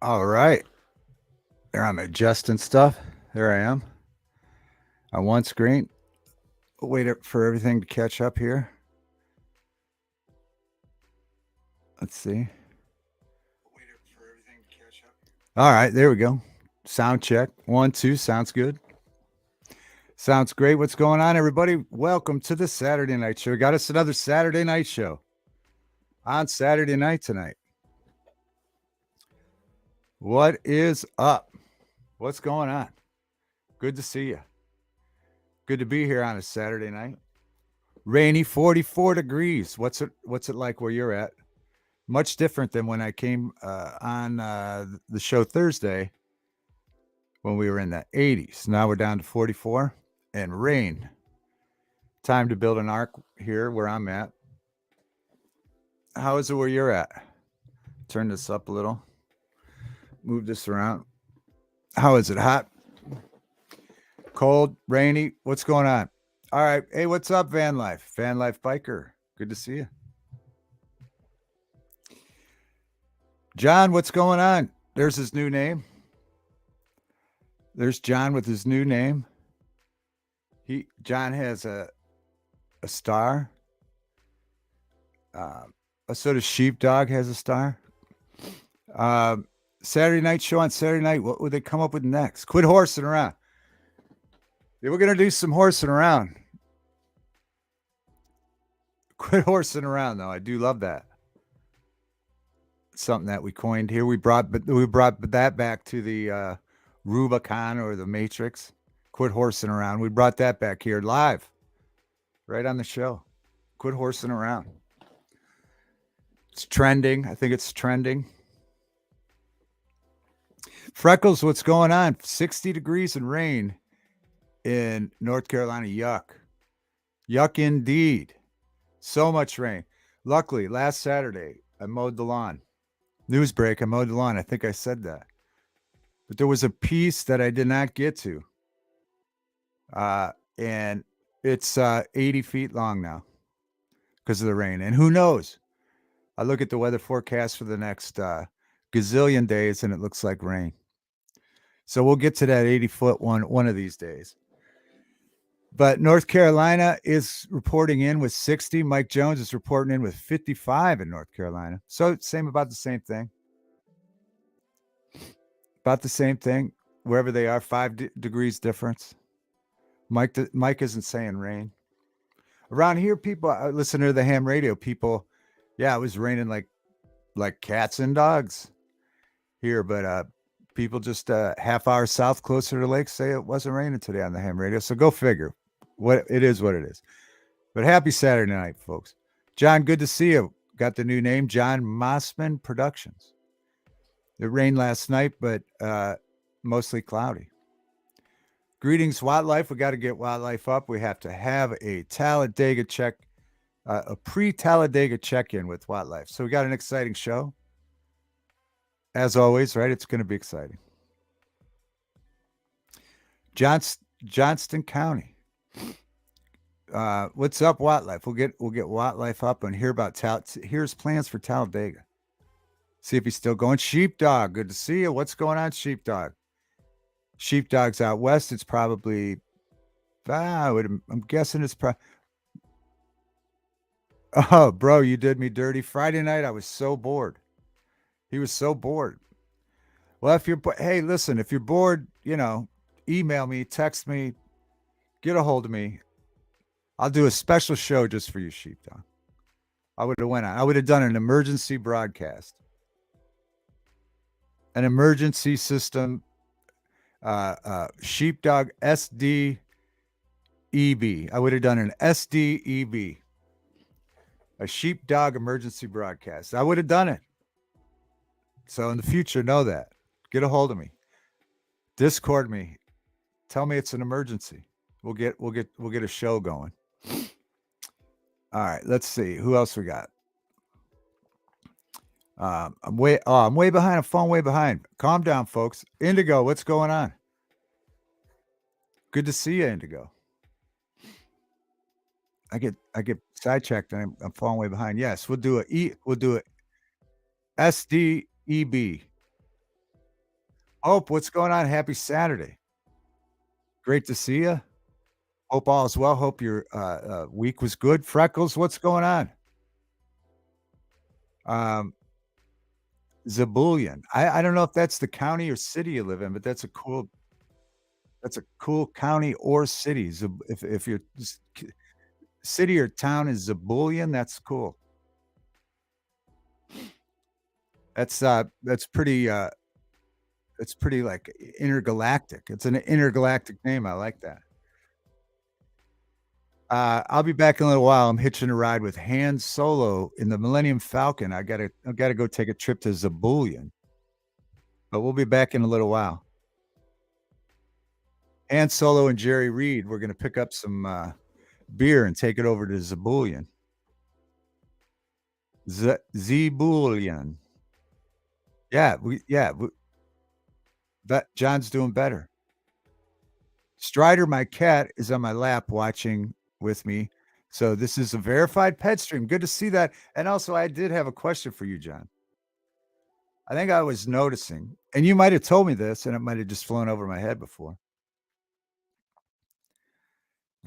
All right. There I'm adjusting stuff. There I am on one screen. For everything to catch up here. Let's see. All right. There we go. Sound check. 1, 2. Sounds good. Sounds great. What's going on, everybody? Welcome to the Saturday Night Show. We got us another Saturday Night Show on Saturday night tonight. What is up? What's going on? Good to see you. Good to be here on a Saturday night. Rainy 44 degrees. What's it like where you're at? Much different than when I came on the show Thursday when we were in the 80s. Now we're down to 44 and rain. Time to build an ark here where I'm at. How is it where you're at? Turn this up a little. Move this around. How is it? Hot? Cold? Rainy? What's going on? All right. Hey, what's up, Van Life? Van Life Biker. Good to see you. John, what's going on? There's his new name. There's John with his new name. John has a star. So does Sheepdog has a star. Saturday night show on Saturday night. What would they come up with next? Quit horsing around. Yeah, we're gonna do some horsing around. Quit horsing around, though. I do love that. Something that we coined here. We brought that back to the Rubicon or the Matrix. Quit horsing around. We brought that back here live, right on the show. Quit horsing around. It's trending. I think it's trending. Freckles, what's going on? 60 degrees and rain in North Carolina. Yuck. Yuck indeed. So much rain. Luckily, last Saturday, I mowed the lawn. News break, I mowed the lawn. I think I said that. But there was a piece that I did not get to. And it's 80 feet long now because of the rain. And who knows? I look at the weather forecast for the next gazillion days and it looks like rain. So we'll get to that 80-foot one of these days. But North Carolina is reporting in with 60. Mike Jones is reporting in with 55 in North Carolina. So about the same thing. About the same thing. Wherever they are, 5 degrees difference. Mike isn't saying rain. Around here, people listen to the ham radio. People, yeah, it was raining like cats and dogs here, but people just a half hour south, closer to the lake, say it wasn't raining today on the ham radio. So go figure. What it is. But happy Saturday night, folks. John, good to see you. Got the new name, John Mossman Productions. It rained last night, but mostly cloudy. Greetings, Wildlife. We got to get Wildlife up. We have to have a Talladega a pre-Talladega check-in with Wildlife. So we got an exciting show. As always, right? It's going to be exciting. Johnston County. What's up, Wildlife? We'll get Wildlife up and hear about here's plans for Talladega. See if he's still going. Sheepdog, good to see you. What's going on, Sheepdog? Sheepdog's out west. It's probably, I'm guessing it's probably. Oh, bro, you did me dirty. Friday night, I was so bored. He was so bored. Well, hey, listen, if you're bored, email me, text me, get a hold of me. I'll do a special show just for you, Sheepdog. I would have done an emergency broadcast. An emergency system, Sheepdog SDEB. I would have done an SDEB, a Sheepdog emergency broadcast. I would have done it. So in the future, know that. Get a hold of me. Discord me. Tell me it's an emergency. We'll get a show going. All right, let's see who else we got. I'm way behind. I'm falling way behind. Calm down, folks. Indigo, what's going on? Good to see you, Indigo. I get sidetracked and I'm falling way behind. Yes, we'll do it. SDEB. Hope, what's going on? Happy Saturday. Great to see you. Hope all is well. Hope your week was good. Freckles, what's going on? Um, Zabulian. I don't know if that's the county or city you live in, but that's a cool county or city. If your city or town is Zabulian, that's cool. That's pretty like intergalactic. It's an intergalactic name. I like that. I'll be back in a little while. I'm hitching a ride with Han Solo in the Millennium Falcon. I gotta go take a trip to Zabulian, but we'll be back in a little while. Han Solo and Jerry Reed, we're gonna pick up some beer and take it over to Zabulian. Zebulian. Yeah, that John's doing better. Strider, my cat, is on my lap watching with me. So this is a verified pet stream. Good to see that. And also, I did have a question for you, John. I think I was noticing, and you might have told me this, and it might have just flown over my head before.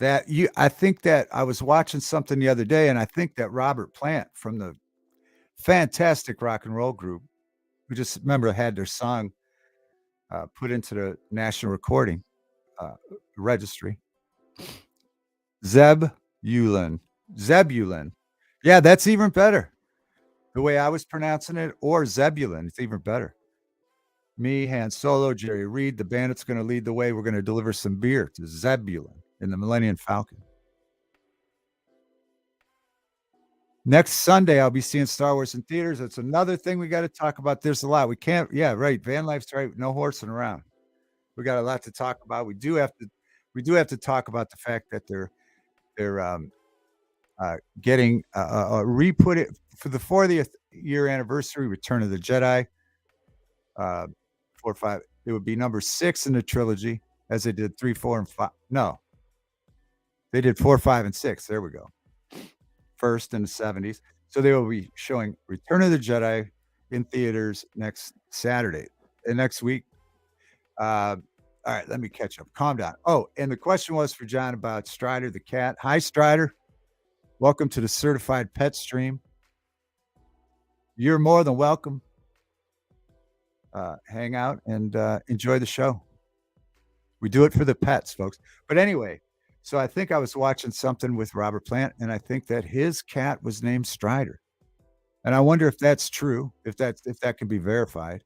I think that I was watching something the other day, and I think that Robert Plant from the fantastic rock and roll group, who just remember had their song put into the national recording uh, registry. Zebulon. Zebulon. Yeah, that's even better. The way I was pronouncing it, or Zebulon, it's even better. Me, Han Solo, Jerry Reed, the band that's going to lead the way. We're going to deliver some beer to Zebulon in the Millennium Falcon. Next Sunday, I'll be seeing Star Wars in theaters. That's another thing we got to talk about. There's a lot. We can't, yeah, right. Van life's right. No horsing around. We got a lot to talk about. We do have to talk about the fact that they're getting re-put it for the 40th year anniversary. Return of the Jedi, uh, 4, 5. It would be number 6 in the trilogy, as they did 3, 4, and 5. No, they did 4, 5, and 6. There we go. First in the 70s. So they will be showing Return of the Jedi in theaters next Saturday and next week. All right, let me catch up. Calm down. Oh, and the question was for John about Strider the cat. Hi, Strider. Welcome to the Certified Pet Stream. You're more than welcome. Hang out and enjoy the show. We do it for the pets, folks. But anyway, so I think I was watching something with Robert Plant, and I think that his cat was named Strider. And I wonder if that's true, if that can be verified.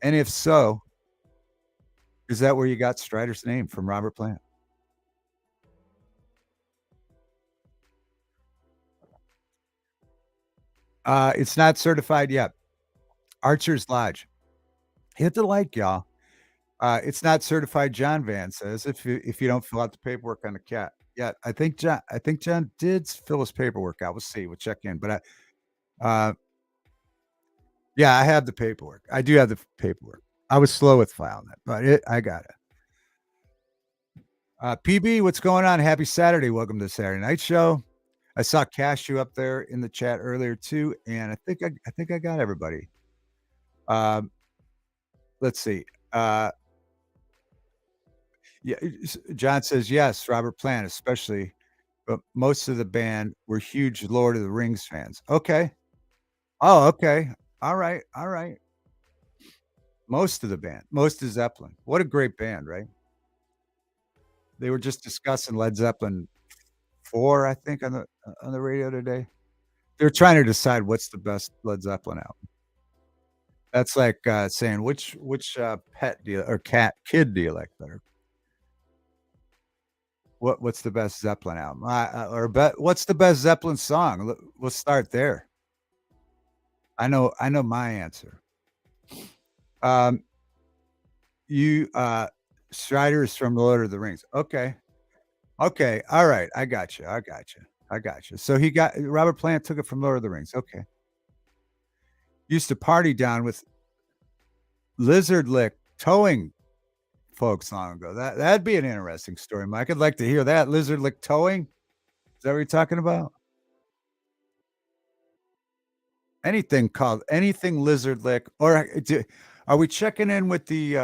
And if so, is that where you got Strider's name from Robert Plant? It's not certified yet. Archer's Lodge. Hit the like, y'all. It's not certified, John Van says, if you don't fill out the paperwork on the cat. Yeah, I think John did fill his paperwork out. We'll see. We'll check in. But yeah, I have the paperwork. I do have the paperwork. I was slow with filing it, but I got it. PB, what's going on? Happy Saturday. Welcome to the Saturday Night Show. I saw Cashew up there in the chat earlier too, and I think I got everybody. Um, let's see. Yeah, John says yes. Robert Plant, especially, but most of the band were huge Lord of the Rings fans. Okay. Oh, okay. All right. All right. Most of the band, most of Zeppelin. What a great band, right? They were just discussing Led Zeppelin 4, I think, on the radio today. They're trying to decide what's the best Led Zeppelin album. That's like saying which pet do you, or cat kid do you like better? What's the best Zeppelin album? What's the best Zeppelin song? We'll start there. I know my answer. Um, you Strider is from Lord of the Rings. Okay. Okay. All right. I got you. I got you. I got you. So he got Robert Plant took it from Lord of the Rings. Okay. Used to party down with Lizard Lick towing folks long ago. That'd be an interesting story, Mike. I'd like to hear that. Lizard Lick towing. Is that what you're talking about? Anything lizard lick, or Are we checking in with the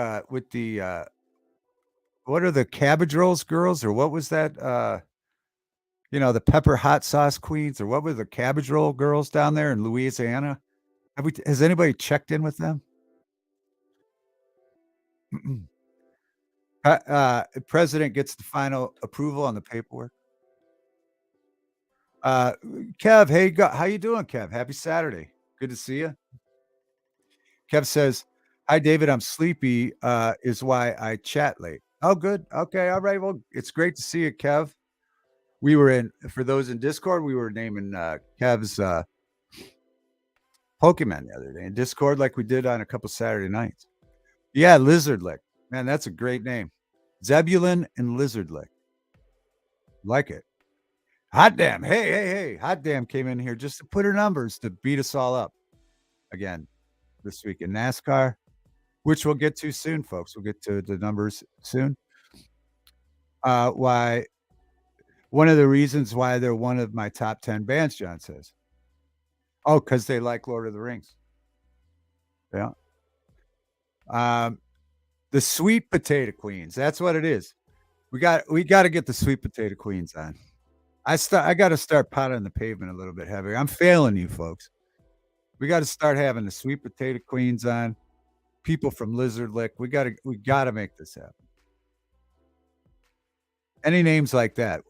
what are the cabbage rolls girls or what was that? The pepper hot sauce queens or what were the cabbage roll girls down there in Louisiana? Has anybody checked in with them? President gets the final approval on the paperwork. Uh, Kev, hey, how you doing, Kev? Happy Saturday. Good to see you. Kev says, "Hi, David. I'm sleepy. Is why I chat late." Oh, good. Okay. All right. Well, it's great to see you, Kev. We were in for those in Discord. We were naming Kev's Pokemon the other day in Discord, like we did on a couple Saturday nights. Yeah, Lizard Lick. Man, that's a great name. Zebulon and Lizard Lick. Like it. Hot damn. Hey, hey, hey. Hot damn came in here just to put her numbers to beat us all up again this week in NASCAR, which we'll get to soon, folks. We'll get to the numbers soon. Why one of the reasons why they're one of my top 10 bands, John says. Oh, because they like Lord of the Rings. Yeah. Um, the sweet potato queens. That's what it is. We got to get the sweet potato queens on. I got to start pounding the pavement a little bit heavier. I'm failing you, folks. We got to start having the sweet potato queens on. People from Lizard Lick. We got to make this happen. Any names like that,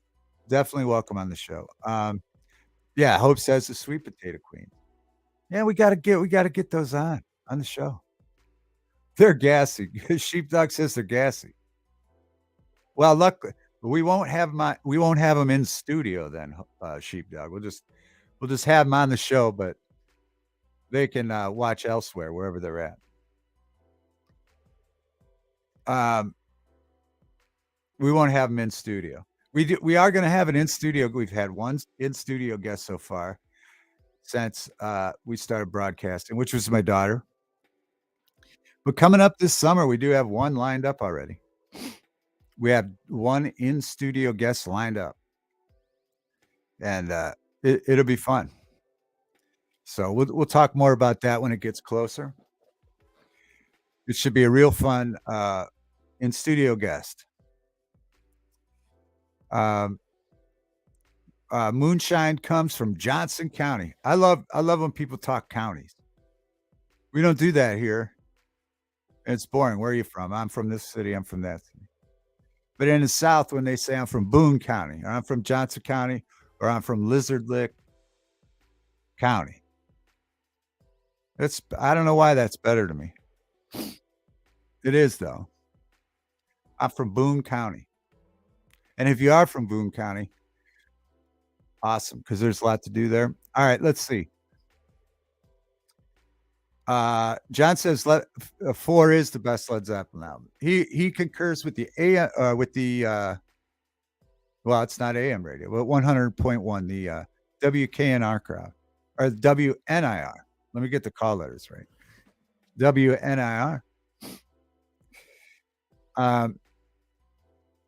definitely welcome on the show. Yeah, Hope says the sweet potato queen. Yeah, we gotta get those on the show. They're gassy. Sheepdog says they're gassy. Well, look, we won't have them in studio then, Sheepdog. We'll just have them on the show, but they can watch elsewhere wherever they're at. Um, we won't have them in studio. We are going to have an in studio. We've had one in studio guest so far since we started broadcasting, which was my daughter. But coming up this summer, we do have one lined up already. We have one in studio guest lined up, and it'll be fun. So we'll talk more about that when it gets closer. It should be a real fun in studio guest. Um, Moonshine comes from Johnson County. I love when people talk counties. We don't do that here. It's boring. Where are you from? I'm from this city. I'm from that city. But in the South, when they say I'm from Boone County, or I'm from Johnson County, or I'm from Lizard Lick County, I don't know why that's better to me. It is though. I'm from Boone County, and if you are from Boone County, awesome because there's a lot to do there. All right, let's see. John says four is the best Led Zeppelin album. He concurs with the well, it's not AM radio, but 100.1, the WKNR crowd or WNIR. Let me get the call letters right. WNIR.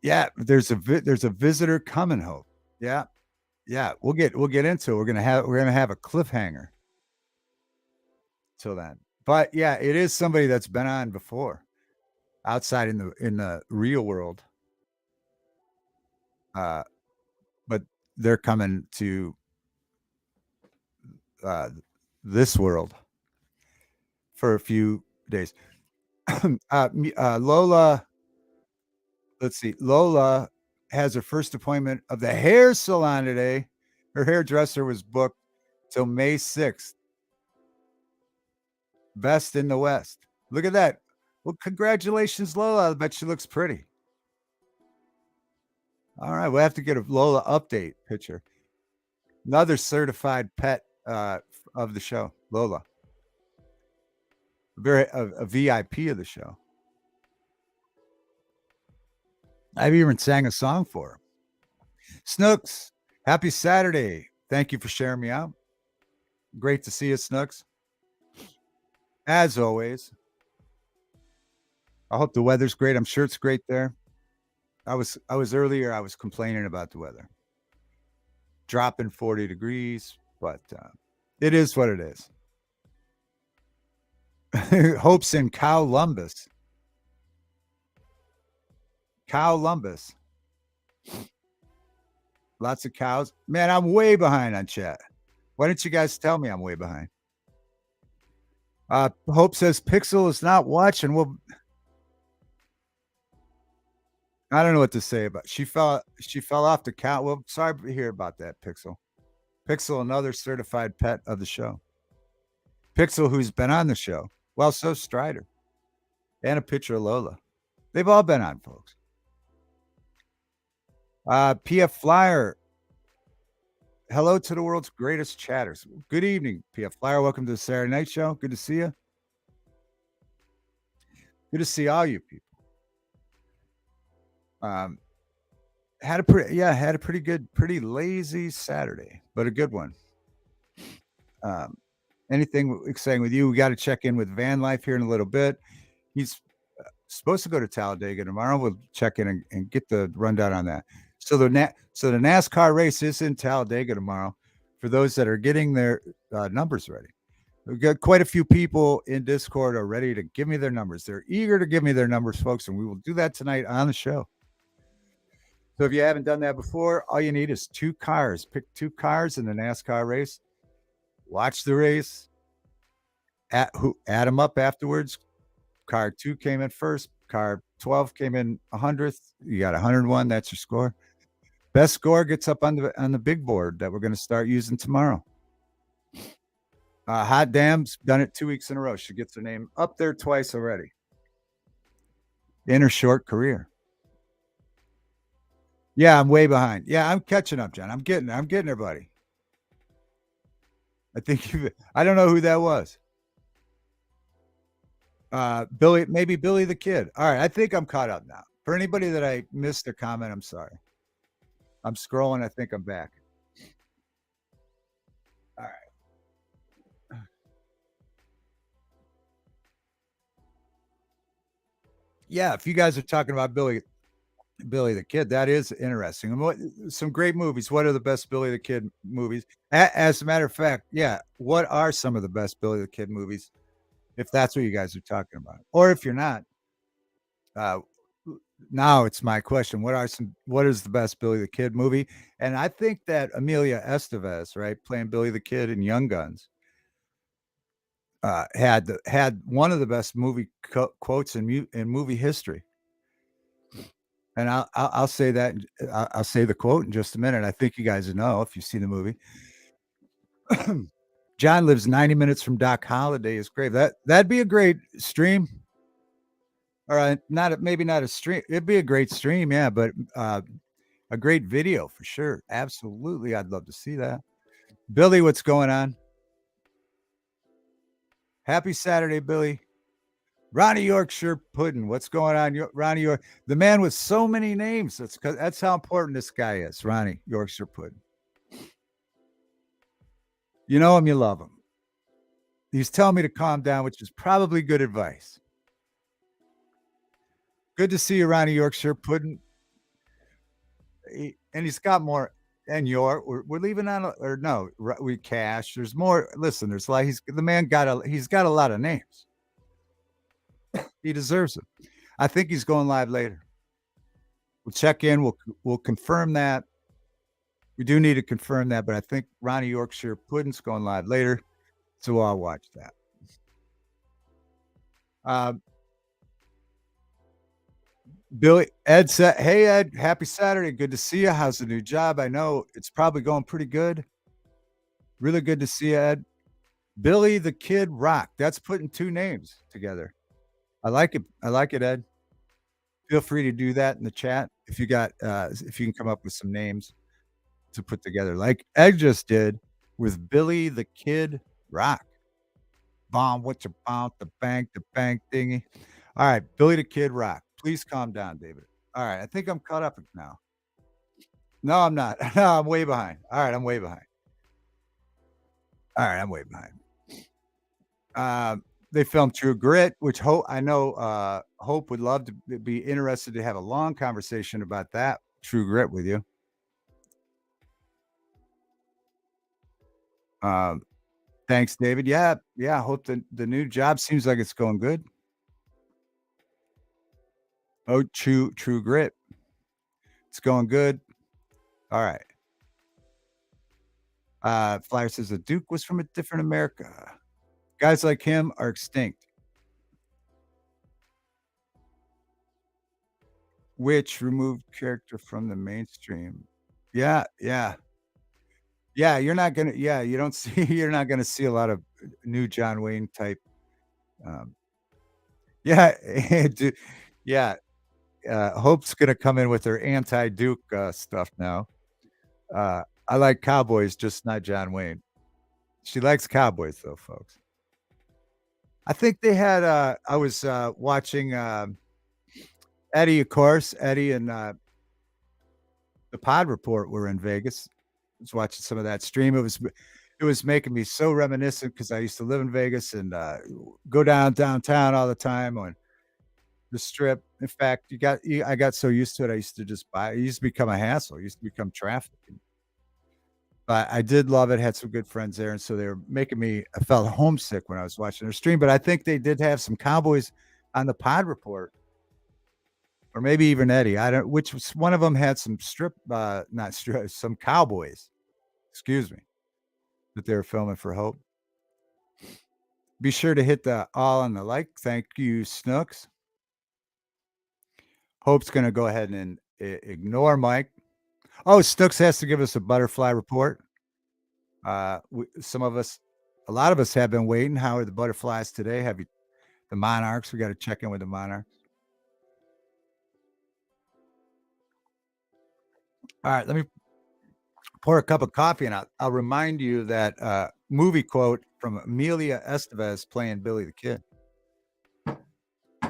Yeah, there's a visitor coming. Hope. Yeah, yeah. We'll get into it. We're gonna have a cliffhanger till then. But yeah, it is somebody that's been on before, outside in the real world. But they're coming to uh, this world for a few days. Lola, let's see. Lola has her first appointment of the hair salon today. Her hairdresser was booked till May 6th. Best in the West. Look at that. Well, congratulations, Lola. I bet she looks pretty. All right, we'll have to get a Lola update picture. Another certified pet of the show, Lola. A VIP of the show. I've even sang a song for her. Snooks, happy Saturday. Thank you for sharing me out. Great to see you, Snooks. As always. I hope the weather's great. I'm sure it's great there. I was earlier, I was complaining about the weather. Dropping 40 degrees, but it is what it is. Hope's in Columbus. Columbus. Lots of cows. Man, I'm way behind on chat. Why didn't you guys tell me I'm way behind? Hope says Pixel is not watching. Well, I don't know what to say about she fell off the couch. Well, sorry to hear about that, Pixel. Pixel, another certified pet of the show. Pixel, who's been on the show. Well, so Strider. And a picture of Lola. They've all been on, folks. PF Flyer. Hello to the world's greatest chatters. Good evening, PF Flyer. Welcome to the Saturday Night Show. Good to see you. Good to see all you people. Um, had a pretty good, pretty lazy Saturday, but a good one. Um, anything exciting with you? We got to check in with Van Life here in a little bit. He's supposed to go to Talladega tomorrow. We'll check in and get the rundown on that. So the NASCAR race is in Talladega tomorrow. For those that are getting their numbers ready, we've got quite a few people in Discord are ready to give me their numbers. They're eager to give me their numbers, folks, and we will do that tonight on the show. So if you haven't done that before, all you need is 2 cars. Pick 2 cars in the NASCAR race. Watch the race. Add them up afterwards. Car 2 came in first. Car 12 came in 100th. You got 101. That's your score. Best score gets up on the big board that we're going to start using tomorrow. Hot Dam's done it 2 weeks in a row. She gets her name up there twice already in her short career. Yeah, I'm way behind. Yeah, I'm catching up, John. I'm getting there, buddy. I don't know who that was. Billy, maybe Billy the Kid. All right, I think I'm caught up now. For anybody that I missed a comment, I'm sorry. I'm scrolling. I think I'm back. All right. Yeah, if you guys are talking about Billy the Kid, that is interesting. And what some great movies. What are the best Billy the Kid movies? As a matter of fact, yeah, what are some of the best Billy the Kid movies? If that's what you guys are talking about, or if you're not, uh, now it's my question. What is the best Billy the Kid movie? And I think that Amelia Estevez, right, playing Billy the Kid in Young Guns, had one of the best movie quotes in movie history. And I'll say that I'll say the quote in just a minute. I think you guys know if you see the movie. John lives 90 minutes from Doc Holliday's grave. That'd be a great stream. All right, maybe not a stream. It'd be a great stream, yeah, but a great video for sure. Absolutely, I'd love to see that. Billy, what's going on? Happy Saturday, Billy. Ronnie Yorkshire Puddin', what's going on? Ronnie York, the man with so many names. That's how important this guy is, Ronnie Yorkshire Puddin'. You know him, you love him. He's telling me to calm down, which is probably good advice. Good to see you, Ronnie Yorkshire Puddin'. And he's got more. And we're leaving on or no, we cash. There's more. Listen, there's like he's got a lot of names. He deserves it. I think he's going live later. We'll check in. We'll confirm that. We do need to confirm that, but I think Ronnie Yorkshire Puddin's going live later, so I'll watch that. Ed said, "Hey Ed, happy Saturday. Good to see you. How's the new job? I know it's probably going pretty good. Really good to see you, Ed. Billy the Kid Rock. That's putting 2 names together. I like it. I like it, Ed. Feel free to do that in the chat if you can come up with some names to put together, like Ed just did with Billy the Kid Rock. Bomb, what you bomb, the bank thingy. All right, Billy the Kid Rock. Please calm down, David. All right, I think I'm caught up now. No, I'm not. No, I'm way behind. All right, I'm way behind. All right, I'm way behind. They filmed True Grit, which Hope would love to be interested to have a long conversation about that True Grit with you. Thanks, David. Yeah, yeah. Hope the new job seems like it's going good. Oh, True Grit. It's going good. All right. Flyer says the Duke was from a different America. Guys like him are extinct, which removed character from the mainstream. Yeah, yeah. Yeah, you don't see you're not gonna see a lot of new John Wayne type, um yeah, du yeah, Hope's gonna come in with her anti-Duke, stuff now. I like cowboys, just not John Wayne. She likes cowboys though, folks. I think they had, I was, watching, Eddie, of course, Eddie and, the Pod Report were in Vegas. I was watching some of that stream. It was making me so reminiscent because I used to live in Vegas and, go downtown all the time on the Strip. In fact, I got so used to it, I used to just buy it used to become a hassle, it used to become traffic. But I did love it, had some good friends there, and so they were making me I felt homesick when I was watching their stream, but I think they did have some Cowboys on the Pod Report, or maybe even Eddie. I don't which was one of them had some not strip, some Cowboys, excuse me, that they were filming for Hope. Be sure to hit the all on the like. Thank you, Snooks. Hope's gonna go ahead and ignore Mike. Oh, Snooks has to give us a butterfly report. Some of us, a lot of us have been waiting. How are the butterflies today? Have you the monarchs? We got to check in with the monarchs. All right, let me pour a cup of coffee and I'll remind you that movie quote from Amelia Estevez playing Billy the Kid,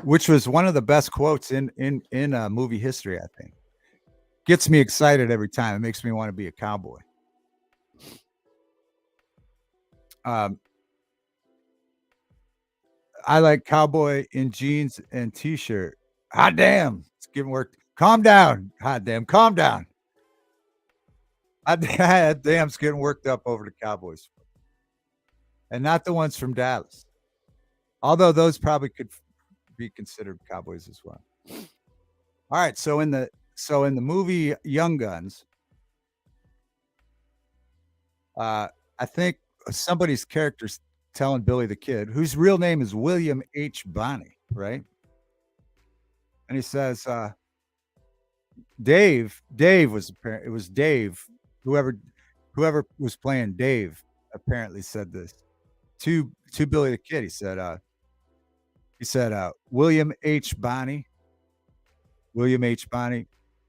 which was one of the best quotes in movie history. I think gets me excited every time. It makes me want to be a cowboy. Um, I like cowboy in jeans and t-shirt. Hot damn, it's getting work. Calm down. Hot damn, calm down. Hot damn, it's getting worked up over the Cowboys, and not the ones from Dallas. Although those probably could be considered Cowboys as well. All right, so in the movie Young Guns, uh, I think somebody's character's telling Billy the Kid, whose real name is William H. Bonney, right? And he says, Dave was it was Dave, whoever whoever was playing Dave apparently said this to Billy the Kid. He said, William H. Bonney,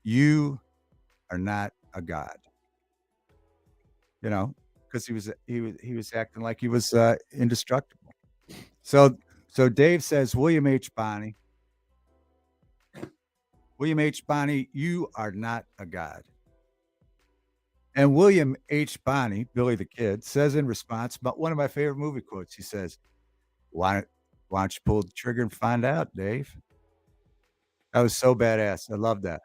you are not a god. You know, because he was acting like he was indestructible. So so Dave says, William H. Bonney, you are not a god. And William H. Bonney, Billy the Kid, says in response, but one of my favorite movie quotes, he says, why, why don't you pull the trigger and find out, Dave? That was so badass. I love that.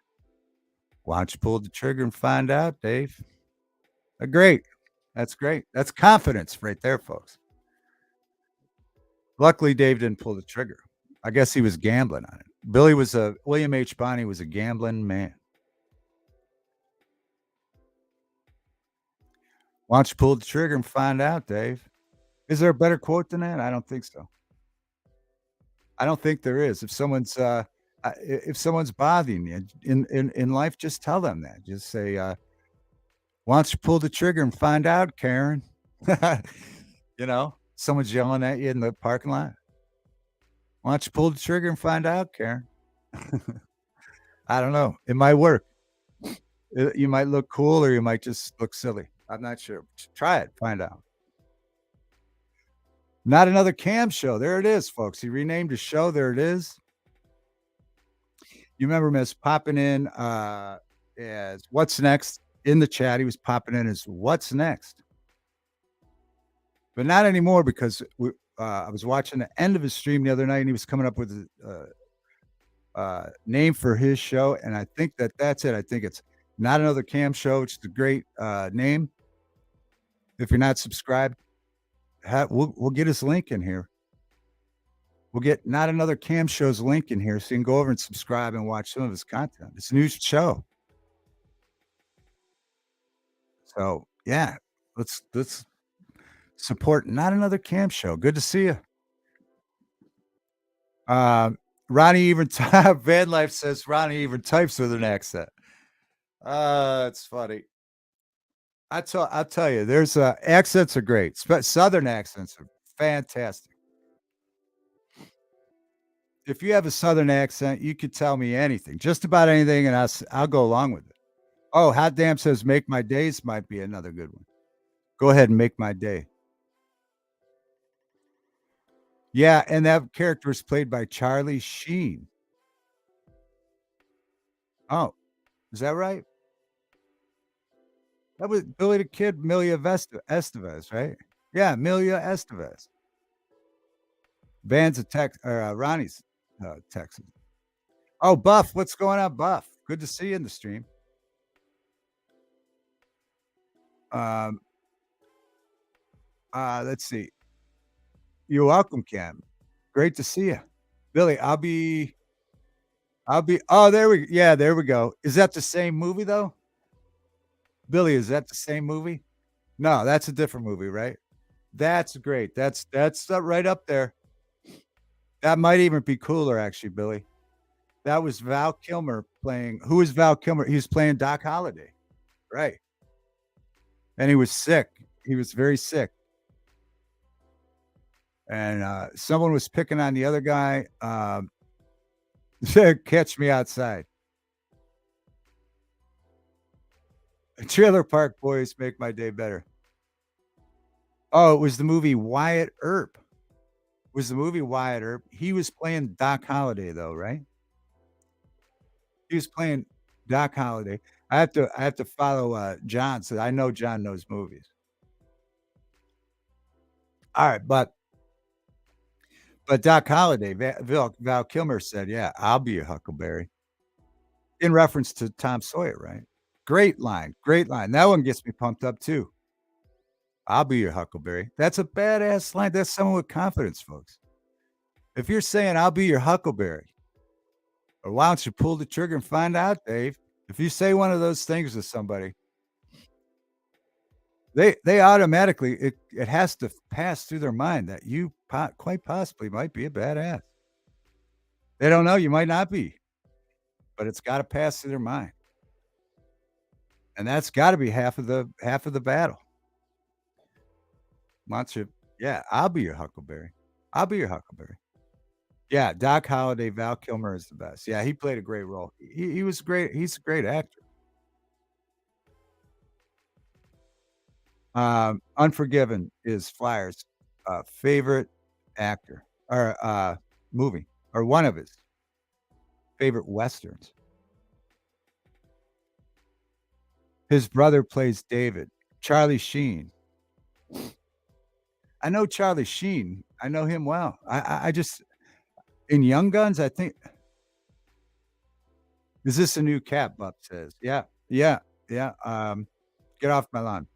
Why don't you pull the trigger and find out, Dave? Great. That's great. That's confidence right there, folks. Luckily, Dave didn't pull the trigger. I guess he was gambling on it. William H. Bonney was a gambling man. Why don't you pull the trigger and find out, Dave? Is there a better quote than that? I don't think so. I don't think there is. If someone's bothering you in life, just tell them that. Just say, "Why don't you pull the trigger and find out, Karen?" You know, someone's yelling at you in the parking lot. Why don't you pull the trigger and find out, Karen? I don't know. It might work. You might look cool, or you might just look silly. I'm not sure. Try it. Find out. Not another Cam show. There it is, folks. He renamed his show. There it is. You remember him as popping in as what's next in the chat. He was popping in as what's next, but not anymore because I was watching the end of his stream the other night, and he was coming up with a name for his show, and I think that's it. I think it's Not Another Cam Show, which is a great name. If you're not subscribed, we'll get his link in here. We'll get Not Another Cam Show's link in here so you can go over and subscribe and watch some of his content. It's a new show. So, yeah, let's support Not Another Cam Show. Good to see you. Ronnie even Van Life says Ronnie even types with an accent. It's funny. I'll tell you, there's accents are great. Southern accents are fantastic. If you have a Southern accent, you could tell me anything, just about anything, and I'll go along with it. Oh, Hot Damn says Make My Days might be another good one. Go ahead and make my day. Yeah, and that character is played by Charlie Sheen. Oh, is that right? That was Billy the Kid, Milia Estevez, right? Yeah, Milia Estevez. Van's a Tex or Ronnie's Texan. Oh, Buff, what's going on, Buff? Good to see you in the stream. Um, let's see. You're welcome, Cam. Great to see you. Billy, oh, there we go. Is that the same movie though? Billy, is that the same movie? No, that's a different movie, right? That's great. That's right up there. That might even be cooler, actually, Billy. That was Val Kilmer playing. Who is Val Kilmer? He was playing Doc Holliday, right? And he was sick. He was very sick. And someone was picking on the other guy. Catch Me Outside. Trailer Park Boys make my day better. Oh, it was the movie Wyatt Earp. Was the movie Wyatt Earp? He was playing Doc Holliday, though, right? He was playing Doc Holliday. I have to follow John, so I know John knows movies. All right, but Doc Holliday, Val Kilmer said, "Yeah, I'll be your Huckleberry," in reference to Tom Sawyer, right? Great line, great line. That one gets me pumped up too. "I'll be your Huckleberry." That's a badass line. That's someone with confidence, folks. If you're saying, "I'll be your Huckleberry," or why don't you pull the trigger and find out, Dave? If you say one of those things to somebody, they automatically it has to pass through their mind that you quite possibly might be a badass. They don't know, you might not be, but it's got to pass through their mind, and that's got to be half of the battle. Why don't you? Yeah, I'll be your Huckleberry. I'll be your Huckleberry. Yeah, Doc Holliday, Val Kilmer is the best. Yeah, he played a great role. He was great. He's a great actor. Unforgiven is Flyers' favorite actor or movie, or one of his favorite westerns. His brother plays David, Charlie Sheen. I know Charlie Sheen. I know him well. I just in Young Guns, I think. Is this a new cap? Buck says. Yeah, yeah, yeah. Get off my lawn.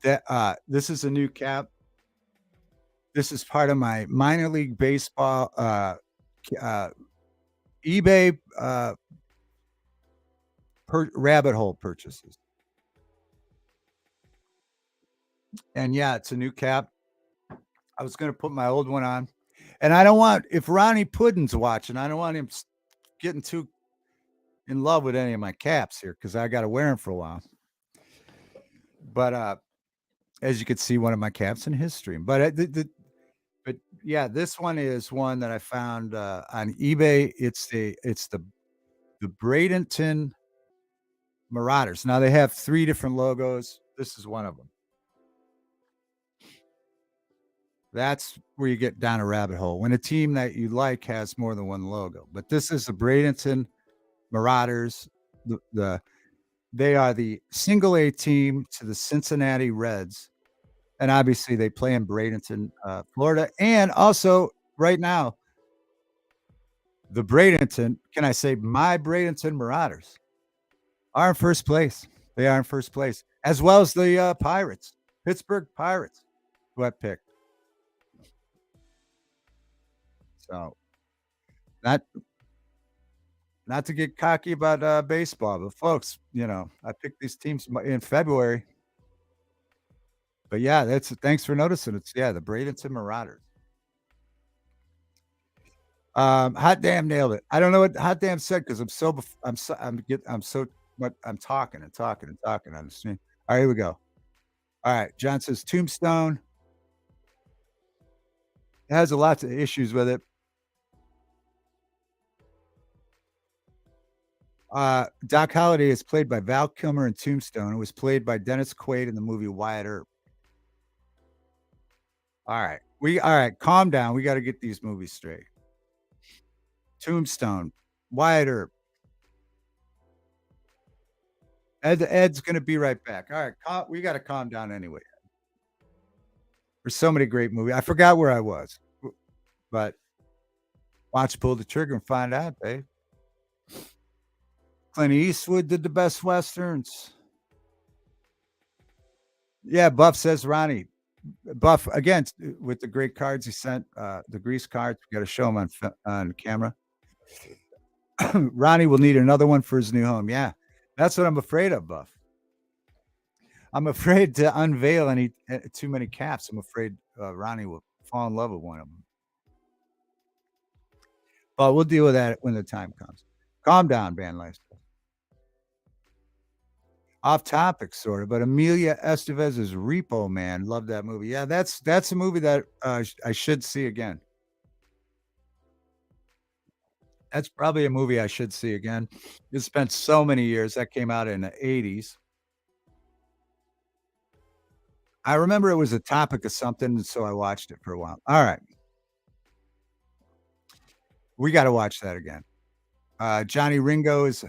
That this is a new cap. This is part of my minor league baseball uh, eBay rabbit hole purchases. And yeah, it's a new cap. I was going to put my old one on, and I don't want if Ronnie Puddin's watching. I don't want him getting too in love with any of my caps here because I got to wear them for a while. But as you can see, one of my caps in his stream. But but yeah, this one is one that I found on eBay. It's the Bradenton Marauders. Now they have 3 different logos. This is one of them. That's where you get down a rabbit hole when a team that you like has more than one logo. But this is the Bradenton Marauders. They are the single A team to the Cincinnati Reds. And obviously they play in Bradenton, Florida. And also right now, the Bradenton, can I say my Bradenton Marauders are in first place. They are in first place, as well as the Pirates. Pittsburgh Pirates, who I picked. So not not to get cocky about baseball, but folks, I picked these teams in February. But yeah, that's thanks for noticing. It's the Bradenton Marauders. Hot damn nailed it. I don't know what hot damn said because I'm so but I'm talking and talking and talking on the stream. All right, here we go. All right, John says Tombstone. It has a lot of issues with it. Doc Holliday is played by Val Kilmer in Tombstone. It was played by Dennis Quaid in the movie Wyatt Earp. All right, calm down. We got to get these movies straight. Tombstone, Wyatt Earp. Ed's gonna be right back. All right, we got to calm down anyway. There's so many great movies. I forgot where I was, but watch Pull the Trigger and find out, babe. Clint Eastwood did the best westerns. Yeah, Buff says Ronnie. Buff again with the great cards he sent, the grease cards. We got to show them on camera. Ronnie will need another one for his new home. Yeah, that's what I'm afraid of, Buff. I'm afraid to unveil too many caps. I'm afraid Ronnie will fall in love with one of them. But we'll deal with that when the time comes. Calm down, Band Lifestyle. Off topic, sort of, but Amelia Estevez's Repo Man. Love that movie. Yeah, that's a movie that I should see again. That's probably a movie I should see again. It spent so many years. That came out in the 80s. I remember it was a topic of something, so I watched it for a while. All right. We got to watch that again. Johnny Ringo is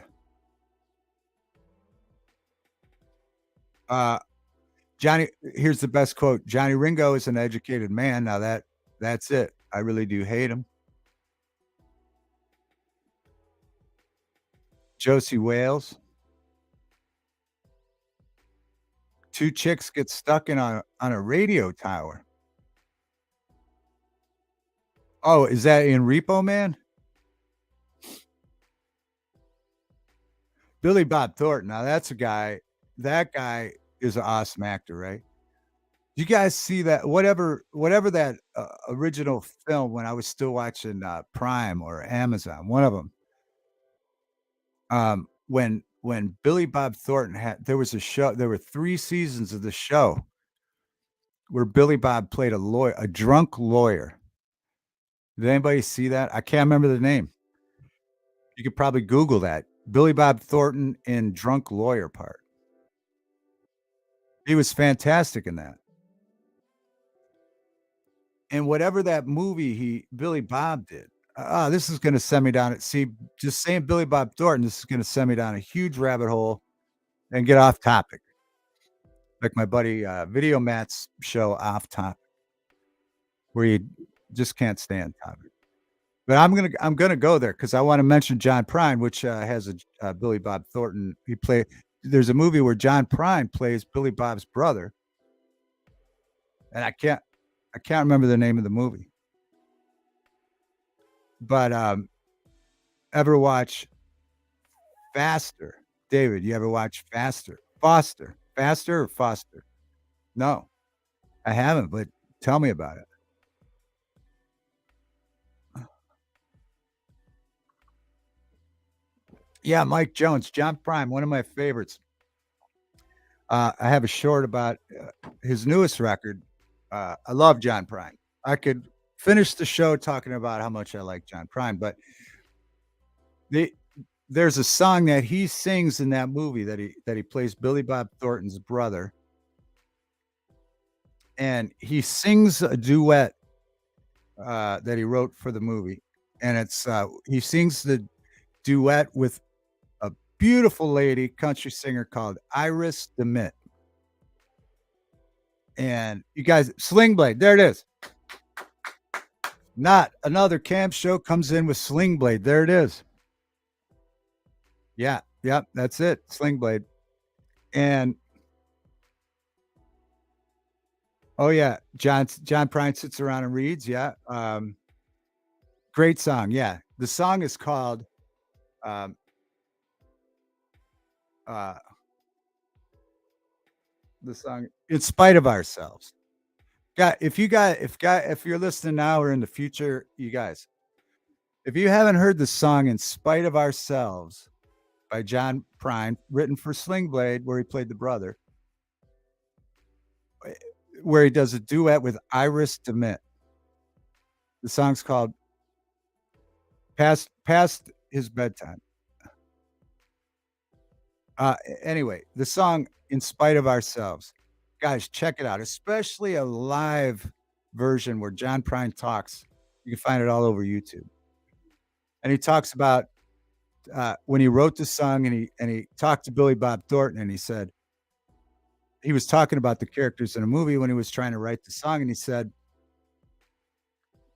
Johnny. Here's the best quote. Johnny Ringo is an educated man. Now that's it. I really do hate him. Josie Wales. Two chicks get stuck on a radio tower. Oh, is that in Repo Man? Billy Bob Thornton. Now that's a guy. That guy is an awesome actor, right? You guys see that? Whatever that original film when I was still watching Prime or Amazon, one of them. When Billy Bob Thornton there was a show. There were 3 seasons of the show where Billy Bob played a drunk lawyer. Did anybody see that? I can't remember the name. You could probably Google that. Billy Bob Thornton in drunk lawyer part. He was fantastic in that. And whatever that movie Billy Bob did, this is gonna send me down see, just saying Billy Bob Thornton, this is gonna send me down a huge rabbit hole and get off topic. Like my buddy, Video Matt's show, Off Topic, where you just can't stand topic. But I'm gonna go there because I wanna mention John Prine, which, has a Billy Bob Thornton. There's a movie where John Prine plays Billy Bob's brother, and I can't remember the name of the movie. But, ever watch Faster? David, you ever watch Faster? Foster. Faster or Foster? No, I haven't, but tell me about it. Yeah, Mike Jones, John Prime, one of my favorites. I have a short about his newest record. I love John Prine. I could finish the show talking about how much I like John Prine, but the there's a song that he sings in that movie that he plays Billy Bob Thornton's brother, and he sings a duet that he wrote for the movie, and he sings the duet with a beautiful lady country singer called Iris DeMitt. And you guys, Sling Blade, there it is. Not another camp show comes in with Sling Blade. There it is. Yeah, yep, that's it. Sling Blade. And Oh, yeah. John Prine sits around and reads, yeah, great song, yeah. The song is called, um, uh, the song "In Spite of Ourselves." If you're listening now or in the future, you guys, if you haven't heard the song "In Spite of Ourselves" by John Prine, written for Sling Blade, where he played the brother, eh, where he does a duet with Iris DeMent. The song's called Past His Bedtime. Anyway, the song "In Spite of Ourselves." Guys, check it out, especially a live version where John Prine talks. You can find it all over YouTube. And he talks about, when he wrote the song and he talked to Billy Bob Thornton, and he said he was talking about the characters in a movie when he was trying to write the song, and he said,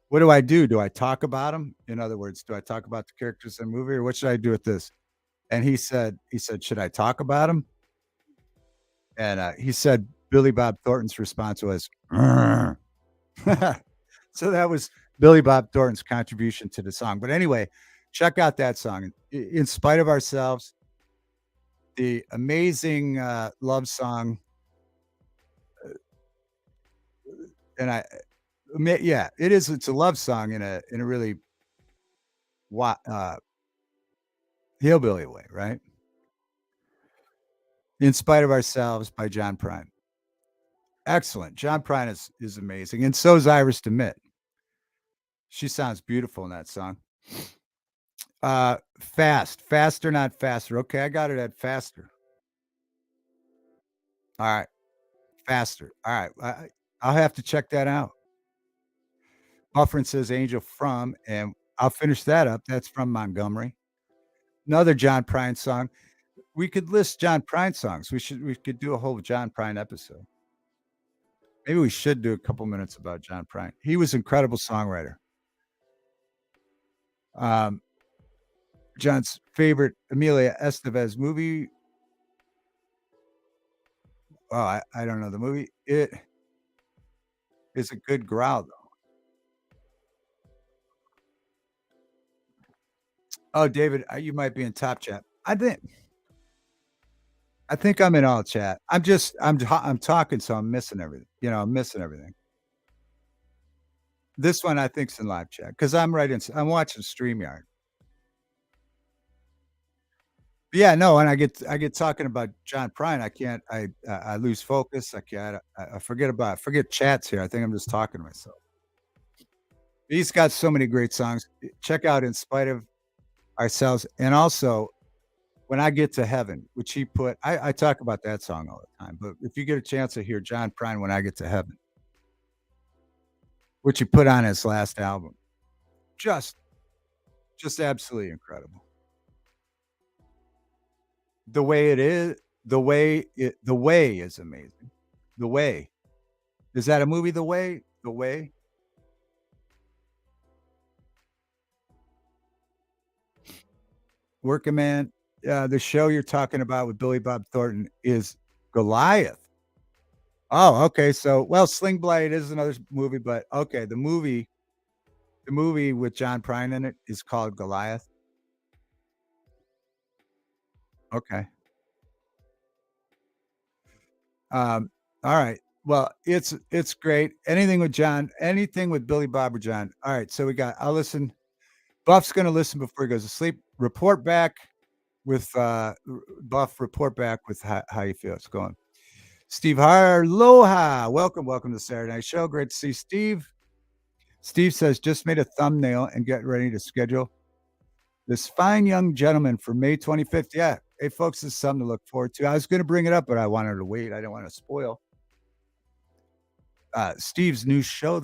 "What do I do? Do I talk about them? In other words, do I talk about the characters in the movie, or what should I do with this?" And he said, "Should I talk about them?" And, he said Billy Bob Thornton's response was, "Grr." So that was Billy Bob Thornton's contribution to the song. But anyway, check out that song, In Spite of Ourselves, the amazing, love song, and yeah, it's a love song in a really wa hillbilly way, right? In Spite of Ourselves by John Prine. Excellent. John Prine is amazing, and so is Iris DeMent. She sounds beautiful in that song. Faster, not faster. Okay, I got it at faster. All right, faster. All right, I'll have to check that out. Buffering says Angel from, and I'll finish that up. That's from Montgomery. Another John Prine song. We could list John Prine songs. We could do a whole John Prine episode. Maybe we should do a couple minutes about John Prine. He was an incredible songwriter. Um, John's favorite Amelia Estevez movie. Oh, I don't know the movie. It is a good growl though. Oh, David, you might be in top chat. I think I'm in all chat. I'm talking, so I'm missing everything. I'm missing everything. This one I think's in live chat because I'm watching StreamYard. Yeah, no, and I get talking about John Prine, I can't I lose focus, I forget chats here, I think I'm just talking to myself. He's got so many great songs. Check out In Spite of Ourselves, and also When I Get to Heaven, which he put I talk about that song all the time, but if you get a chance to hear John Prine, When I Get to Heaven, which he put on his last album, just just absolutely incredible. The Way is amazing. The Way. Is that a movie, The Way? The Way? Working Man. The show you're talking about with Billy Bob Thornton is Goliath. Oh, okay, so well, Sling Blade is another movie, but okay, the movie with John Prine in it is called Goliath. Okay. Alright. Well, it's great. Anything with Billy Bob or John. Alright, so I'll listen. Buff's gonna listen before he goes to sleep. Buff, report back with how you feel it's going. Steve Aloha. Welcome to Saturday Night Show. Great to see Steve. Steve says, just made a thumbnail and get ready to schedule this fine young gentleman for May 25th. Yeah. Hey, folks, this is something to look forward to. I was going to bring it up, but I wanted to wait. I didn't want to spoil Steve's new show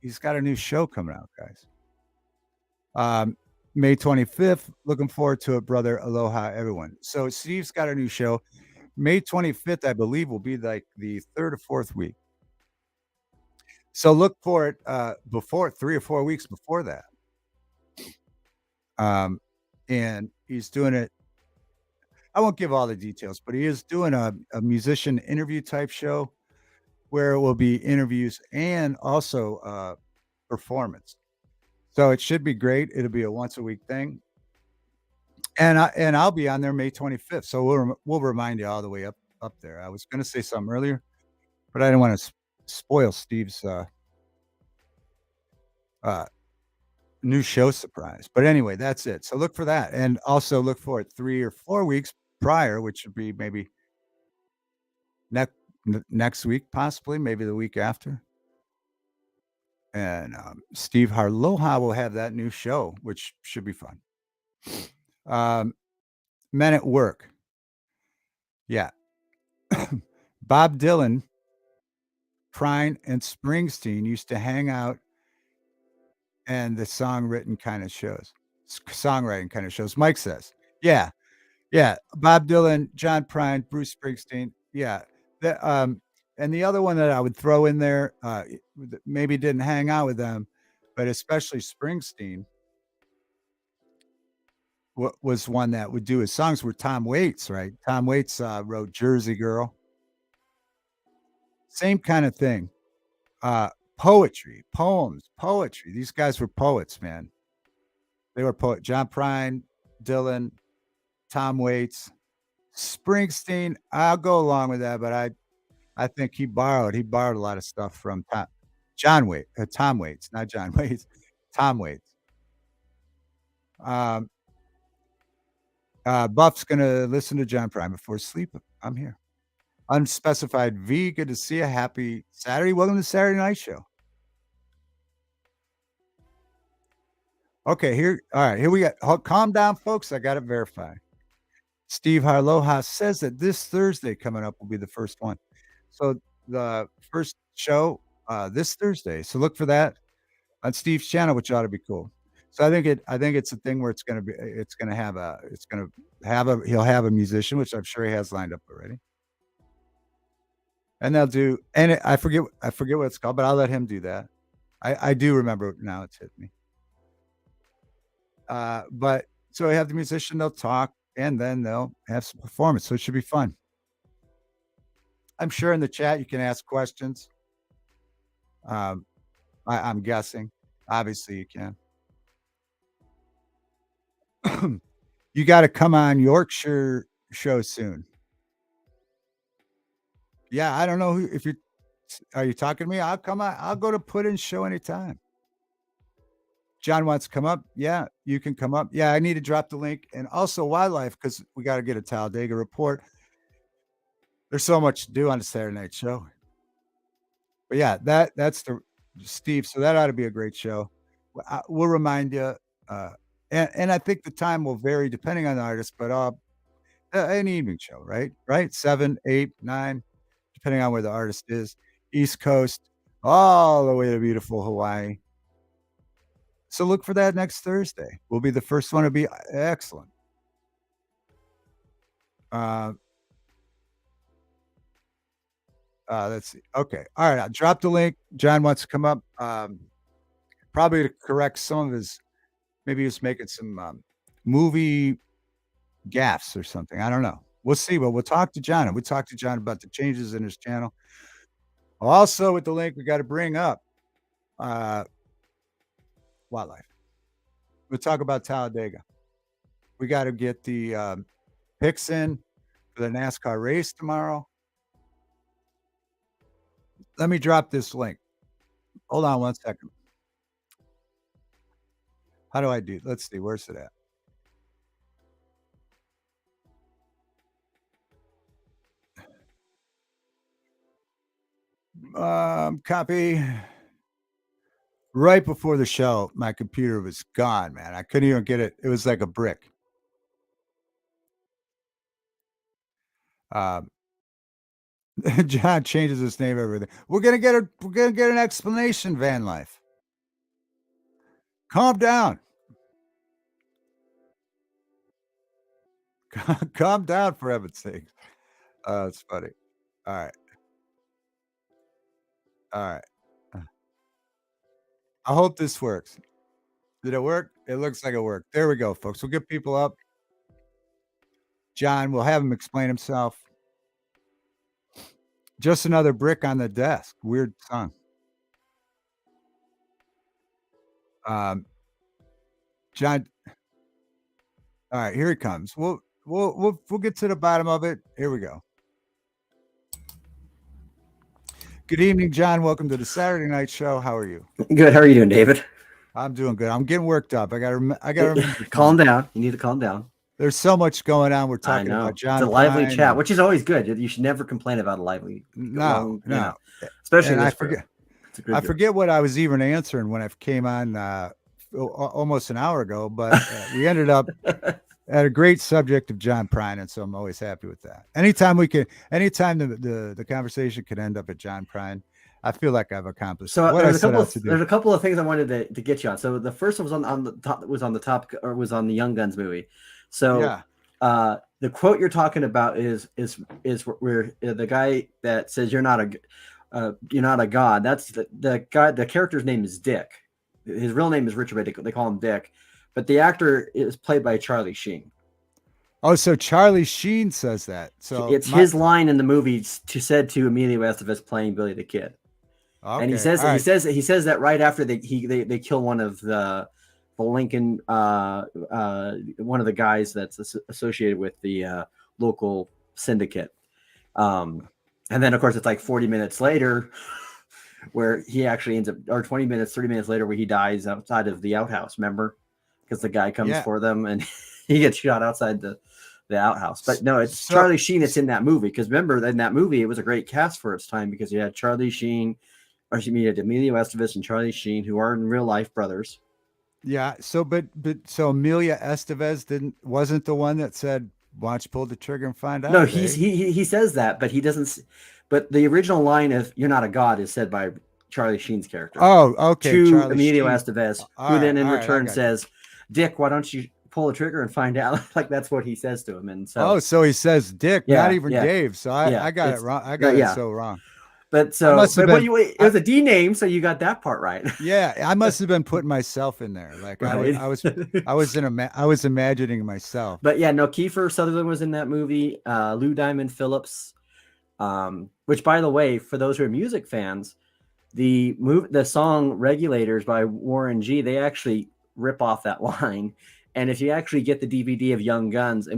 he's got a new show coming out, guys. May 25th. Looking forward to it, brother. Aloha, everyone. So Steve's got a new show. May 25th, I believe, will be like the third or fourth week. So look for it before 3 or 4 weeks before that. And he's doing it. I won't give all the details, but he is doing a musician interview type show. where it will be interviews and also, performance. So it should be great. It'll be a once a week thing, and I'll be on there May 25th. So we'll remind you all the way up there. I was gonna say something earlier, but I didn't wanna spoil Steve's, uh, new show surprise. But anyway, that's it. So look for that, and also look for it 3 or 4 weeks prior, which would be maybe next next week, possibly, maybe the week after. And Steve Harloha will have that new show, which should be fun. Um, Men at Work, yeah. Bob Dylan, Prine, and Springsteen used to hang out, and the songwriting kind of shows. Mike says, yeah, yeah. Bob Dylan, John Prine, Bruce Springsteen, yeah. The and the other one that I would throw in there, maybe didn't hang out with them, but especially Springsteen was one that would do his songs were Tom Waits, right? Tom Waits, wrote Jersey Girl. Same kinda thing. Poetry, poems, poetry. These guys were poets, man. They were John Prine, Dylan, Tom Waits, Springsteen, I'll go along with that, but I think he borrowed a lot of stuff from Tom Waits, not John Waits, Tom Waits. Um, Buff's gonna listen to John Prine before sleep. I'm here. Unspecified V, good to see you. Happy Saturday. Welcome to Saturday Night Show. Okay, here all right, here we go. Calm down, folks. I got it verified. Steve Harloha says that this Thursday coming up will be the first one. So the first show, this Thursday. So look for that on Steve's channel, which ought to be cool. So I think it's a thing where he'll have a musician, which I'm sure he has lined up already. And they'll do and I forget what it's called, but I'll let him do that. I do remember now it's hit me. But so we have the musician, they'll talk, and then they'll have some performance. So it should be fun. I'm sure in the chat you can ask questions. Um, I'm guessing. Obviously, you can. You got to come on Yorkshire show soon. Yeah, I don't know if you are you talking to me. I'll come on. I'll go to put in show anytime. John wants to come up. Yeah, you can come up. Yeah, I need to drop the link and also wildlife because we got to get a Talladega report. There's so much to do on the Saturday night show. But yeah, that's the Steve. So that ought to be a great show. We'll remind you. Uh, and I think the time will vary depending on the artist, but an evening show, right? Right, 7, 8, 9, depending on where the artist is. East Coast, all the way to beautiful Hawaii. So look for that next Thursday. We'll be the first one to be excellent. Uh, let's see. Okay. All right. I'll drop the link. John wants to come up. Probably to correct some of his, maybe he was making some movie gaffes or something. I don't know. We'll see. But we'll talk to John. And we'll talk to John about the changes in his channel. Also, with the link, we got to bring up uh, wildlife. We'll talk about Talladega. We got to get the picks in for the NASCAR race tomorrow. Let me drop this link. Hold on one second. How do I do? Let's see. Where's it at? Copy. Right before the show, my computer was gone, man. I couldn't even get it. It was like a brick. Um, John changes his name everything. We're gonna get an explanation, Van Life. Calm down. Calm down for heaven's sake. Oh, it's funny. All right. All right. I hope this works. Did it work? It looks like it worked. There we go, folks. We'll get people up. John, we'll have him explain himself. Just another brick on the desk. Weird song. Um, John. All right, here he comes. We'll get to the bottom of it. Here we go. Good evening, John. Welcome to the Saturday Night Show. How are you? Good. How are you doing, David? I'm doing good. I'm getting worked up. I got to remember. Calm down. You need to calm down. There's so much going on. We're I talking know. about It's John a lively Prine. chat, which is always good. You should never complain about a lively. No. Especially And this I forget. It's a good I group. forget what I was even answering when I came on almost an hour ago, but we ended up at a great subject of John Prine, and so I'm always happy with that. Anytime the conversation can end up at John Prine, I feel like I've accomplished So what I set out to do. there's a couple of things I wanted to get you on. So the first one was on the Young Guns movie. So yeah. The quote you're talking about is where the guy that says you're not a god. That's the guy. The character's name is Dick. His real name is Richard, but they call him Dick. But the actor is played by Charlie Sheen. Oh, so Charlie Sheen says that. So it's his line in the movie said to Emilio Estevez playing Billy the Kid. Okay. And he says he says that right after they kill one of the Lincoln one of the guys that's associated with the local syndicate. And then of course it's like 40 minutes later where he actually ends up, or 30 minutes later where he dies outside of the outhouse, remember? Because the guy comes for them and he gets shot outside the outhouse. But no, it's Charlie Sheen that's in that movie. Because remember, in that movie, it was a great cast for its time because you had Charlie Sheen, you had Emilio Estevez and Charlie Sheen, who are in real life brothers. Yeah. So, so Emilio Estevez wasn't the one that said, "Why don't you pull the trigger and find out?" No, he says that, but he doesn't. But the original line of "You're not a god" is said by Charlie Sheen's character. Oh, okay. To Charlie Emilio Sheen. Estevez, who then in return says, "Dick, why don't you pull the trigger and find out?" Like that's what he says to him. And so, so he says Dick, not even Dave. So I got it wrong. I got it so wrong. But so, it was a D name, so you got that part right. Yeah, I must have been putting myself in there. Like right. I was imagining myself. But yeah, no, Kiefer Sutherland was in that movie. Lou Diamond Phillips, which by the way, for those who are music fans, the song "Regulators" by Warren G, they actually rip off that line. And if you actually get the DVD of Young Guns,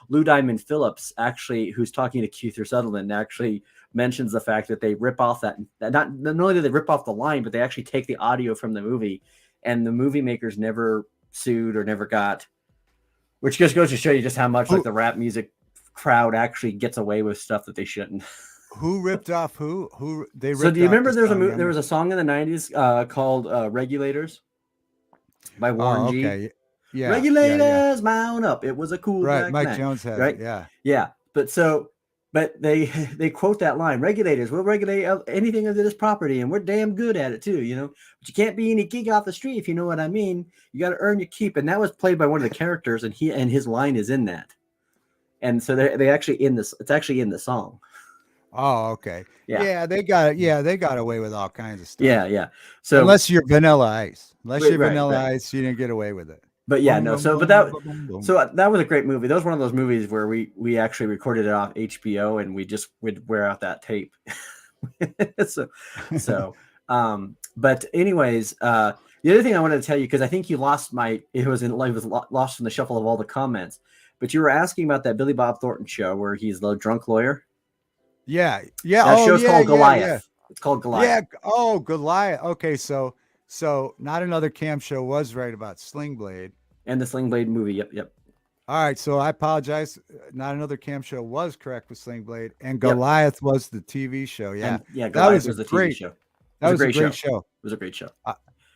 Lou Diamond Phillips actually, who's talking to Kiefer Sutherland, actually mentions the fact that they rip off that not only do they rip off the line, but they actually take the audio from the movie, and the movie makers never sued or never got, which just goes to show you just how much like the rap music crowd actually gets away with stuff that they shouldn't. Who ripped off who? Who they ripped? So do you remember there was a song in the 90s called "Regulators" by Warren G. Yeah, Regulators mount up. It was a cool right. Mike night. Jones had right. it. Yeah. But they quote that line: "Regulators will regulate anything of this property, and we're damn good at it too, you know. But you can't be any gig off the street, if you know what I mean. You got to earn your keep." And that was played by one of the characters, and his line is in that. And so they actually in this. It's actually in the song. Oh, okay. Yeah, they got it. Yeah, they got away with all kinds of stuff. Yeah. So unless you're Vanilla Ice, Ice, you didn't get away with it. But yeah, no. So that was a great movie. That was one of those movies where we actually recorded it off HBO and we'd wear out that tape. But anyways, the other thing I wanted to tell you, because I think you lost it was lost in the shuffle of all the comments. But you were asking about that Billy Bob Thornton show where he's the drunk lawyer. Yeah. That show's called Goliath. Yeah. It's called Goliath. Yeah. Oh, Goliath. Okay, so Not Another Cam Show was right about Sling Blade. And the Sling Blade movie. Yep. All right, so I apologize. Not Another Cam Show was correct with Sling Blade, and Goliath was the TV show. Yeah, Goliath was the TV show. That was a great show. It was a great show.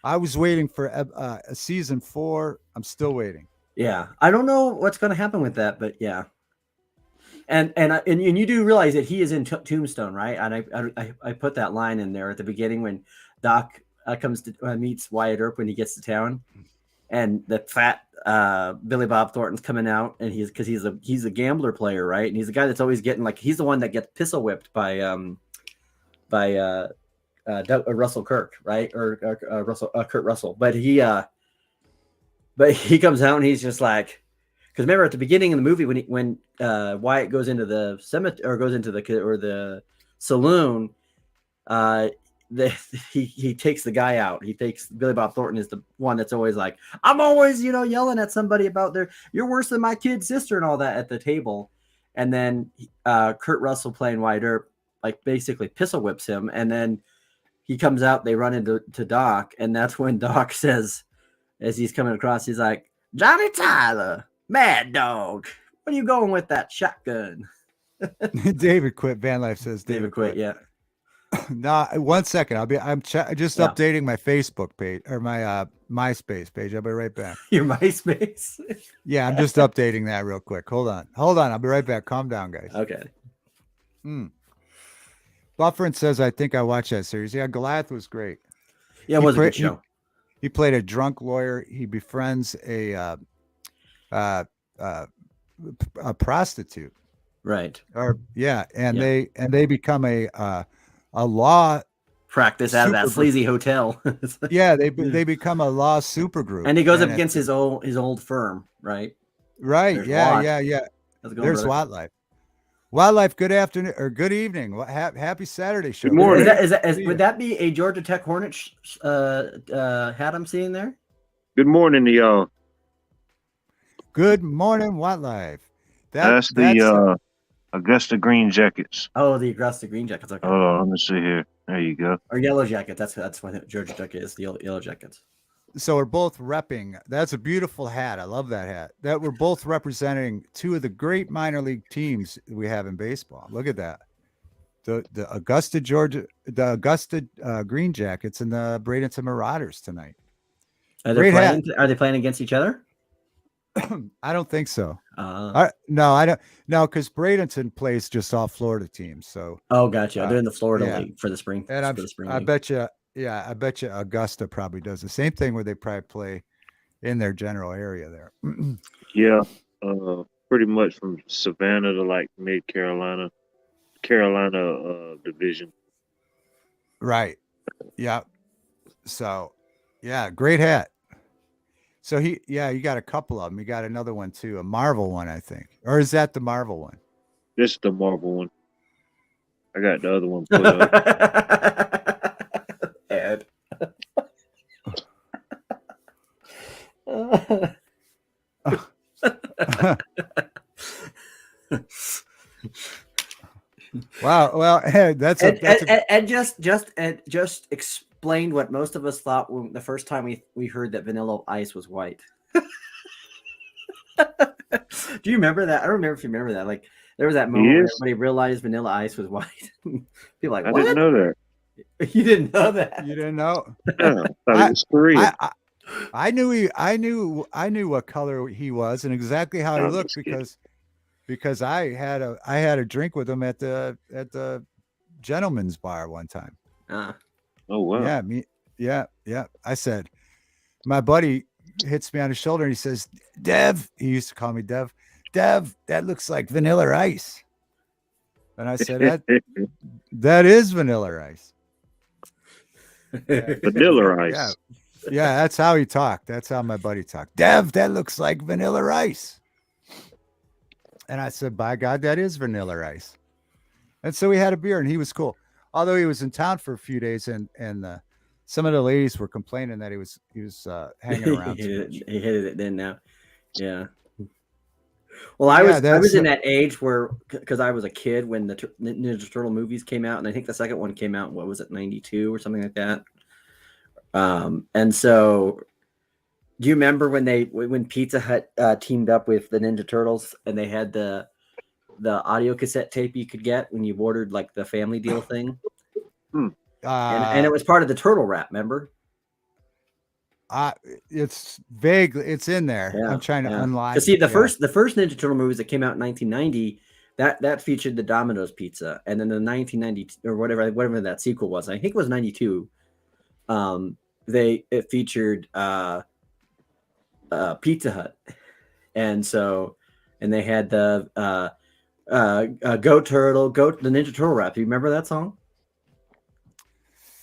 I was waiting for a season 4. I'm still waiting. Yeah, I don't know what's going to happen with that, but yeah. And you do realize that he is in Tombstone, right? And I put that line in there at the beginning when Doc comes to meets Wyatt Earp when he gets to town, and the fat Billy Bob Thornton's coming out, and he's a gambler player, right? And he's the guy that's always getting he's the one that gets pistol whipped by Russell Kirk, right? Or Kurt Russell, but he comes out and he's just like, Because remember at the beginning of the movie when Wyatt goes into the cemetery or goes into the saloon, he takes the guy out. He takes Billy Bob Thornton is the one that's always like, I'm always yelling at somebody about you're worse than my kid sister and all that at the table, and then Kurt Russell playing Wyatt Earp like basically pistol whips him, and then he comes out. They run into Doc, and that's when Doc says, as he's coming across, he's like, Johnny Tyler. Mad Dog, what are you going with that shotgun? David quit. Van Life says David quit. Yeah. No, 1 second. I'm just updating my Facebook page or my MySpace page. I'll be right back. Your MySpace? Yeah, I'm just updating that real quick. Hold on. I'll be right back. Calm down, guys. Okay. Bufferin says, I think I watched that series. Yeah, Goliath was great. Yeah, it was a good show. He played a drunk lawyer. He befriends a prostitute, right? Or they become a law practice out of that sleazy hotel. Yeah, they become a law super group, and he goes up against his old firm, right? Right. There's Yeah. There's Wildlife. Wildlife. Good afternoon or good evening. Happy Saturday show. Good morning. Would that be a Georgia Tech Hornets hat I'm seeing there? Good morning to y'all. Good morning, Wildlife. That's the Augusta Green Jackets. Oh, the Augusta Green Jackets. Okay. Oh, let me see here. There you go. Or Yellow Jacket. That's what Georgia Tech is. The Yellow Jackets. So we're both repping. That's a beautiful hat. I love that hat. That we're both representing two of the great minor league teams we have in baseball. Look at that. The Augusta, Georgia, the Augusta Green Jackets and the Bradenton Marauders tonight. Are they playing against each other? I don't think so. No, I don't. No, because Bradenton plays just all Florida teams. So. Oh, gotcha. They're in the Florida league for the spring. And I bet you. Yeah, I bet you Augusta probably does the same thing where they probably play in their general area there. Yeah, pretty much from Savannah to like mid Carolina division. Right. Yeah. So, yeah, great hat. So you got a couple of them. You got another one too, a Marvel one, I think. Or is that the Marvel one? This is the Marvel one. I got the other one put up. Ed. Wow. Well, that's just explained what most of us thought when the first time we heard that Vanilla Ice was white. Do you remember that? I don't remember if you remember that. Like there was that moment when everybody realized Vanilla Ice was white. People like, what? I didn't know that. You didn't know that. You didn't know. Yeah, I was Korean. I knew what color he was and exactly how he looked because I had a drink with him at the gentleman's bar one time. Oh wow. Yeah. I said, my buddy hits me on the shoulder and he says, Dev, he used to call me Dev, that looks like Vanilla Ice. And I said, that is Vanilla Ice. Vanilla Ice. Yeah, that's how he talked. That's how my buddy talked. Dev, that looks like Vanilla Ice. And I said, by God, that is Vanilla Ice. And so we had a beer and he was cool. Although he was in town for a few days and some of the ladies were complaining that he was hanging around. He hated it then now. Yeah. Well, I was in that age where, because I was a kid when the Ninja Turtle movies came out, and I think the second one came out, what was it, 92 or something like that? And so, do you remember when Pizza Hut teamed up with the Ninja Turtles, and they had the audio cassette tape you could get when you ordered like the Family Deal thing? And it was part of the Turtle Rap, remember? It's vague. It's in there. Yeah, I'm trying to unlock. See, the first Ninja Turtle movies that came out in 1990, that featured the Domino's pizza, and then the 1990 or whatever that sequel was, I think it was 92. It featured Pizza Hut, and they had the Goat Turtle, the Ninja Turtle Rap. Do you remember that song?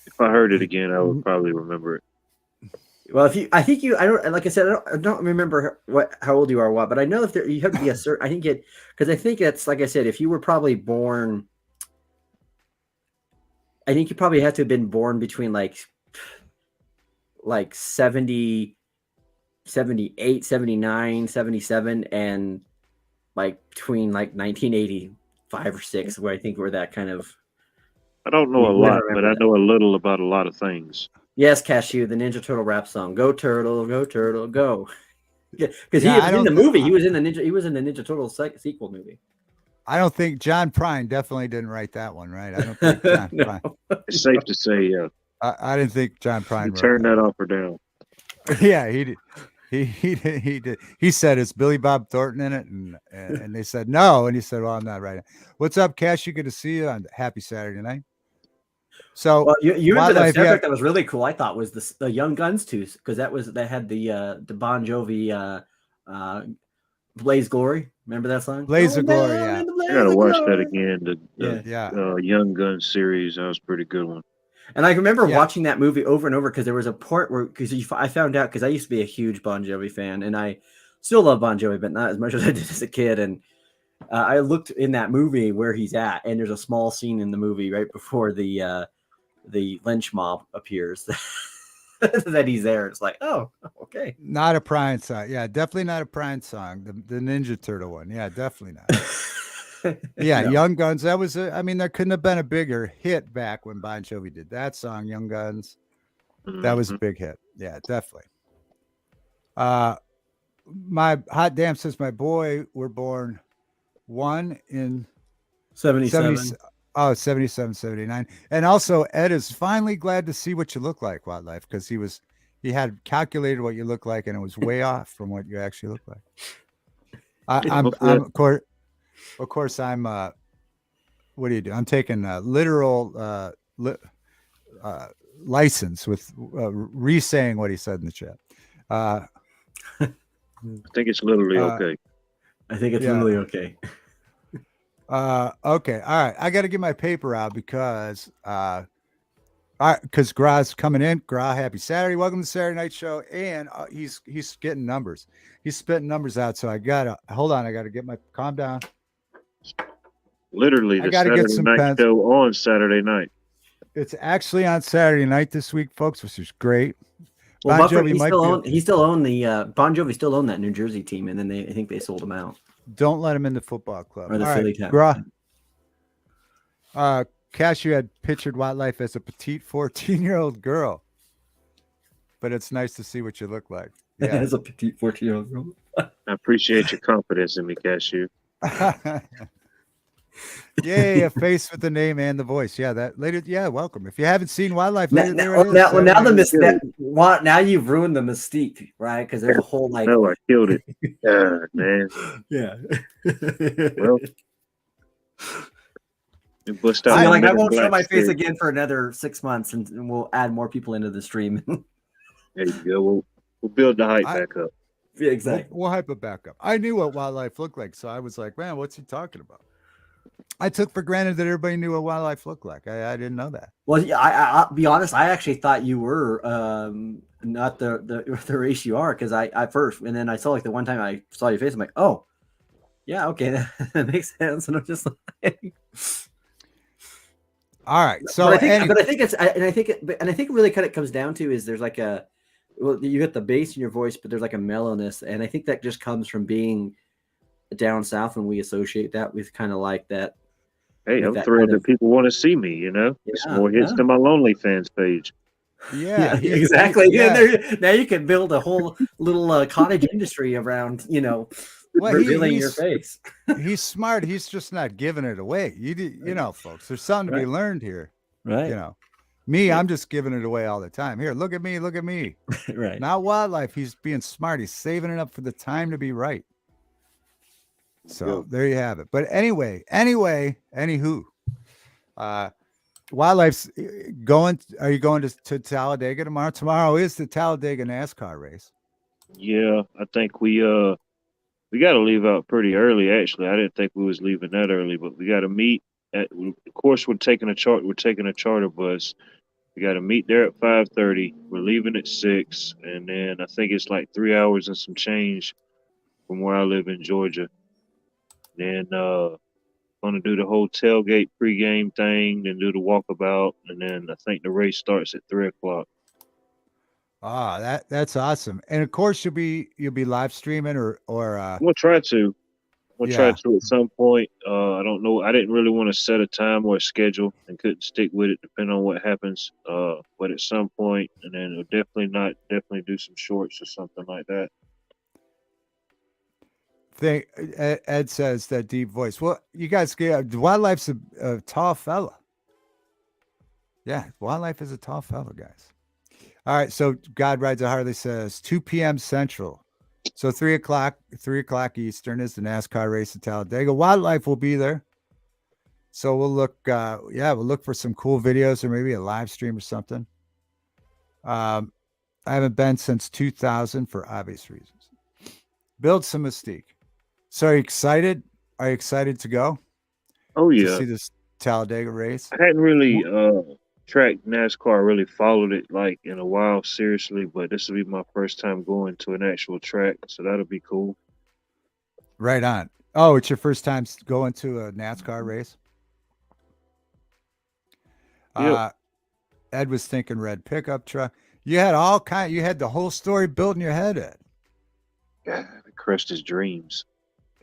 If I heard it again, I would probably remember it. Well, if you, I think you, I don't, like I said, I don't remember how old you are, what, but I know if you have to be a certain, I think because I think it's, like I said, if you were probably born, I think you probably had to have been born between like 70, 78, 79, 77, and like between like 1985 or 6, where I think we're that kind of, I don't know you a would lot, but remember I that. know a little about a lot of things. Yes, Cashew, the Ninja Turtle rap song, "Go Turtle, Go Turtle, Go." Because he Yeah, was in the movie. He was in the Ninja Turtles sequel movie. I don't think John Prine definitely didn't write that one, right? I don't think John No. Prine. It's safe to say, yeah. I didn't think John Prine You wrote turn that. that off or down. Yeah, he did. He did. He did. He said, "Is Billy Bob Thornton in it?" And they said no. And he said, "Well, I'm not writing." What's up, Cash? You good to see you on Happy Saturday Night. So Well, you remember that wildlife, yeah. soundtrack that was really cool. I thought was the Young Guns too, because that had the Bon Jovi Blaze Glory. Remember that song? Blaze of Going Glory, down yeah. in the I blaze gotta of watch that glory. again. Yeah. Yeah. Young Gun series, that was a pretty good one. And I remember Yeah. watching that movie over and over because there was a part where I found out, because I used to be a huge Bon Jovi fan, and I still love Bon Jovi, but not as much as I did as a kid. And I looked in that movie where he's at, and there's a small scene in the movie right before the lynch mob appears that he's there. It's like, oh, okay. Not a Prine song. Yeah, definitely not a Prine song. The Ninja Turtle one. Yeah, definitely not. Yeah, No. Young Guns. That was I mean, there couldn't have been a bigger hit back when Bon Jovi did that song, Young Guns. That was a big hit. Yeah, definitely. My hot damn says my boy were born one in 70, 77. 77, 79. And also Ed is finally glad to see what you look like, Wildlife, because he had calculated what you look like and it was way off from what you actually look like. I'm of course I'm what do you do? I'm taking a literal license with re-saying what he said in the chat. I think it's literally okay. I think it's yeah. literally okay. Okay. All right. I got to get my paper out because Gra's coming in. Gra, happy Saturday. Welcome to the Saturday Night Show. And he's getting numbers. He's spitting numbers out. So I gotta hold on. I gotta get my calm down. Literally the Saturday Night pens. Show on Saturday night. It's actually on Saturday night this week, folks, which is great. Well, Bon Buffett, Jovi he still owned the Bon Jovi still owned that New Jersey team, and then I think they sold him out. Don't let him in the football club. Or the All Philly right, Cashew had pictured Wildlife as a petite 14-year-old girl, but it's nice to see what you look like. Yeah, as a petite 14-year-old girl. I appreciate your confidence in me, Cashew. Yay, a face with the name and the voice. Yeah, that later. Yeah, welcome. If you haven't seen Wildlife, Now you've ruined the mystique, right? Because there's a whole like. No, I killed it. Man. Yeah. Well, I won't show my face again for another 6 months, and we'll add more people into the stream. There you go. We'll build the hype back up. Yeah, exactly. We'll hype it back up. I knew what Wildlife looked like, so I was like, man, what's he talking about? I took for granted that everybody knew what Wildlife looked like. I didn't know that. Well, yeah, I'll be honest. I actually thought you were not the race you are, because I first, and then I saw like the one time I saw your face, I'm like, oh, yeah, okay, that makes sense. And I'm just like, all right. So, but I think it really kind of comes down to is there's like you got the bass in your voice, but there's like a mellowness, and I think that just comes from being down south, and we associate that with kind of like that. Hey, I'm thrilled that people want to see me, it's more hits than my Lonely Fans page. Yeah, exactly. Now you can build a whole little cottage industry around, revealing your face. He's smart. He's just not giving it away. You know, folks, there's something to be learned here. Right. I'm just giving it away all the time. Here, look at me. Look at me. Right. Not Wildlife. He's being smart. He's saving it up for the time to be right. So there you have it. But anywho, Wildlife's going. Are you going to Talladega tomorrow? Tomorrow is the Talladega NASCAR race. Yeah, I think we got to leave out pretty early. Actually, I didn't think we was leaving that early, but we got to meet. Of course, we're taking a charter bus. We got to meet there at 5:30. We're leaving at 6, and then I think it's like 3 hours and some change from where I live in Georgia. Then gonna do the whole tailgate pregame thing, then do the walkabout, and then I think the race starts at 3 o'clock. Ah, that's awesome. And of course you'll be live streaming or I'm gonna try to. I'm gonna try yeah. to at some point. I don't know. I didn't really want to set a time or a schedule and couldn't stick with it depending on what happens. But at some point, and then it'll definitely do some shorts or something like that. Thing Ed says that deep voice. Well, you guys get Wildlife's a tall fella. Yeah, Wildlife is a tall fella, guys. All right, so God Rides a Harley says 2 p.m. Central. So 3 o'clock Eastern is the NASCAR race at Talladega. Wildlife will be there. So we'll look we'll look for some cool videos or maybe a live stream or something. I haven't been since 2000 for obvious reasons. Build some mystique. So are you excited? Are you excited to go? Oh To yeah. see this Talladega race? I hadn't really tracked NASCAR, really followed it like in a while, seriously, but this will be my first time going to an actual track, so that'll be cool. Right on. Oh, it's your first time going to a NASCAR race? Yep. Ed was thinking red pickup truck. You had the whole story built in your head, Ed. God, it crushed his dreams.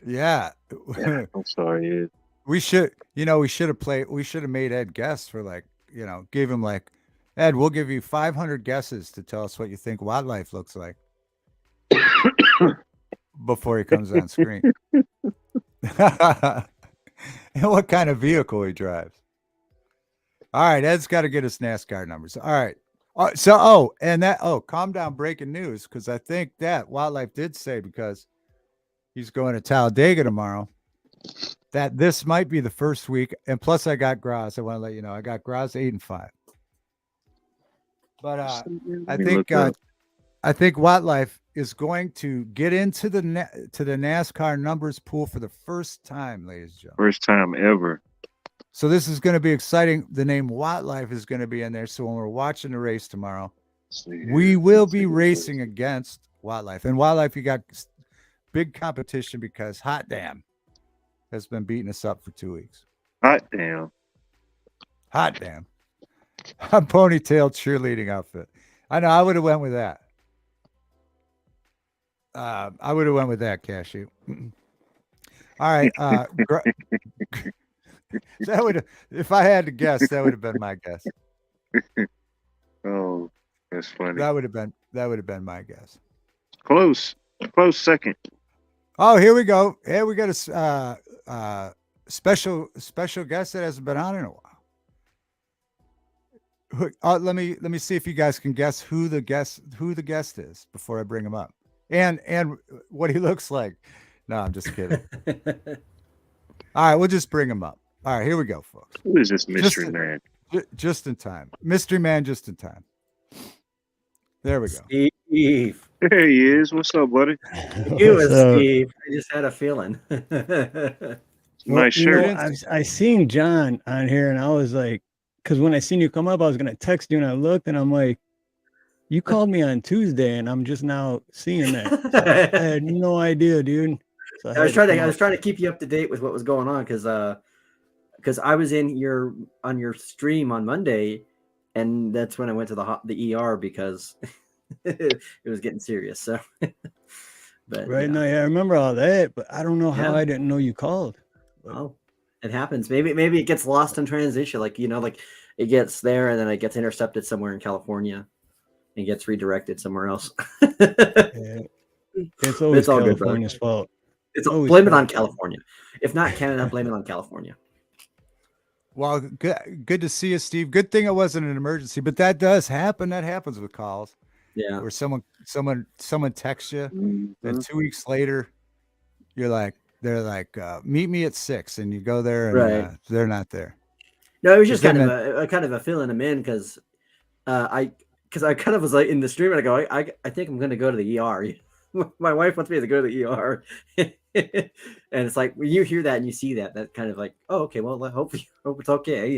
Yeah. Yeah, I'm sorry, Ed. We should have made Ed guess for gave him like, Ed, we'll give you 500 guesses to tell us what you think Wildlife looks like before he comes on screen. And what kind of vehicle he drives. All right, Ed's got to get his NASCAR numbers. All right. Calm down, breaking news, because I think that Wildlife did say, because he's going to Talladega tomorrow, that this might be the first week. And plus I got Graz. I want to let you know, I got Graz 8-5. But I think Wildlife is going to get into the NASCAR numbers pool for the first time, ladies and gentlemen. First time ever. So this is going to be exciting. The name Wildlife is going to be in there. So when we're watching the race tomorrow, we will be racing against Wildlife. And Wildlife, you got big competition because Hot Damn has been beating us up for 2 weeks. Hot damn. Hot Damn. A ponytail cheerleading outfit. I know. I would have went with that. I would have went with that, Cashew. All right. That would, if I had to guess, that would have been my guess. Oh, that's funny. That would have been my guess. Close second. Oh, here we go. Here we got a special guest that hasn't been on in a while. Let me see if you guys can guess who the guest is before I bring him up, and what he looks like. No, I'm just kidding. All right, we'll just bring him up. All right, here we go, folks. Who is this mystery man? Just in time. Mystery man just in time. There we go. Steve. There he is. What's up, buddy? You and Steve. I just had a feeling. Nice shirt. I seen John on here and I was like, because when I seen you come up, I was going to text you and I looked and I'm like, you called me on Tuesday and I'm just now seeing that. So I had no idea, dude. So I was trying to keep you up to date with what was going on because I was on your stream on Monday, and that's when I went to the ER because it was getting serious. So, but right now, I remember all that, but I don't know how I didn't know you called. Well, it happens. Maybe it gets lost in transition, like it gets there and then it gets intercepted somewhere in California and gets redirected somewhere else. It's always California's fault. Blame it on California. If not Canada, blame it on California. Well, good to see you, Steve. Good thing it wasn't an emergency, but that does happen. That happens with calls. Yeah. Where someone texts you, then 2 weeks later, they're like, meet me at 6, and you go there, and they're not there. No, it was just kind of a filling them in because I kind of was like in the stream and I go, I think I'm going to go to the ER. My wife wants me to go to the ER. And it's like when you hear that and you see that kind of like, oh, okay, well, hope it's okay,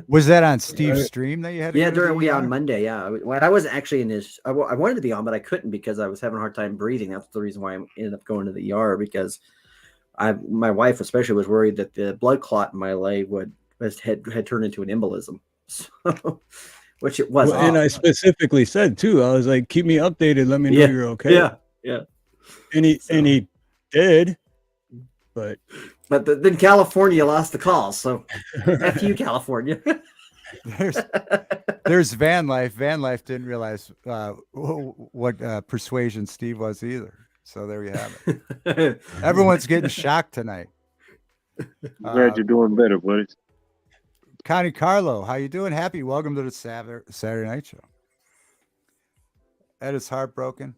Was that on Steve's stream that you had? To Yeah, go to the on ER? Monday. Yeah, I wasn't actually in his. I wanted to be on, but I couldn't because I was having a hard time breathing. That's the reason why I ended up going to the ER because my wife especially was worried that the blood clot in my leg had turned into an embolism. So, which it wasn't. Well, and I specifically said too, I was like, keep me updated, let me know you're okay. Yeah. And he did, but then California lost the call, so F you, California. There's Van Life. Van Life didn't realize what persuasion Steve was either. So there you have it. Everyone's getting shocked tonight. Glad you're doing better, buddy. Connie Carlo, how you doing? Happy. Welcome to the Saturday Night Show. Ed is heartbroken.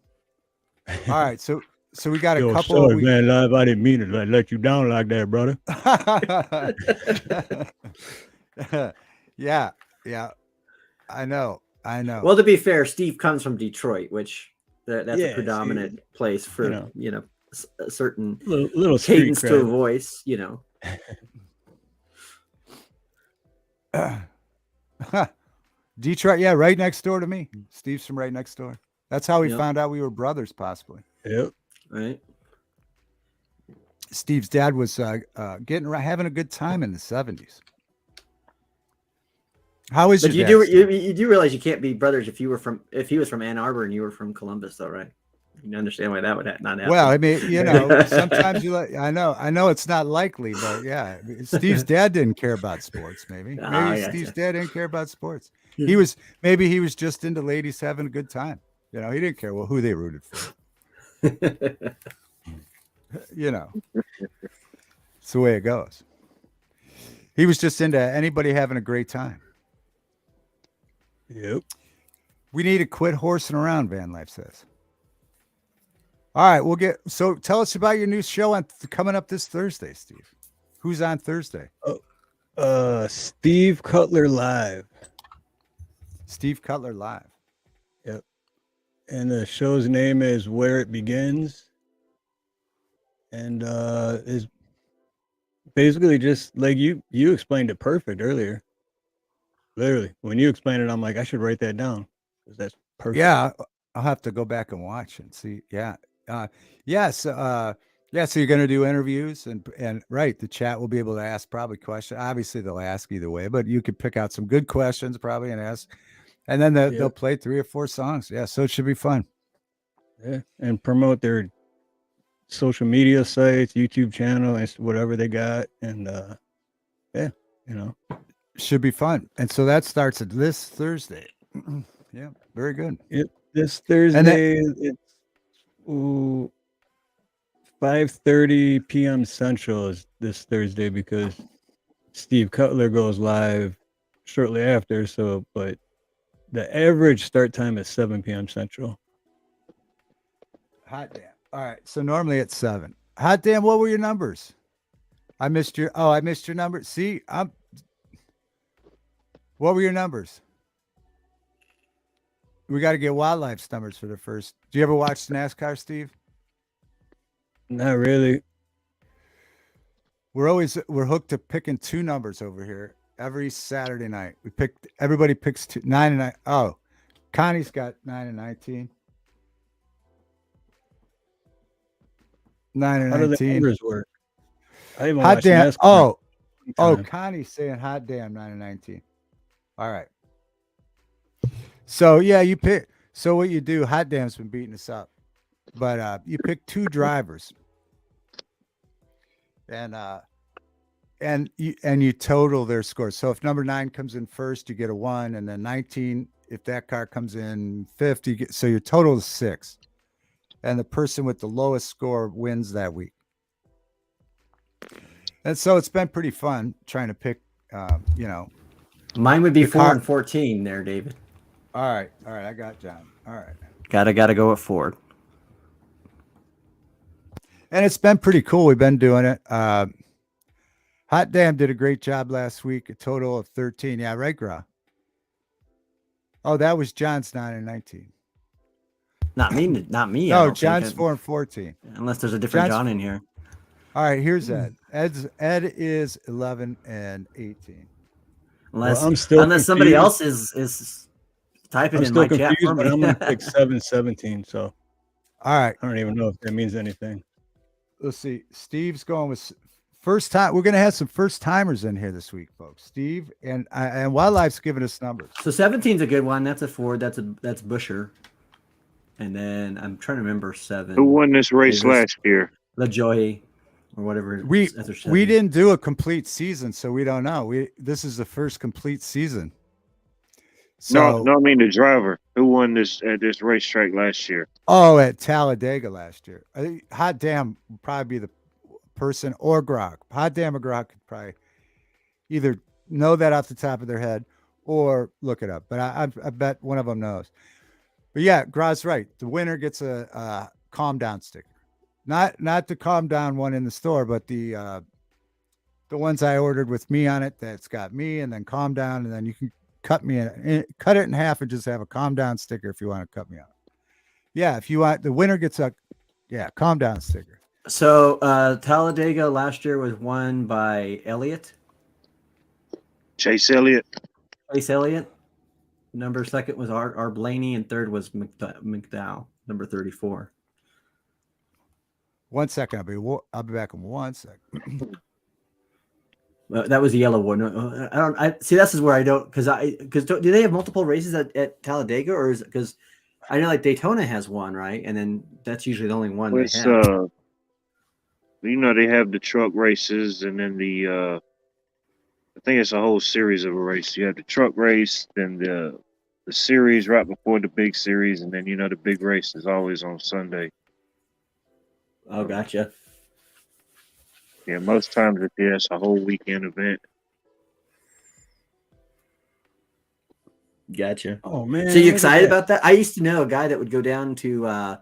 All right, so we got a couple. Sorry, man, live. I didn't mean to let you down like that, brother. Yeah, I know. Well, to be fair, Steve comes from Detroit, which that's a predominant place for a certain little cadence to a voice. Detroit, yeah, right next door to me. Steve's from right next door. That's how we found out we were brothers, possibly. Yep. Right. Steve's dad was having a good time in the 70s. How is but your dad? You do realize you can't be brothers if he was from Ann Arbor and you were from Columbus, though, right? You can understand why that would not happen. Well, I mean, sometimes I know it's not likely, but yeah, Steve's dad didn't care about sports. Maybe Steve's dad didn't care about sports. He was just into ladies having a good time. He didn't care who they rooted for. It's the way it goes. He was just into anybody having a great time. Yep. We need to quit horsing around, Van Life says. All right, so tell us about your new show coming up this Thursday, Steve. Who's on Thursday? Steve Cutler Live. Steve Cutler Live. Yep. And the show's name is Where It Begins. And is basically just like you explained it perfect earlier. Literally, when you explained it, I'm like, I should write that down because that's perfect. Yeah, I'll have to go back and watch and see. Yeah. So you're going to do interviews and right. The chat will be able to ask probably questions. Obviously they'll ask either way, but you could pick out some good questions probably and ask, and then they'll play 3 or 4 songs. Yeah. So it should be fun. Yeah. And promote their social media sites, YouTube channel, and whatever they got. And should be fun. And so that starts at this Thursday. Yeah. Very good. Yep. This Thursday, it's 5:30 p.m. Central is this Thursday because Steve Cutler goes live shortly after. So, but the average start time is 7 p.m. Central. Hot damn. All right. So normally it's 7. Hot damn. What were your numbers? I missed your number. See, what were your numbers? We got to get Wildlife's numbers for the first. Do you ever watch NASCAR, Steve? Not really. We're hooked to picking 2 numbers over here every Saturday night. Everybody picks 2, 9 and 9. Oh, Connie's got 9 and 19. 9 and 19. How do the numbers work? I haven't hot watched damn. NASCAR. Connie's saying hot damn 9 and 19. All right. So yeah, you pick. So what you do? Hot damn's been beating us up, but you pick 2 drivers, and you total their scores. So if number 9 comes in first, you get a 1, and then 19. If that car comes in 5th, you get. So your total is 6, and the person with the lowest score wins that week. And so it's been pretty fun trying to pick. Mine would be 4 and 14 there, David. All right. I got John. All right. Gotta go at 4. And it's been pretty cool. We've been doing it. Hot Damn did a great job last week. A total of 13. Yeah, right, Gra. Oh, that was John's 9 and 19. Not me. No, John's 4 and 14. Unless there's a different John in here. All right, here's Ed. Ed is 11 and 18. unless I'm still somebody confused. else is typing I'm in still my chat for confused, but me. I'm gonna pick 717. So All right. I don't even know if that means anything. Let's see. Steve's going with first time. We're going to have some first timers in here this week, folks. Steve and Wildlife's giving us numbers. So 17's a good one. That's a Ford. That's Busher. And then I'm trying to remember 7. Who won this race Is this last year? LaJoy or whatever? We after 7. we didn't do a complete season, so we don't know. This is the first complete season. So No, I mean the driver. Who won this at this racetrack last year? oh, at Talladega last year. I think Hot Damn would probably be the person, or Grok. Hot Damn or Grok could probably either know that off the top of their head or look it up. But I bet one of them knows. But yeah, Grok's right. The winner gets a calm down sticker. Not the calm down one in the store, but the ones I ordered with me on it that's got me, and then calm down, and then you can cut it in half and just have a calm down sticker if you want to cut me out. Yeah, if you want, the winner gets a calm down sticker. So Talladega last year was won by Elliott. Chase Elliott. Chase Elliott. Number 2 was R. Blaney, and 3rd was McDowell, number 34. 1 second, I'll be back in 1 second. That was the yellow one. I see. This is where I don't because do they have multiple races at Talladega, or is it because I know like Daytona has one, right? And then that's usually the only one they have. They have the truck races, and then the I think it's a whole series of a race. You have the truck race, then the series right before the big series, and then the big race is always on Sunday. Oh, gotcha. Yeah, most times it's a whole weekend event. Gotcha. Oh man! So you excited about that? I used to know a guy that would go down to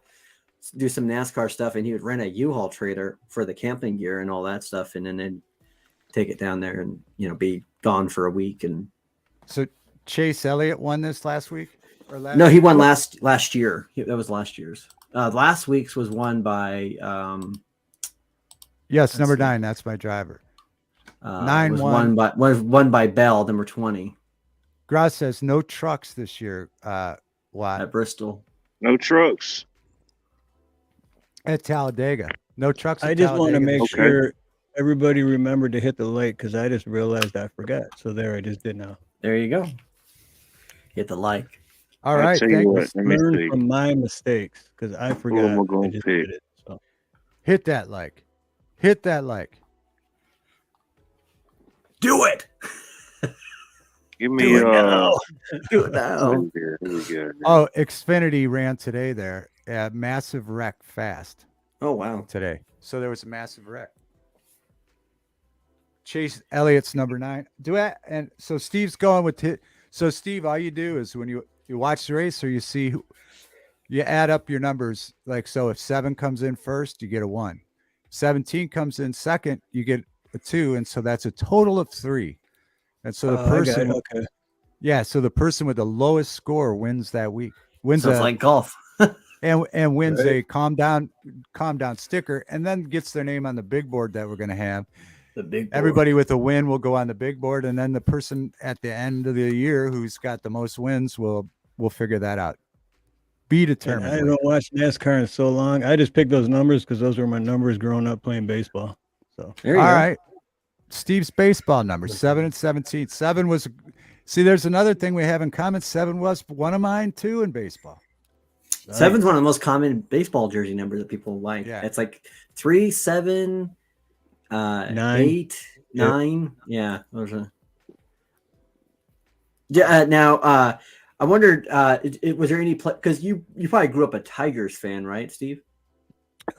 do some NASCAR stuff, and he would rent a U-Haul trailer for the camping gear and all that stuff, and then take it down there and be gone for a week. And so Chase Elliott won this last week, or last? No, he won last year. That was last year's. Last week's was won by yes, number 9. That's my driver. 9 was won by Bell, number 20. Gross says no trucks this year. Why? At Bristol. No trucks. At Talladega. No trucks. I just want to make Okay. sure everybody remembered to hit the like, because I just realized I forgot. So there, I just did now. There you go. Hit the like. All I'll right. tell you Thank what, let me Learn see. from my mistakes, because I forgot. am I I gonna just pick? did it. So Hit that like. Hit that like. Do it. Give me Do it now. Do it now. Here we go. Oh, Xfinity ran today there. Massive wreck fast Oh wow. today. So there was a massive wreck. Chase Elliott's number 9. And so Steve's going with so Steve, all you do is when you watch the race, or you see you add up your numbers. Like, so if 7 comes in first, you get a 1. 17 comes in second, you get a 2. And so that's a total of 3. And so the person, okay. yeah, so the person with the lowest score wins that week. Wins So it's like golf. and wins Right. a calm down sticker, and then gets their name on the big board that we're going to have. The big board. Everybody with a win will go on the big board, and then the person at the end of the year who's got the most wins will figure that out. Be And determined. I don't watch NASCAR in so long. I just picked those numbers because those were my numbers growing up playing baseball. So There you All go. right. Steve's baseball numbers 7 and 17. 7 was, see, there's another thing we have in common. 7 was one of mine too in baseball. 7's one of the most common baseball jersey numbers that people like. Yeah. It's like 3, 7, 9. 8, 9. Yeah. Those are... Yeah. Now, I wondered, was there any because you probably grew up a Tigers fan, right, Steve?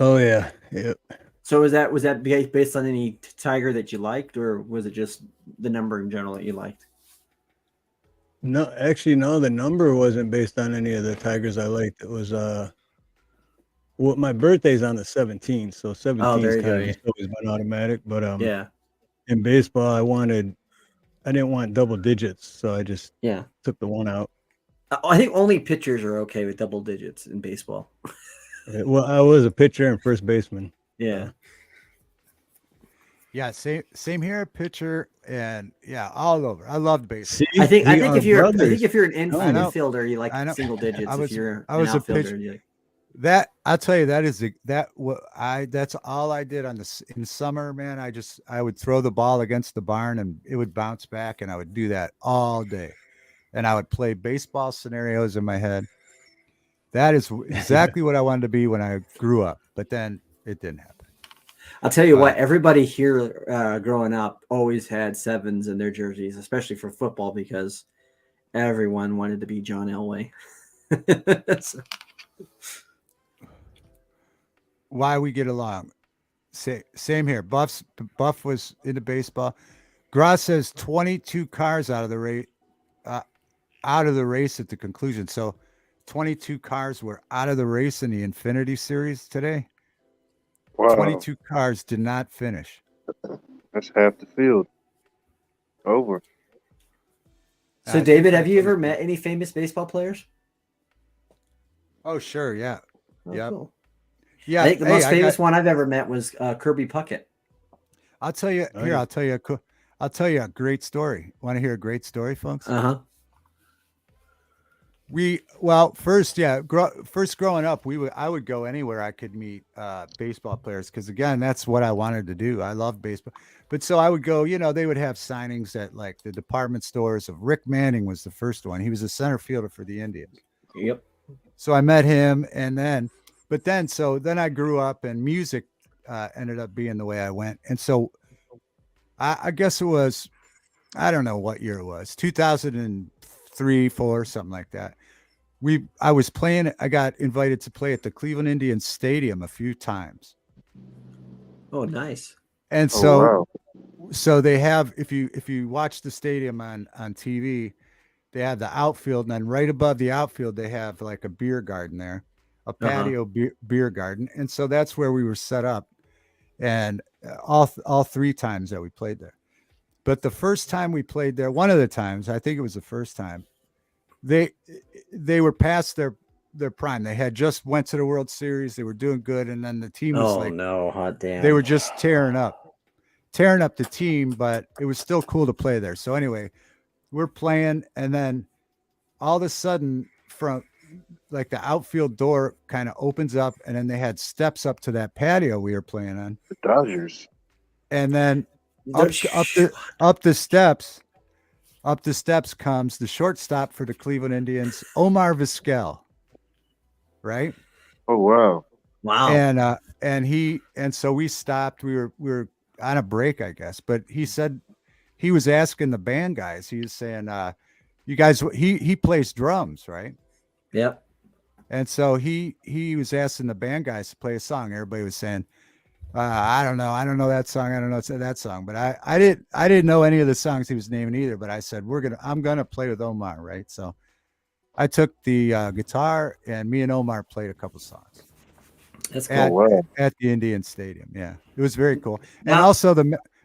oh yeah, yep. So was that based on any Tiger that you liked, or was it just the number in general that you liked? No, actually, no. The number wasn't based on any of the Tigers I liked. It was well, my birthday's on the 17th, so 17 there is you kind go, of just always been automatic. But Yeah. in baseball, I didn't want double digits, so I just Yeah. took the 1 out. I think only pitchers are okay with double digits in baseball. Well, I was a pitcher and first baseman. Yeah. Yeah, same here, pitcher, and yeah, all over. I loved baseball. See, I think we are if you're brothers. an I know. infielder, you like I know. single digits. I If was you're I an was a outfielder, pitcher. you like, That I'll tell you, that is that's all I did in summer, man. I would throw the ball against the barn and it would bounce back, and I would do that all day. And I would play baseball scenarios in my head. That is exactly what I wanted to be when I grew up, but then it didn't happen. I'll tell you But what, everybody here growing up always had sevens in their jerseys, especially for football, because everyone wanted to be John Elway. So- why we get along? Same here. Buff was into baseball. Gross says 22 cars out of the race at the conclusion. So 22 cars were out of the race in the Infinity Series today. Wow, 22 cars did not finish. that's half the field. Over. So, I David, think have you that's ever what- met any famous baseball players? Oh, sure, yeah, Oh, Yep. cool. yeah. I think the Hey, most famous one I've ever met was Kirby Puckett. I'll tell you Oh, here. yeah. I'll tell you a great story. Want to hear a great story, folks? Uh-huh. First growing up, I would go anywhere I could meet baseball players, because again, that's what I wanted to do. I love baseball, but so I would go. They would have signings at like the department stores. Of Rick Manning was the first one. He was a center fielder for the Indians. Yep. So I met him, and then I grew up, and music ended up being the way I went, and so I guess it was, I don't know what year it was, 2003, 4, something like that. I got invited to play at the Cleveland Indians Stadium a few times. Oh, nice. And Oh so wow. so they have, if you watch the stadium on TV, they have the outfield, and then right above the outfield they have like a beer garden there, a patio beer garden. And so that's where we were set up, and all three times that we played there. But the first time we played there, one of the times, I think it was the first time, they were past their prime. They had just went to the World Series. They were doing good, and then the team was Oh, no, hot damn. they were just tearing up the team, but it was still cool to play there. So anyway, we're playing, and then all of a sudden, from like the outfield door kind of opens up, and then they had steps up to that patio we were playing on, The Dodgers. and then They're- up the steps comes the shortstop for the Cleveland Indians, Omar Vizquel, right? Oh wow. Wow. And so we stopped. We were on a break, I guess, but he said he was asking the band guys. He was saying, "You guys," he plays drums, right? Yep. And so he was asking the band guys to play a song. Everybody was saying, I don't know that song. I don't know that song. But I didn't know any of the songs he was naming either. But I said, I'm gonna play with Omar, right? So I took the guitar, and me and Omar played a couple songs That's Oh cool. wow. at the Indian Stadium. Yeah, it was very cool. And Now-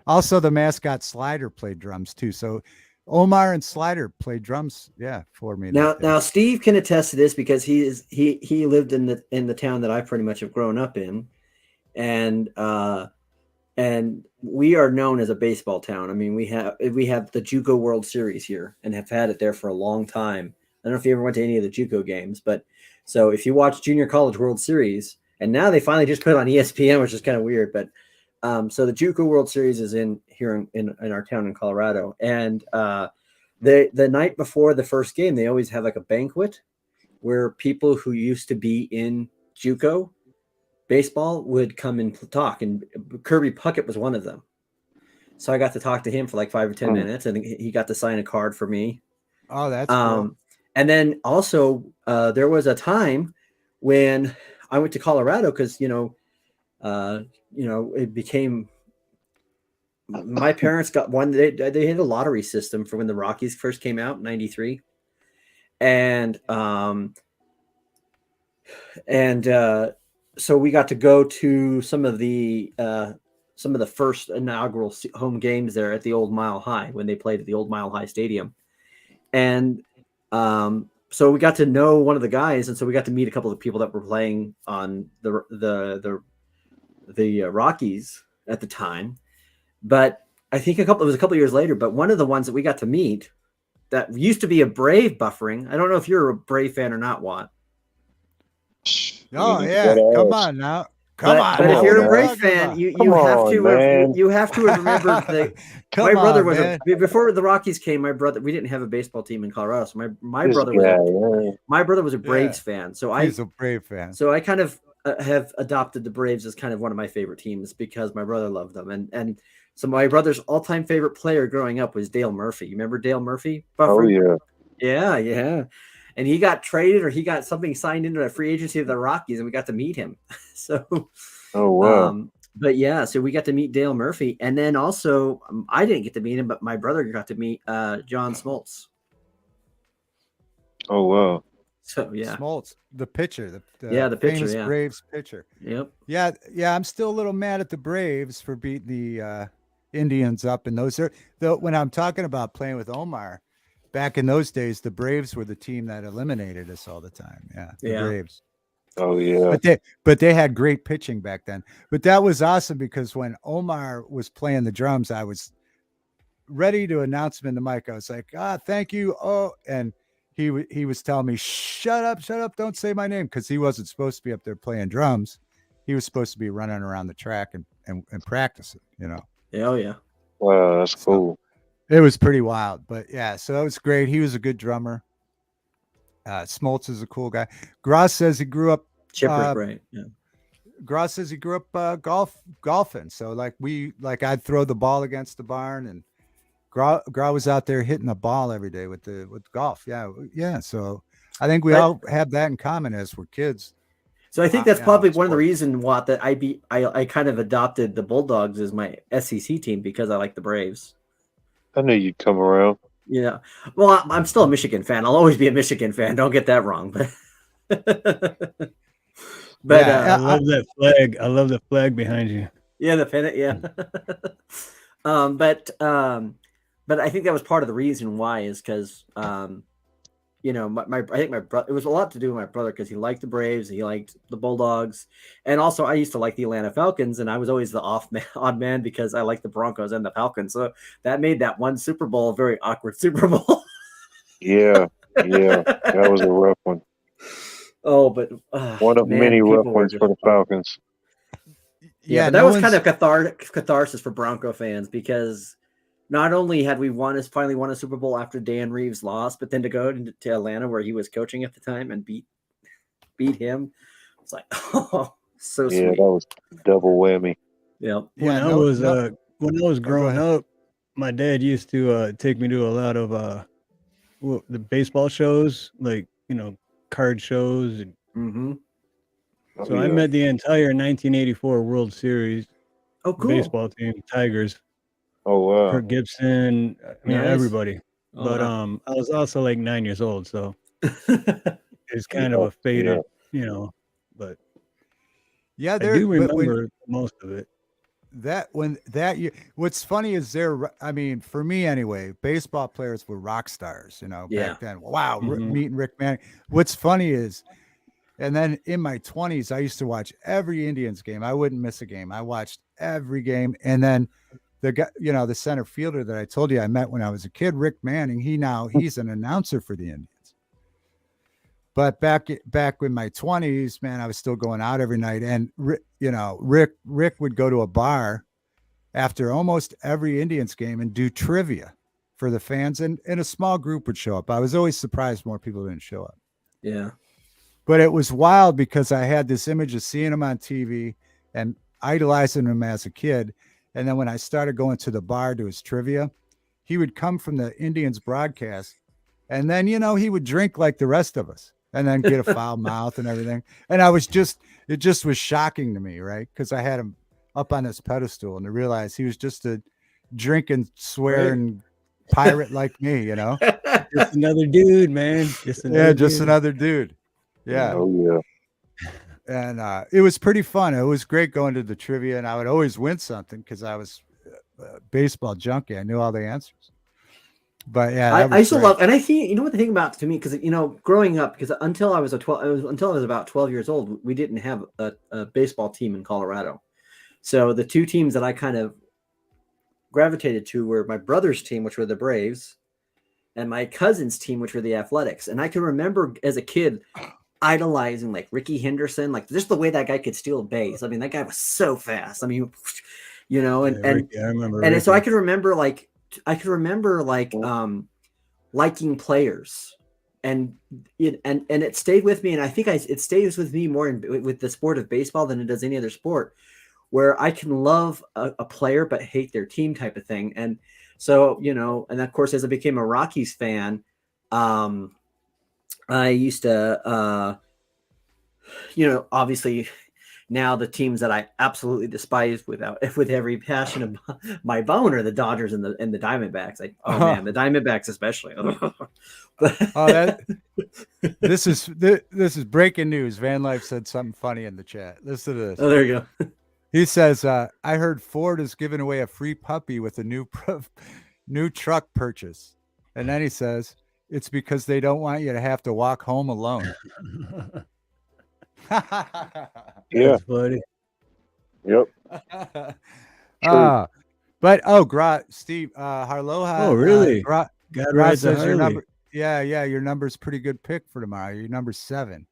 also the mascot Slider played drums too. So Omar and Slider played drums, for me. that day. Now Steve can attest to this because he lived in the town that I pretty much have grown up in, and we are known as a baseball town. I mean, we have the JUCO World Series here and have had it there for a long time. I don't know if you ever went to any of the JUCO games, but so if you watch Junior College World Series, and now they finally just put it on ESPN, which is kind of weird, but so the JUCO World Series is here in our town in Colorado, and the night before the first game, they always have like a banquet where people who used to be in JUCO baseball would come and talk, and Kirby Puckett was one of them. So I got to talk to him for like 5 or 10 minutes, and he got to sign a card for me. Oh, that's cool. And then also there was a time when I went to Colorado because it became. My parents got one. They had a lottery system for when the Rockies first came out in '93, and so we got to go to some of the first inaugural home games there at the old Mile High when they played at the old Mile High Stadium, and so we got to know one of the guys, and so we got to meet a couple of people that were playing on the Rockies at the time. But I think it was a couple years later. But one of the ones that we got to meet that used to be a Brave buffering. I don't know if you're a Brave fan or not, Watt. Oh You yeah, gotta come ask. on now. Come on. But if now. you're What a are Brave talking fan, about? you Come have on, to man. you have to have remembered that my Come brother on, was man. before the Rockies came. My brother, we didn't have a baseball team in Colorado, so my This brother guy, was a Braves fan. So He's a Brave fan. I kind of have adopted the Braves as kind of one of my favorite teams because my brother loved them, and so my brother's all-time favorite player growing up was Dale Murphy. You remember Dale Murphy? Oh Buffer? yeah. Yeah. And he got traded or he got something signed into a free agency of the Rockies, and we got to meet him. So, Oh wow. but yeah, so we got to meet Dale Murphy, and then also I didn't get to meet him, but my brother got to meet John Smoltz. Oh wow. So yeah, Smoltz, the pitcher, the the pitcher, famous yeah. Braves pitcher. Yep. Yeah. I'm still a little mad at the Braves for beating the Indians up, and those are when I'm talking about playing with Omar. Back in those days, the Braves were the team that eliminated us all the time. Yeah, the Braves. Oh yeah. But they had great pitching back then. But that was awesome because when Omar was playing the drums, I was ready to announce him in the mic. I was like, thank you. Oh, and he was telling me, shut up, don't say my name, because he wasn't supposed to be up there playing drums. He was supposed to be running around the track and practicing, you know. Oh yeah. Wow, that's cool. It was pretty wild, but yeah, so that was great. He was a good drummer. Smoltz is a cool guy. Gross says he grew up Chipper, right? Yeah. Gross says he grew up golfing. So I'd throw the ball against the barn, and Gross was out there hitting the ball every day with golf. Yeah. So I think we all have that in common as we're kids. So I think that's probably one of the reasons, Watt, that I kind of adopted the Bulldogs as my SEC team because I like the Braves. I knew you'd come around. Yeah. Well, I'm still a Michigan fan. I'll always be a Michigan fan. Don't get that wrong. But I love that flag. I love the flag behind you. Yeah, the pennant. Yeah. But I think that was part of the reason why is because you know, I think my brother, it was a lot to do with my brother because he liked the Braves, he liked the Bulldogs, and also I used to like the Atlanta Falcons, and I was always the odd man because I liked the Broncos and the Falcons. So that made that one Super Bowl a very awkward Super Bowl. Yeah, that was a rough one. Oh, but one of many rough ones for the Falcons. Yeah, but that was kind of catharsis for Bronco fans because not only had we finally won a Super Bowl after Dan Reeves lost, but then to go to Atlanta where he was coaching at the time and beat him, it's like, oh, so sweet. Yeah, that was double whammy. Yep. When I was growing up, my dad used to take me to a lot of the baseball shows, like, you know, card shows. Mm-hmm. So I met the entire 1984 World Series baseball team, Tigers. Oh wow! Kirk Gibson, everybody. Oh, but wow. I was also like 9 years old, so it's kind of a faded, you know. But I do remember most of it. What's funny is for me anyway, baseball players were rock stars, you know, back then. Wow, meeting Rick Manning. What's funny is, and then in my 20s, I used to watch every Indians game. I wouldn't miss a game. I watched every game, and then the guy, you know, the center fielder that I told you I met when I was a kid, Rick Manning, he's an announcer for the Indians. But back in my 20s, man, I was still going out every night. And, you know, Rick would go to a bar after almost every Indians game and do trivia for the fans. And a small group would show up. I was always surprised more people didn't show up. Yeah. But it was wild because I had this image of seeing him on TV and idolizing him as a kid. And then when I started going to the bar to his trivia, he would come from the Indians broadcast. And then, you know, he would drink like the rest of us and then get a foul mouth and everything. And it just was shocking to me, right? Because I had him up on this pedestal and to realize he was just a drinking, swearing pirate like me, you know? Just another dude, man. Another dude. Yeah. Oh, yeah. And it was pretty fun. It was great going to the trivia, and I would always win something because I was a baseball junkie. I knew all the answers. But yeah, I used to love, and I think, you know what the thing about to me, because, you know, growing up, because until I was about 12 years old, we didn't have a baseball team in Colorado. So the two teams that I kind of gravitated to were my brother's team, which were the Braves, and my cousin's team, which were the Athletics. And I can remember as a kid idolizing like Ricky Henderson, like just the way that guy could steal a base. I mean, that guy was so fast. I mean, you know, and Ricky, I remember. and so I Ricky. could remember liking players, and it stayed with me. And I think it stays with me more with the sport of baseball than it does any other sport, where I can love a player but hate their team type of thing. And so, you know, and of course, as I became a Rockies fan, I used to, you know, obviously now the teams that I absolutely despise with every passion of my bone are the Dodgers and the Diamondbacks. Like, oh man, the Diamondbacks especially. This is breaking news. Van Life said something funny in the chat. Listen to this. Oh, there you go. He says, I heard Ford is giving away a free puppy with a new truck purchase. And then he says, it's because they don't want you to have to walk home alone. Yeah. That's funny. Yep. Steve, Harloha. Oh, really? God rides a says your Harley. number. Yeah, your number's pretty good pick for tomorrow. Your number's 7.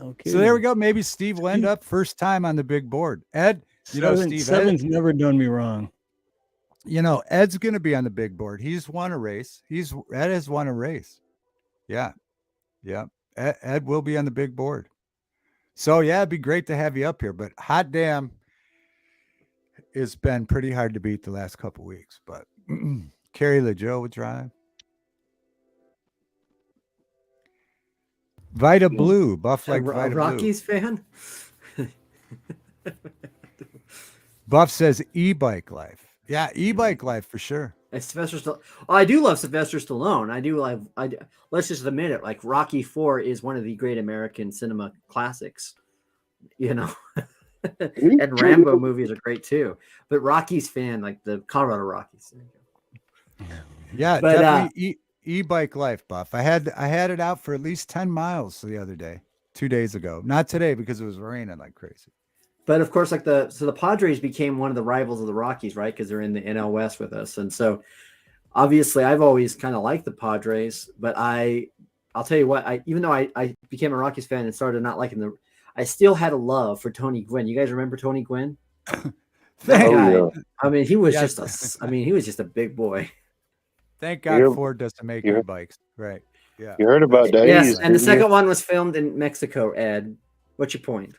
Okay. So there we go. Maybe Steve will end up first time on the big board. Ed, Seven's never done me wrong. You know, Ed's going to be on the big board. He's won a race. Ed has won a race. Yeah. Ed will be on the big board. So yeah, it'd be great to have you up here. But hot damn, it's been pretty hard to beat the last couple weeks. But Carrie LaJoe would drive. Vita Blue, Buff like Vita Rockies Blue. fan. Buff says e-bike life. Yeah, e-bike life for sure. Sylvester Stallone. Oh, I do love Sylvester Stallone. I do like. Let's just admit it. Like Rocky IV is one of the great American cinema classics. You know, and Rambo movies are great too. But Rockies fan, like the Colorado Rockies. Yeah, but, definitely e-bike life, Buff. I had it out for at least 10 miles the other day, 2 days ago. Not today because it was raining like crazy. But of course, like the Padres became one of the rivals of the Rockies, right? Because they're in the NL West with us, and so obviously I've always kind of liked the Padres. But I'll tell you what, even though I became a Rockies fan and started not liking them, I still had a love for Tony Gwynn. You guys remember Tony Gwynn? That guy. Yeah. I mean, he was just a big boy. Thank God Ford doesn't make e-bikes, right? Yeah. You heard about that? Yes, and the second one was filmed in Mexico. Ed, what's your point?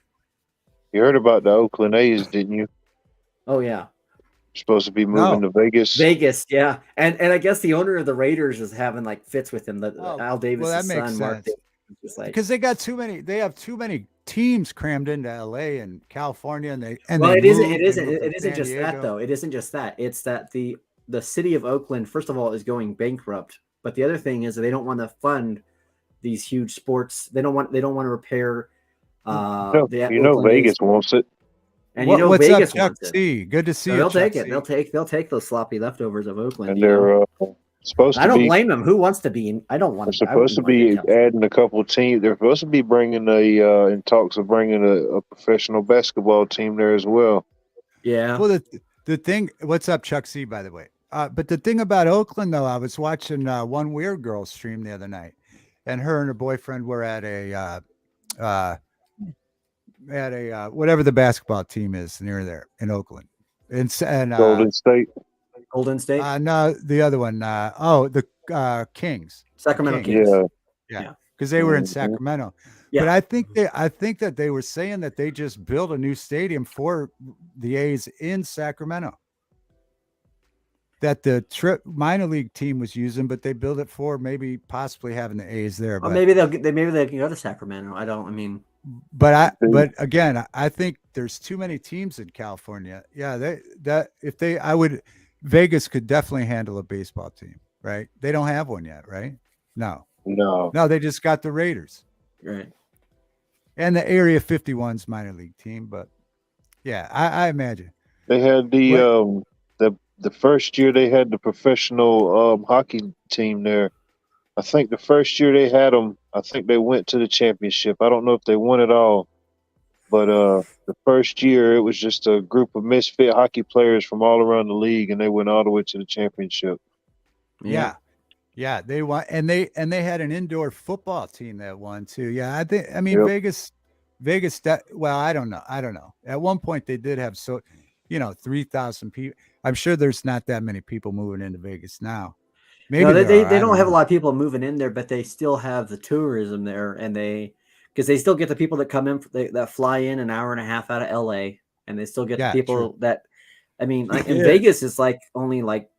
You heard about the Oakland A's, didn't you? Oh yeah. Supposed to be moving to Vegas. Vegas, yeah. And I guess the owner of the Raiders is having like fits with him. Al Davis' that makes son, sense. Mark Davis, because they got too many. They have too many teams crammed into LA and California, it isn't just that though. It isn't just that. It's that the city of Oakland, first of all, is going bankrupt. But the other thing is that they don't want to fund these huge sports. They don't want to repair. Vegas wants it. And what's Vegas up, Chuck C? Good to see you. They'll take it. They'll take those sloppy leftovers of Oakland. And they're supposed to. I don't blame them. Who wants to be? I don't want. They're supposed to be adding a couple teams. They're supposed to be bringing in talks of bringing a professional basketball team there as well. Yeah. Well, the thing. What's up, Chuck C? By the way, but the thing about Oakland, though, I was watching one Weird Girl stream the other night, and her and her boyfriend were at a whatever the basketball team is near there in Oakland, and Golden State. No, the other one. The Kings, Sacramento Kings. Yeah, because they were in Sacramento. Yeah. But I think that they were saying that they just built a new stadium for the A's in Sacramento. That the minor league team was using, but they built it for maybe possibly having the A's there. But maybe they can go to Sacramento. But again, I think there's too many teams in California. Yeah, Vegas could definitely handle a baseball team, right? They don't have one yet, right? No, they just got the Raiders, right? And the Area 51's minor league team, but yeah, I imagine they had the first year they had the professional hockey team there. I think the first year they had them, I think they went to the championship. I don't know if they won it all, But the first year, it was just a group of misfit hockey players from all around the league, and they went all the way to the championship. Yeah. Yeah, they won, and they had an indoor football team that won too. Yeah, I mean Yep. Vegas. Well, I don't know. At one point, they did have 3,000 people. I'm sure there's not that many people moving into Vegas now. Maybe No, they I don't have a know. lot of people moving in there, but they still have the tourism there, and because they still get the people that come in that fly in an hour and a half out of LA, and they still get the Yeah, people true. that, I mean, like in Yeah. Vegas is like only like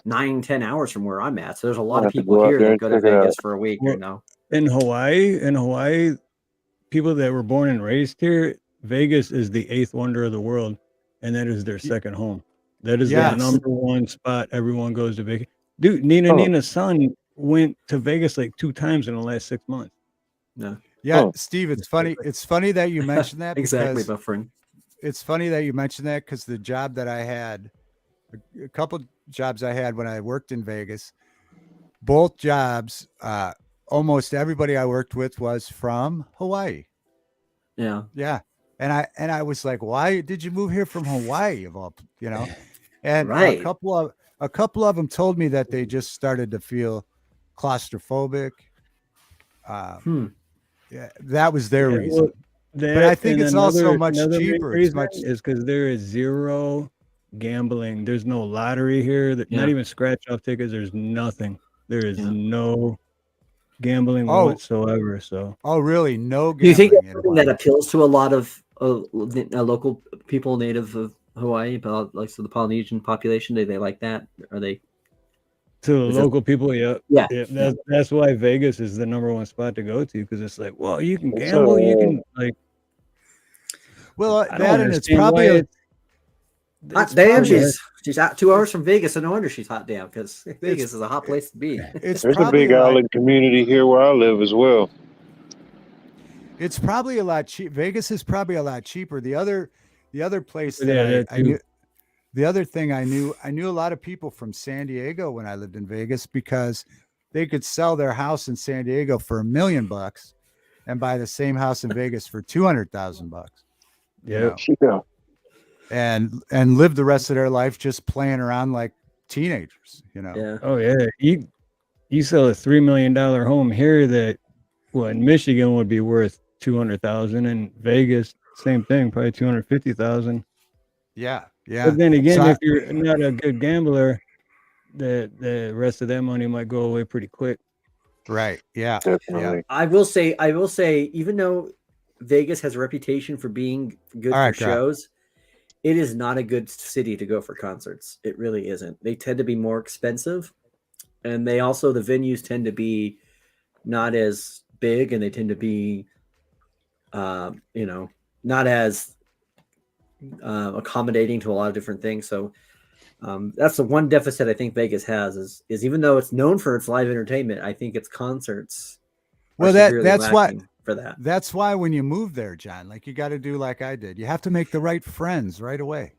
9-10 hours from where I'm at, so there's a lot I'll of have to people go out here there that and go to check it out. Vegas for a week. Well, in Hawaii, people that were born and raised here, Vegas is the 8th wonder of the world, and that is their second home. That is Yes. the number one spot everyone goes to Vegas. Dude, Oh. Nina's son went to Vegas like 2 times in the last 6 months. No, Yeah, Oh. Steve, it's funny. It's funny that you mentioned that exactly, because my friend. it's funny that you mentioned that because the job that I had, a couple jobs I had when I worked in Vegas, both jobs, almost everybody I worked with was from Hawaii. Yeah, Yeah. And I was like, why did you move here from Hawaii of all, And Right. a couple of them told me that they just started to feel claustrophobic. Yeah, that was their Yeah, reason. well, that, But I think and it's also much another main cheaper. It's reason much is because there is zero gambling. There's no lottery here. Not Yeah. even scratch off tickets. There's nothing. There is Yeah. no gambling Oh. whatsoever. So Oh, really? No Do you think gambling that's in something that Hawaii. appeals to a lot of local people native of Hawaii, but like so the Polynesian population? Do they like that? Are they? to the Is it- local people, yeah, Yeah. that's why Vegas is the number one spot to go to because it's like, well, you can It's gamble, you a- can like. Well, I don't that and it's understand probably why a, it's Hot damn, probably- she's out 2 hours from Vegas, so no wonder she's hot damn because Vegas is a hot place to be. it's There's a probably big island community here where I live as well. It's probably a lot cheap. Vegas is probably a lot cheaper. The other place that Yeah, that I too. knew, the other thing I knew a lot of people from San Diego when I lived in Vegas because they could sell their house in San Diego for $1 million and buy the same house in Vegas for $200,000. Yeah, Yeah. And live the rest of their life just playing around like teenagers. Yeah. oh yeah, you sell a $3 million home here that, well, in Michigan would be worth 200,000, in Vegas same thing, probably 250,000. Yeah. But then again, So if you're not a good gambler, the rest of that money might go away pretty quick. right. Yeah. Definitely. I will say, even though Vegas has a reputation for being good All right, for Greg. shows, it is not a good city to go for concerts. It really isn't. They tend to be more expensive, and the venues tend to be not as big, and they tend to be, not as accommodating to a lot of different things. So that's the one deficit I think Vegas has is even though it's known for its live entertainment, I think its concerts. are Well, severely that's why lacking for that. That's why when you move there, John, like you got to do like I did. You have to make the right friends right away.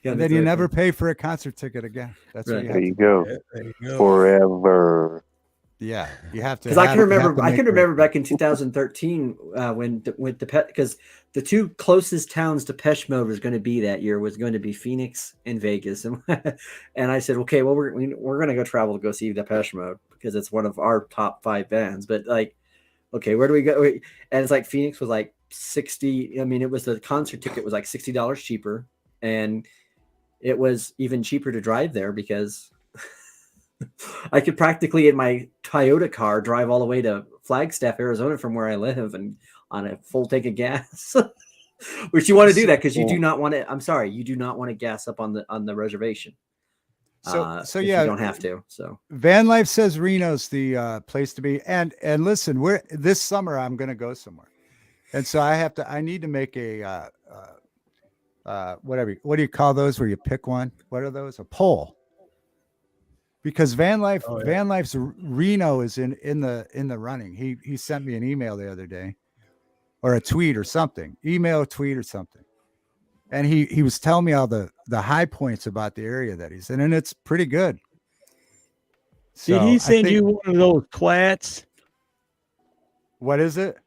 Yeah, And then you never pay for a concert ticket again. That's what Right. you There have you to go. There you go. Forever. Yeah, you have to. Because I can have- you have remember, to I make can the- remember back in 2013 when with the pet because the two closest towns to Depeche Mode was going to be that year was going to be Phoenix and Vegas, and and I said, okay, well we're going to go travel to go see Depeche Mode because it's one of our top 5 bands. But like, okay, where do we go? And it's like Phoenix was like 60. I mean, it was the concert ticket was like $60 cheaper, and it was even cheaper to drive there because I could practically in my Toyota car drive all the way to Flagstaff, Arizona from where I live and on a full tank of gas. Which you want to do that because you do not want to. I'm sorry, you do not want to gas up on the reservation. So if yeah, you don't have to. So Van Life says Reno's the place to be. And listen, this summer I'm going to go somewhere, and so I need to make a whatever. What do you call those? Where you pick one? What are those? A poll. Because Van Life's Reno is in the running. He sent me an email the other day, or a tweet or something, tweet or something, and he was telling me all the high points about the area that he's in, and it's pretty good. Did So, he I send think- you one of those twats? What is it?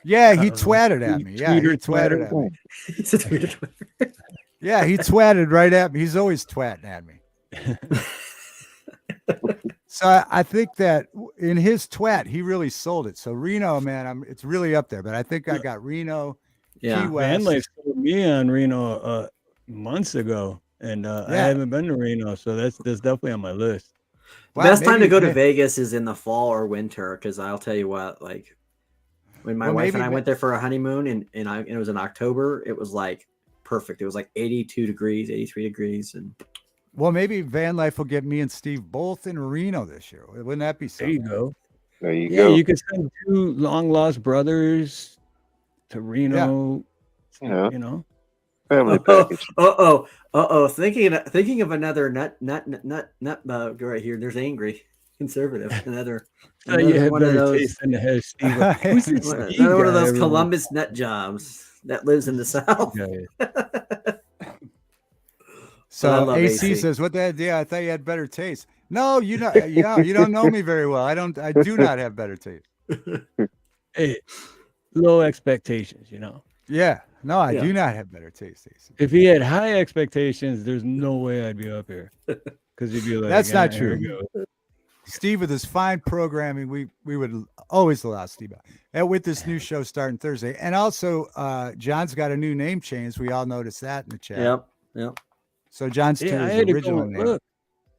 Yeah, he Uh, twatted at me. Yeah, he Tweeter, twatted twatter. at me. He's a tweeter. Yeah, he twatted right at me. He's always twatting at me. So I think that in his twat, he really sold it. So Reno, man, it's really up there. But I think I got Reno, Yeah. Key West. Van Life told me on Reno months ago, and I Yeah. haven't been to Reno, so that's definitely on my list. The Wow, best time to maybe- go to may- Vegas is in the fall or winter, because I'll tell you what, like when my Well, wife and maybe I ma- went there for a honeymoon, and it was in October, it was like perfect. It was like 82 degrees, 83 degrees, and Well, maybe Van Life will get me and Steve both in Reno this year. Wouldn't that be There you something? go. There you Yeah, go. you could send 2 long lost brothers to Reno. Yeah. You know, Family package. Thinking of another nut bug right here. There's angry conservative. Another so you had one of better those. taste than to have Steve. Who's this Steve Another one of guy those everyone- Columbus nut jobs that lives in the South. guy? So But I love AC AC. says, "What the idea? I thought you had better taste." No, you know, yeah, you don't know me very well. I do not have better taste. Hey, low expectations, you know. Yeah, no, I Yeah. do not have better taste, AC. If he had high expectations, there's no way I'd be up here. Because he'd be like, That's not here we true. go." Steve, with his fine programming, we would always allow Steve out. And with this new show starting Thursday, and also John's got a new name change. We all noticed that in the chat. Yep. So John's to Yeah, I his had to go original and name. look.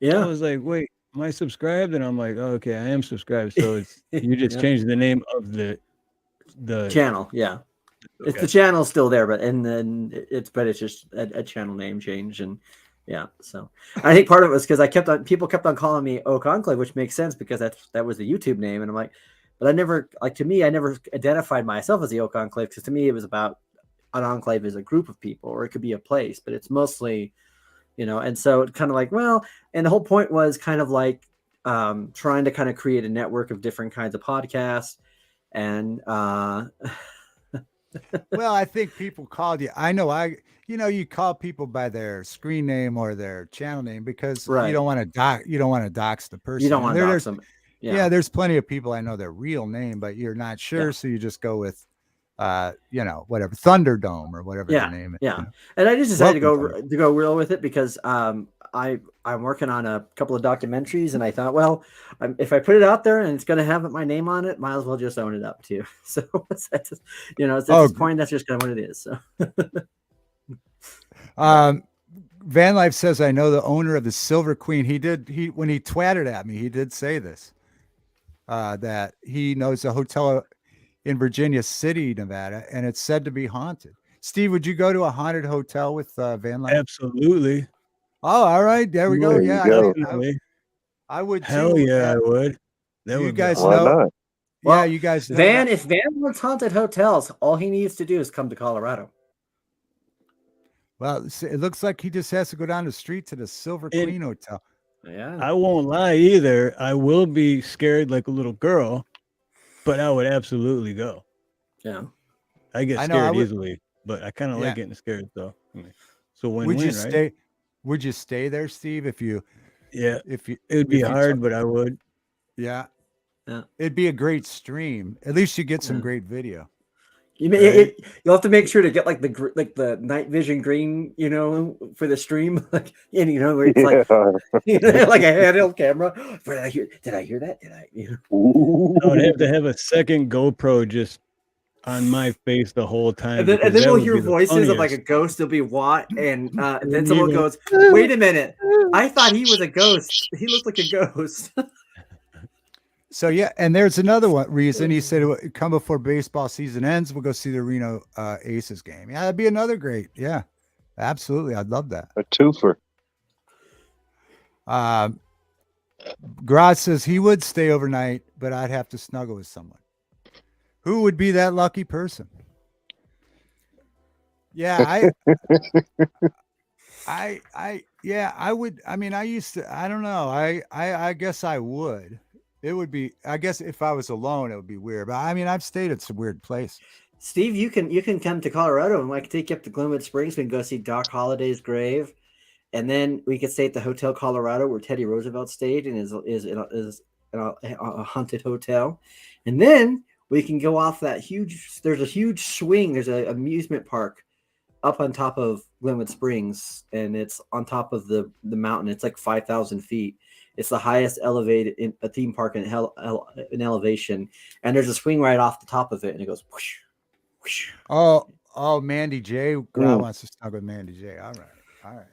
I Yeah. was like, wait, am I subscribed? And I'm like, oh, okay, I am subscribed. So it's you just Yeah. changed the name of the Channel. Yeah. It's okay. the channel's still there, but it's just a channel name change, and yeah. So I think part of it was because people kept on calling me Oak Enclave, which makes sense because that was the YouTube name, and I'm like, but I never identified myself as the Oak Enclave, because to me it was about an enclave as a group of people, or it could be a place, but it's mostly, and so it kind of like, well, and the whole point was kind of like trying to kind of create a network of different kinds of podcasts, and Well, I think people called you. I know you call people by their screen name or their channel name because Right. you don't want to dox the person. you don't want to dox There's them. Yeah, there's plenty of people I know their real name, but you're not sure, Yeah. so you just go with whatever, Thunderdome or whatever Yeah, their name is. yeah. And I just decided Welcome, to go real with it because I'm working on a couple of documentaries, and I thought, well, if I put it out there and it's going to have my name on it, might as well just own it up too. So it's at this point, that's just kind of what it is. So Van Life says, I know the owner of the Silver Queen. When he twatted at me, he did say this, that he knows a hotel in Virginia City, Nevada, and it's said to be haunted. Steve, would you go to a haunted hotel with Van Life? Absolutely. Oh, all right. There we go. There you Yeah, go. I would too. Hell yeah, I would. That You would guys be Why awesome. know- not? Yeah, you guys know Van, that? if Van wants haunted hotels, all he needs to do is come to Colorado. Well, it looks like he just has to go down the street to the Silver And- Queen Hotel. Yeah. I won't lie either. I will be scared like a little girl, but I would absolutely go. Yeah. I get I know, I scared would- easily, but I kind of Yeah. like getting scared though. So Would win-win, you right? stay? Would you stay there, Steve? If you, Yeah, if you, it would be if you hard, took- but I would. yeah, Yeah. it'd be a great stream. At least you get some Yeah. great video. You'll have to make sure to get like the night vision green, for the stream, like, and where it's like like a handheld camera. Did I hear that? Did I? I would have to have a second GoPro just on my face the whole time. And then because we'll that would hear be the voices of like a funniest. ghost. There'll be Watt, and then Wouldn't someone even- goes, "Wait a minute! I thought he was a ghost. He looked like a ghost." So yeah, and there's another reason he said, "Come before baseball season ends, we'll go see the Reno Aces game." Yeah, that'd be another great. Yeah, absolutely, I'd love that. A twofer. Graz says he would stay overnight, but I'd have to snuggle with someone. Who would be that lucky person? Yeah, I would. I mean, I used to. I don't know. I guess I would. It would be. I guess if I was alone, it would be weird. But I mean, I've stayed at some weird places. Steve, you can come to Colorado, and I can take you up to Glenwood Springs. We can go see Doc Holliday's grave, and then we could stay at the Hotel Colorado where Teddy Roosevelt stayed, and is in a haunted hotel. And then we can go off that huge. There's a huge swing. There's an amusement park up on top of Glenwood Springs, and it's on top of the mountain. It's like 5,000 feet. It's the highest elevated in a theme park in elevation, and there's a swing right off the top of it, and it goes whoosh, whoosh. Oh, Mandy J. Grant wants to snuggle with Mandy J. All right.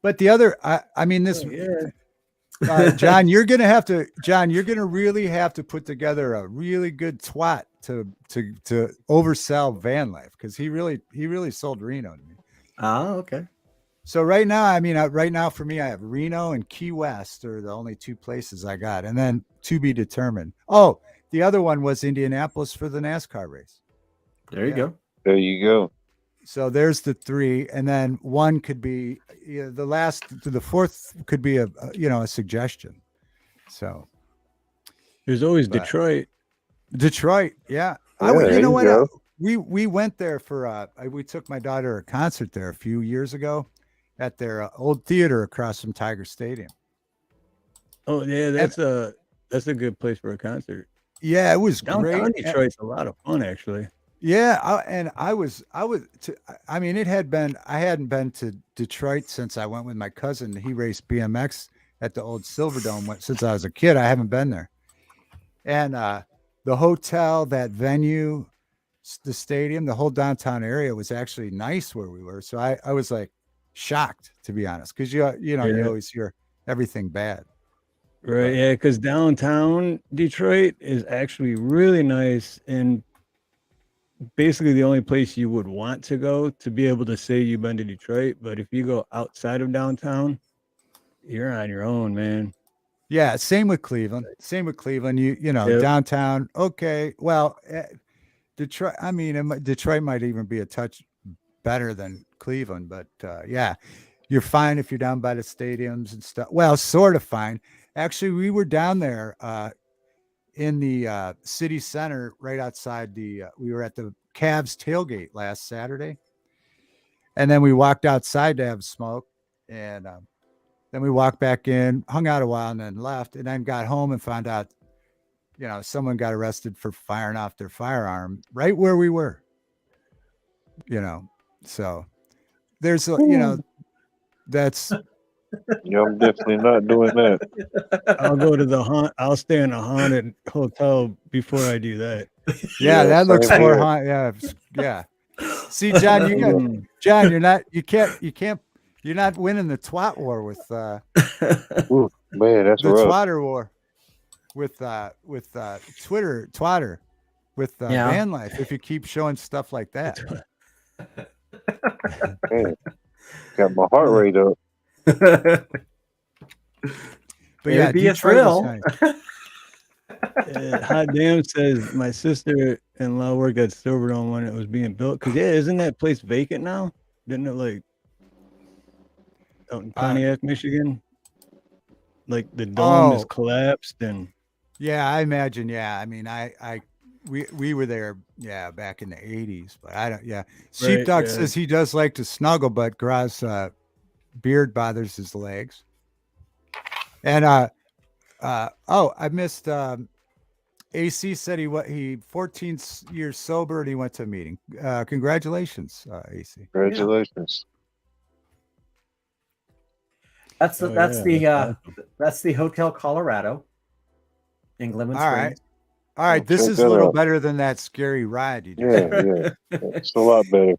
But the other, I mean, this, John, you're gonna really have to put together a really good twat to oversell van life, because he really sold Reno to me. Oh, okay. So right now, I mean, right now for me, I have Reno and Key West are the only two places I got, and then to be determined. Oh, the other one was Indianapolis for the NASCAR race. There you go. There you go. So there's the three, and then one could be the fourth could be a suggestion. So There's always Detroit. Yeah. You know what? We went there for we took my daughter to a concert there a few years ago at their old theater across from Tiger Stadium. Oh yeah, that's a good place for a concert. Yeah, it was Downtown great. Detroit's a lot of fun, actually. Yeah, I mean, I hadn't been to Detroit since I went with my cousin. He raced BMX at the old Silverdome since I was a kid. I haven't been there. And the hotel, that venue, the stadium, the whole downtown area was actually nice where we were. So I was like shocked, to be honest, because you always hear everything bad. Right, yeah, because downtown Detroit is actually really nice, and basically the only place you would want to go to be able to say you've been to Detroit. But if you go outside of downtown, you're on your own, man. Yeah, same with Cleveland. Downtown. Okay, well, Detroit. I mean, Detroit might even be a touch better than Cleveland, but yeah, you're fine if you're down by the stadiums and stuff. Well, sort of fine. Actually, we were down there in the city center, right outside we were at the Cavs tailgate last Saturday, and then we walked outside to have a smoke, and then we walked back in, hung out a while, and then left, and then got home and found out, someone got arrested for firing off their firearm right where we were. So there's that's. Yeah, I'm definitely not doing that. I'll go to I'll stay in a haunted hotel before I do that. Yeah, that looks same more here. haunted. Yeah. See, John, you're not winning the twat war with Ooh, man, that's the rough. twatter war with Twitter twatter with van life if you keep showing stuff like that. Man, got my heart rate up. But yeah, It'd be a Detroit was thrill. nice. Hot Damn says my sister-in-law worked at Silverdome when it was being built. Because isn't that place vacant now? Didn't it out in Pontiac, Michigan? Like the dome is collapsed and. Yeah, I imagine. Yeah, I mean, we were there. Yeah, back in the 80s, but I don't. Yeah, Sheepdog says he does like to snuggle, but Graz beard bothers his legs. And I missed. AC said he 14 years sober and he went to a meeting. Congratulations, AC. Congratulations. That's the Hotel Colorado in Glenwood Springs. All right. This is a little better than that scary ride you did. Yeah. It's a lot better.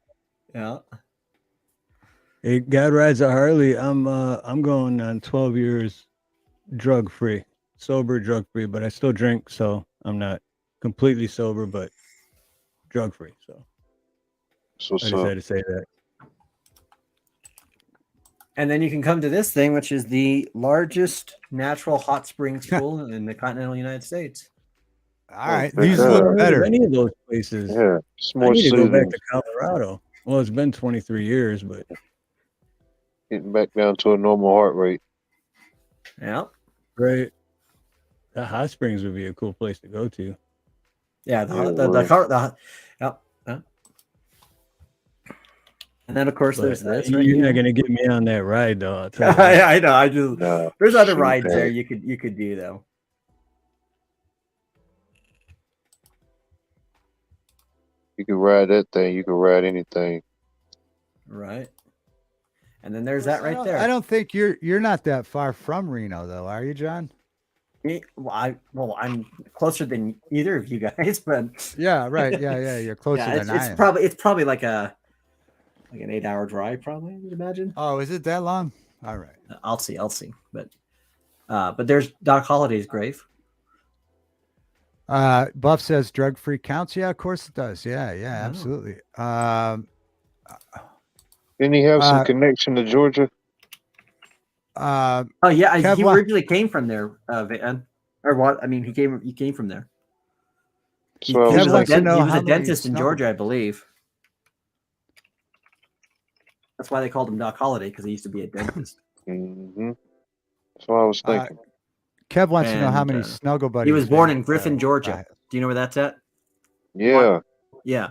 Yeah. Hey, God rides a Harley. I'm going on 12 years drug-free, sober, drug-free, but I still drink, so I'm not completely sober, but drug-free. So I just had to say that. And then you can come to this thing, which is the largest natural hot springs pool in the continental United States. All right, these look better. Any of those places. Yeah, it's more I need to soothing. go back to Colorado. Well, it's been 23 years, but Getting back down to a normal heart rate. Yeah. right. The hot springs would be a cool place to go to. Yeah. And then of course But there's this. you're Right not here. gonna get me on that ride though. I'll tell you. I know. I just No, there's other shoot rides that. there you could do though. You can ride that thing. You can ride anything. Right. And then there's that I right don't- there. I don't think you're not that far from Reno, though, are you, John? Well, I'm closer than either of you guys, but Yeah, right. Yeah. You're closer yeah, than I it's am. probably like an 8-hour drive, probably, I would imagine. Oh, is it that long? All right. I'll see. But there's Doc Holliday's grave. Buff says drug-free counts. Yeah, of course it does. Yeah, Oh. absolutely. Didn't he have some connection to Georgia? Oh yeah, he Kev, originally came from there, Van. Or what? I mean, he came from there. He So I Kev was wants to thinking, know he was how a many dentist in snow- Georgia, I believe. That's why they called him Doc Holliday, because he used to be a dentist. mm-hmm. That's what I was thinking. Kev wants to know how And, many snuggle buddies. He was born Van- in Griffin, Georgia. Do you know where that's at? Yeah. Yeah.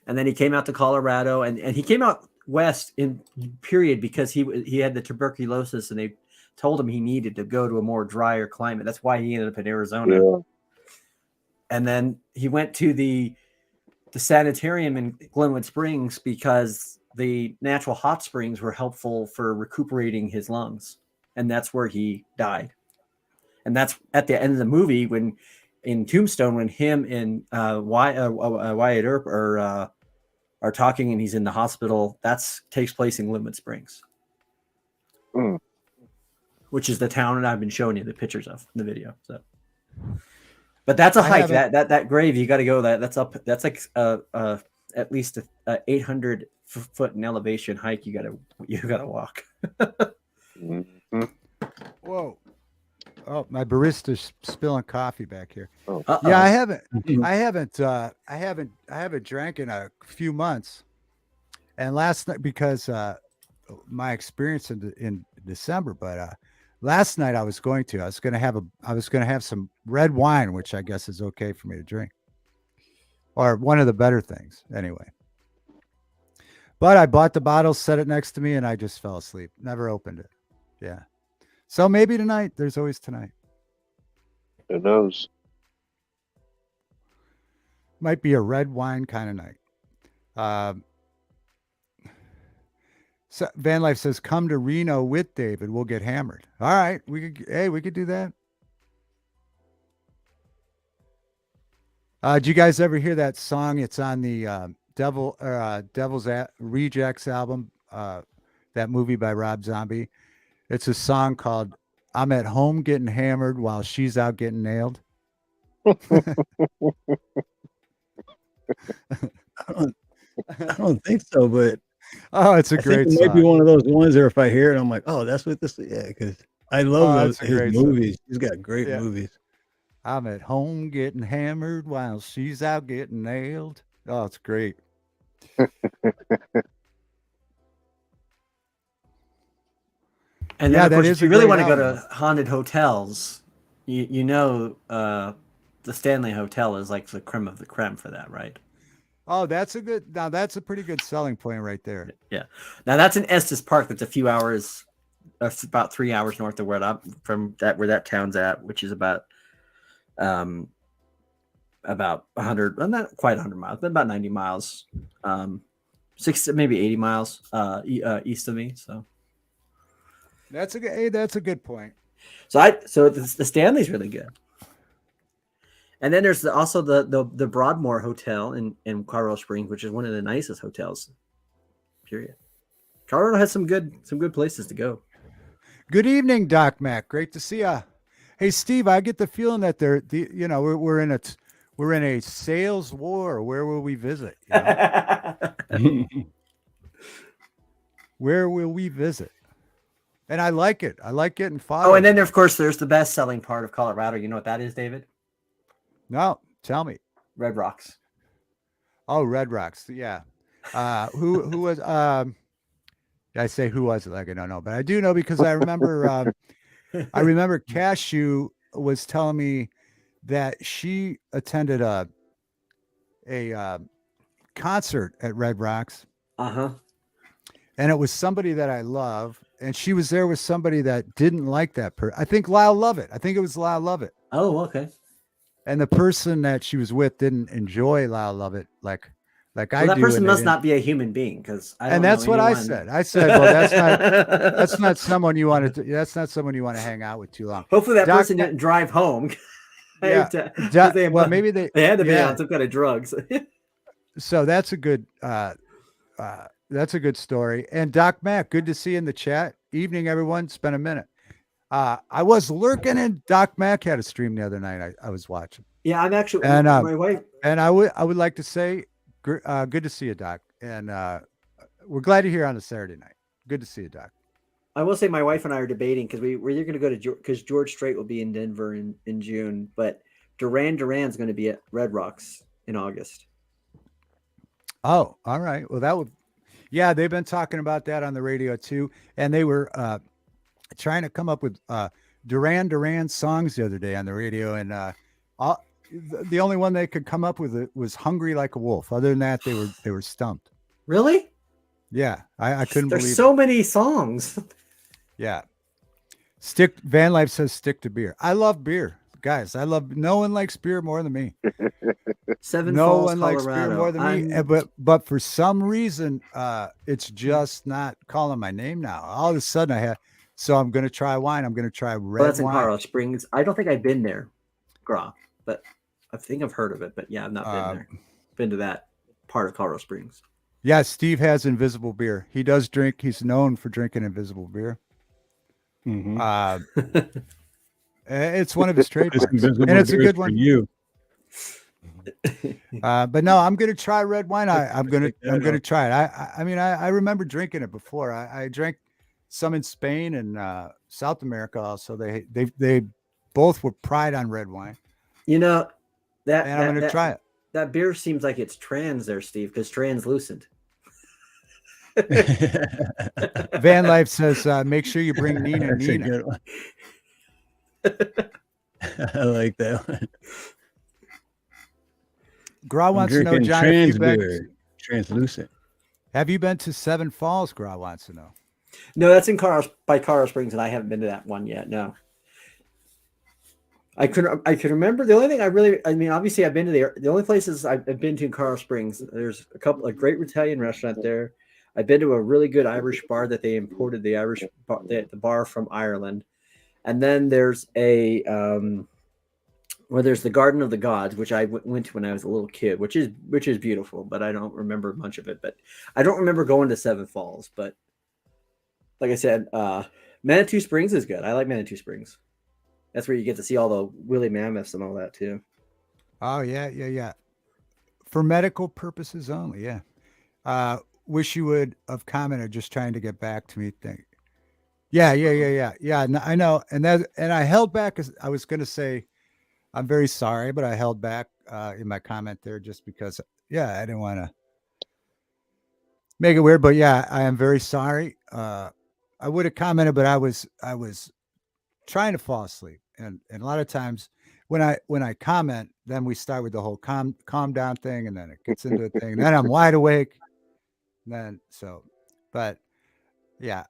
And then he came out to Colorado, and he came out west in period because he had the tuberculosis, and they told him he needed to go to a more drier climate. That's why he ended up in Arizona. Yeah. And then he went to the sanitarium in Glenwood Springs because the natural hot springs were helpful for recuperating his lungs. And that's where he died. And that's at the end of the movie when in Tombstone, when him and Wyatt Earp are talking and he's in the hospital, that's takes place in Glenwood Springs. Mm. Which is the town that I've been showing you the pictures of in the video. So, but that's a hike. That grave, you got to go. That's up. That's like at least a 800 foot in elevation hike. You gotta walk. Mm-hmm. Whoa! Oh, my barista's spilling coffee back here. Oh. Yeah, I haven't drank in a few months, and last night because my experience in December, but last night I was going to have some red wine, which I guess is okay for me to drink, or one of the better things anyway. But I bought the bottle, set it next to me, and I just fell asleep. Never opened it. Yeah. So maybe tonight. There's always tonight. Who knows? Might be a red wine kind of night. So Van Life says, "Come to Reno with David. We'll get hammered." All right, we could do that. Did you guys ever hear that song? It's on the Devil's Rejects album. That movie by Rob Zombie. It's a song called "I'm at home getting hammered while she's out getting nailed." I don't think so, but Oh, it's a I great think it song. might be one of those ones where if I hear it, I'm like, oh, that's what this is. Yeah, because I love it's a his great song. movies. He's got great Yeah. movies. I'm at home getting hammered while she's out getting nailed. Oh, it's great. And Yeah, then, of that course, is if you a really great want to go album. to haunted hotels, the Stanley Hotel is like the creme of the creme for that, right? Oh, that's a pretty good selling point right there. Yeah. Now that's in Estes Park. That's a few hours, about 3 hours north of where that town's at, which is about 100, well, not quite 100 miles, but about 90 miles, 60, maybe 80 miles east of me. So That's a good point. so the Stanley's really good. And then there's also the Broadmoor Hotel in Colorado Springs, which is one of the nicest hotels. Period. Colorado has some good places to go. Good evening, Doc Mac. Great to see ya. Hey, Steve, I get the feeling that we're in a sales war. Where will we visit? You know? Where will we visit? And I like it. I like getting followed. Oh, and then of course there's the best selling part of Colorado. You know what that is, David? No, tell me. Red Rocks. Oh, Red Rocks. Yeah. Who was I say who was it? Like I don't know, but I do know because I remember Cashew was telling me that she attended a concert at Red Rocks. Uh-huh. And it was somebody that I love, and she was there with somebody that didn't like that person. I think Lyle Lovett. I think it was Lyle Lovett. Oh, okay. and the person that she was with didn't enjoy La Love It like Well, I that do. person and they must didn't- not be a human being because I don't and know that's what I anyone- said. I said, well, that's not someone you want to. That's not someone you want to hang out with too long. Hopefully, that Doc- person didn't drive home. Yeah, 'Cause they well, maybe they had to be yeah. on some kind of drugs. So that's a good story. And Doc Mac, good to see you in the chat. Evening, everyone. Spend a minute. I was lurking, and Doc Mac had a stream the other night. I was watching. Yeah, I'm actually And my wife. and I would like to say, good to see you, Doc. And we're glad you're here on a Saturday night. Good to see you, Doc. I will say my wife and I are debating because we're either going to go to because George Strait will be in Denver in June, but Duran's going to be at Red Rocks in August. Oh, all right. Well, that would, yeah, they've been talking about that on the radio too, and they were trying to come up with Duran songs the other day on the radio, and the only one they could come up with was "Hungry Like a Wolf." Other than that, they were stumped. Really? Yeah, I couldn't There's believe so it. many songs. Yeah. Van Life says stick to beer. I love beer, guys. No one likes beer more than me. Seven No Falls, one likes beer Colorado. more than me. But for some reason, it's just not calling my name now. All of a sudden so I'm gonna try wine. I'm gonna try red Well, that's in wine. Colorado Springs. I don't think I've been there, Gra, but I think I've heard of it. But yeah, I've not been there. Been to that part of Colorado Springs. Yeah, Steve has invisible beer. He does drink. He's known for drinking invisible beer. Mhm. It's one of his It's trademarks, invisible and it's a beers good for one. you. But no, I'm gonna try red wine. I'm gonna Check that out. try it. I mean, I remember drinking it before. I drank some in Spain and South America. Also, they both were pride on red wine, You know that and I'm gonna try it. That beer seems like it's trans there, Steve, because translucent. Van Life says, make sure you bring Nina. That's a good one. I like that one. Gra I'm wants to know, drinking John, trans beer, translucent. have you been to Seven Falls? Gra wants to know. No, that's in Colorado Springs, and I haven't been to that one yet. No. I could remember the only thing I mean, obviously I've been to the only places I've been to in Colorado Springs. There's a great Italian restaurant there. I've been to a really good Irish bar that they imported the bar from Ireland. And then there's there's the Garden of the Gods, which I went to when I was a little kid, which is beautiful, but I don't remember much of it. But I don't remember going to Seven Falls. But like I said, Manitou Springs is good. I like Manitou Springs. That's where you get to see all the woolly mammoths and all that too. Oh yeah. For medical purposes only. Yeah. Wish you would have commented. Just trying to get back to me. Yeah. I know. And I held back because I was going to say, I'm very sorry, but I held back in my comment there just because, I didn't want to make it weird, but yeah, I am very sorry. I would have commented, but I was trying to fall asleep. And a lot of times when I comment, then we start with the whole calm down thing. And then it gets into a thing. Then I'm wide awake. But yeah,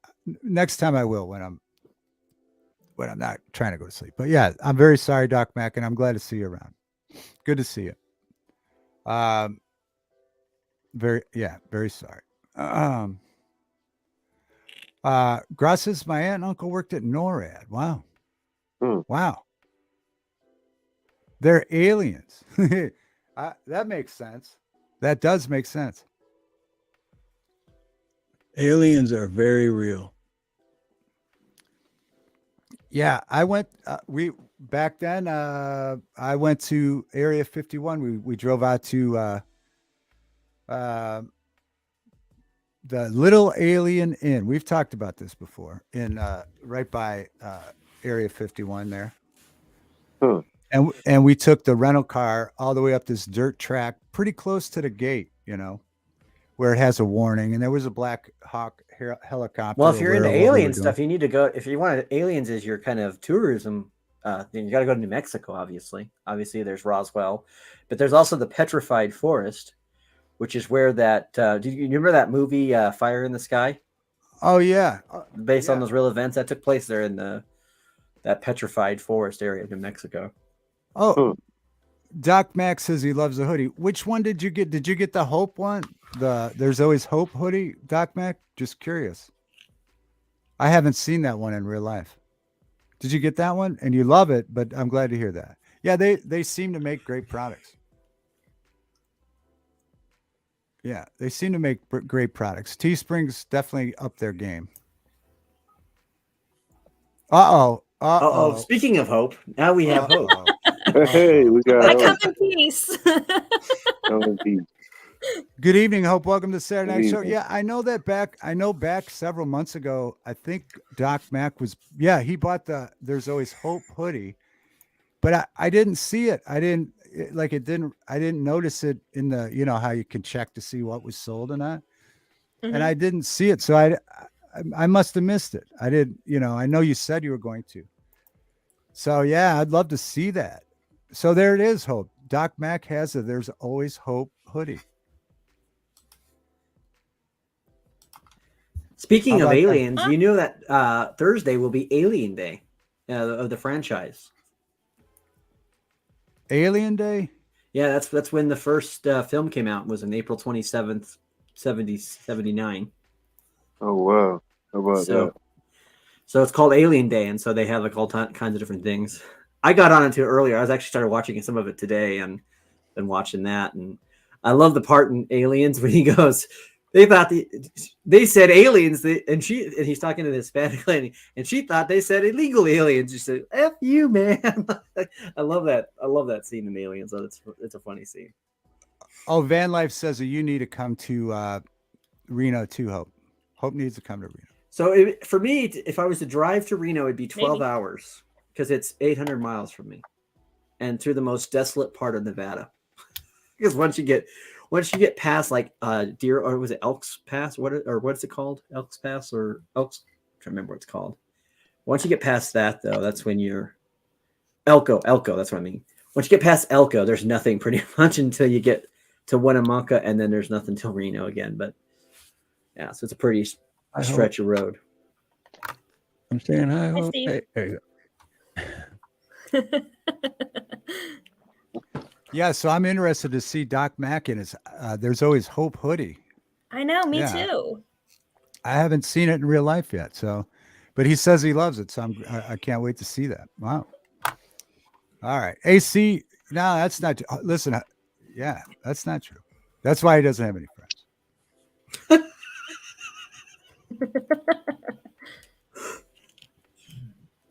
next time I will when I'm not trying to go to sleep. But yeah, I'm very sorry, Doc Mac, and I'm glad to see you around. Good to see you. Very sorry. Grass says my aunt and uncle worked at NORAD. Wow. Wow. They're aliens. That makes sense. That does make sense. Aliens are very real. Yeah, I went. Back then. I went to Area 51. We drove out to the Little Alien Inn. We've talked about this before. In right by Area 51 there. Huh. And we took the rental car all the way up this dirt track, pretty close to the gate. Where it has a warning, and there was a Black Hawk helicopter. Well, if you're into what we were alien doing. stuff, you need to go. If you want aliens as your kind of tourism, then you got to go to New Mexico. Obviously, there's Roswell, but there's also the Petrified Forest, which is where that. Do you remember that movie Fire in the Sky? Oh yeah, Based on those real events that took place there in that Petrified Forest area of New Mexico. Oh, Doc Mac says he loves the hoodie. Which one did you get? Did you get the Hope one? The There's Always Hope hoodie, Doc Mac? Just curious. I haven't seen that one in real life. Did you get that one? And you love it, but I'm glad to hear that. Yeah, they seem to make great products. Yeah, they seem to make great products. Teespring's definitely up their game. Uh-oh. Uh-oh. Speaking of hope, now we have hope. Hey, we got I come in peace. come in peace. Good evening, Hope. Welcome to Saturday Night Good Show. evening. Yeah, I know back several months ago, I think Doc Mac he bought the There's Always Hope hoodie, but I didn't see it. I didn't notice it in the, how you can check to see what was sold and not. Mhm. And I didn't see it. So I must have missed it. I did, I know you said you were going to. So yeah, I'd love to see that. So there it is, Hope. Doc Mac has a There's Always Hope hoodie. Speaking How of about that? aliens, you know that Thursday will be Alien Day of the franchise. Alien Day? Yeah, that's when the first film came out. Was on April 27th, 79. Oh wow! How about that? So it's called Alien Day, and so they have like all kinds of different things. I got on into it earlier. I was actually started watching some of it today, and been watching that. And I love the part in Aliens when he goes, they said aliens, and he's talking to the Hispanic lady, and she thought they said illegal aliens. She said, "F you, man." I love that. I love that scene in Aliens. So it's a funny scene. Oh, Van Life says that you need to come to Reno too, Hope. Hope needs to come to Reno. So for me, if I was to drive to Reno, it'd be 12 Maybe. hours because it's 800 miles from me, and through the most desolate part of Nevada. Because once you get past like Deer, or was it Elks Pass? What's it called? Elks Pass or Elks? I can't remember what it's called. Once you get past that, though, that's when you're Elko. That's what I mean. Once you get past Elko, there's nothing pretty much until you get to Winnemucca, and then there's nothing till Reno again. But yeah, so it's a pretty stretch of road. I'm saying hi, Hope. Steve. Hey, there you go. Yeah, so I'm interested to see Doc Mac in his There's Always Hope hoodie. I know, me Yeah. too. I haven't seen it in real life yet, but he says he loves it, so I can't wait to see that. Wow. All right, AC. No, that's not. Listen, yeah, that's not true. That's why he doesn't have any friends.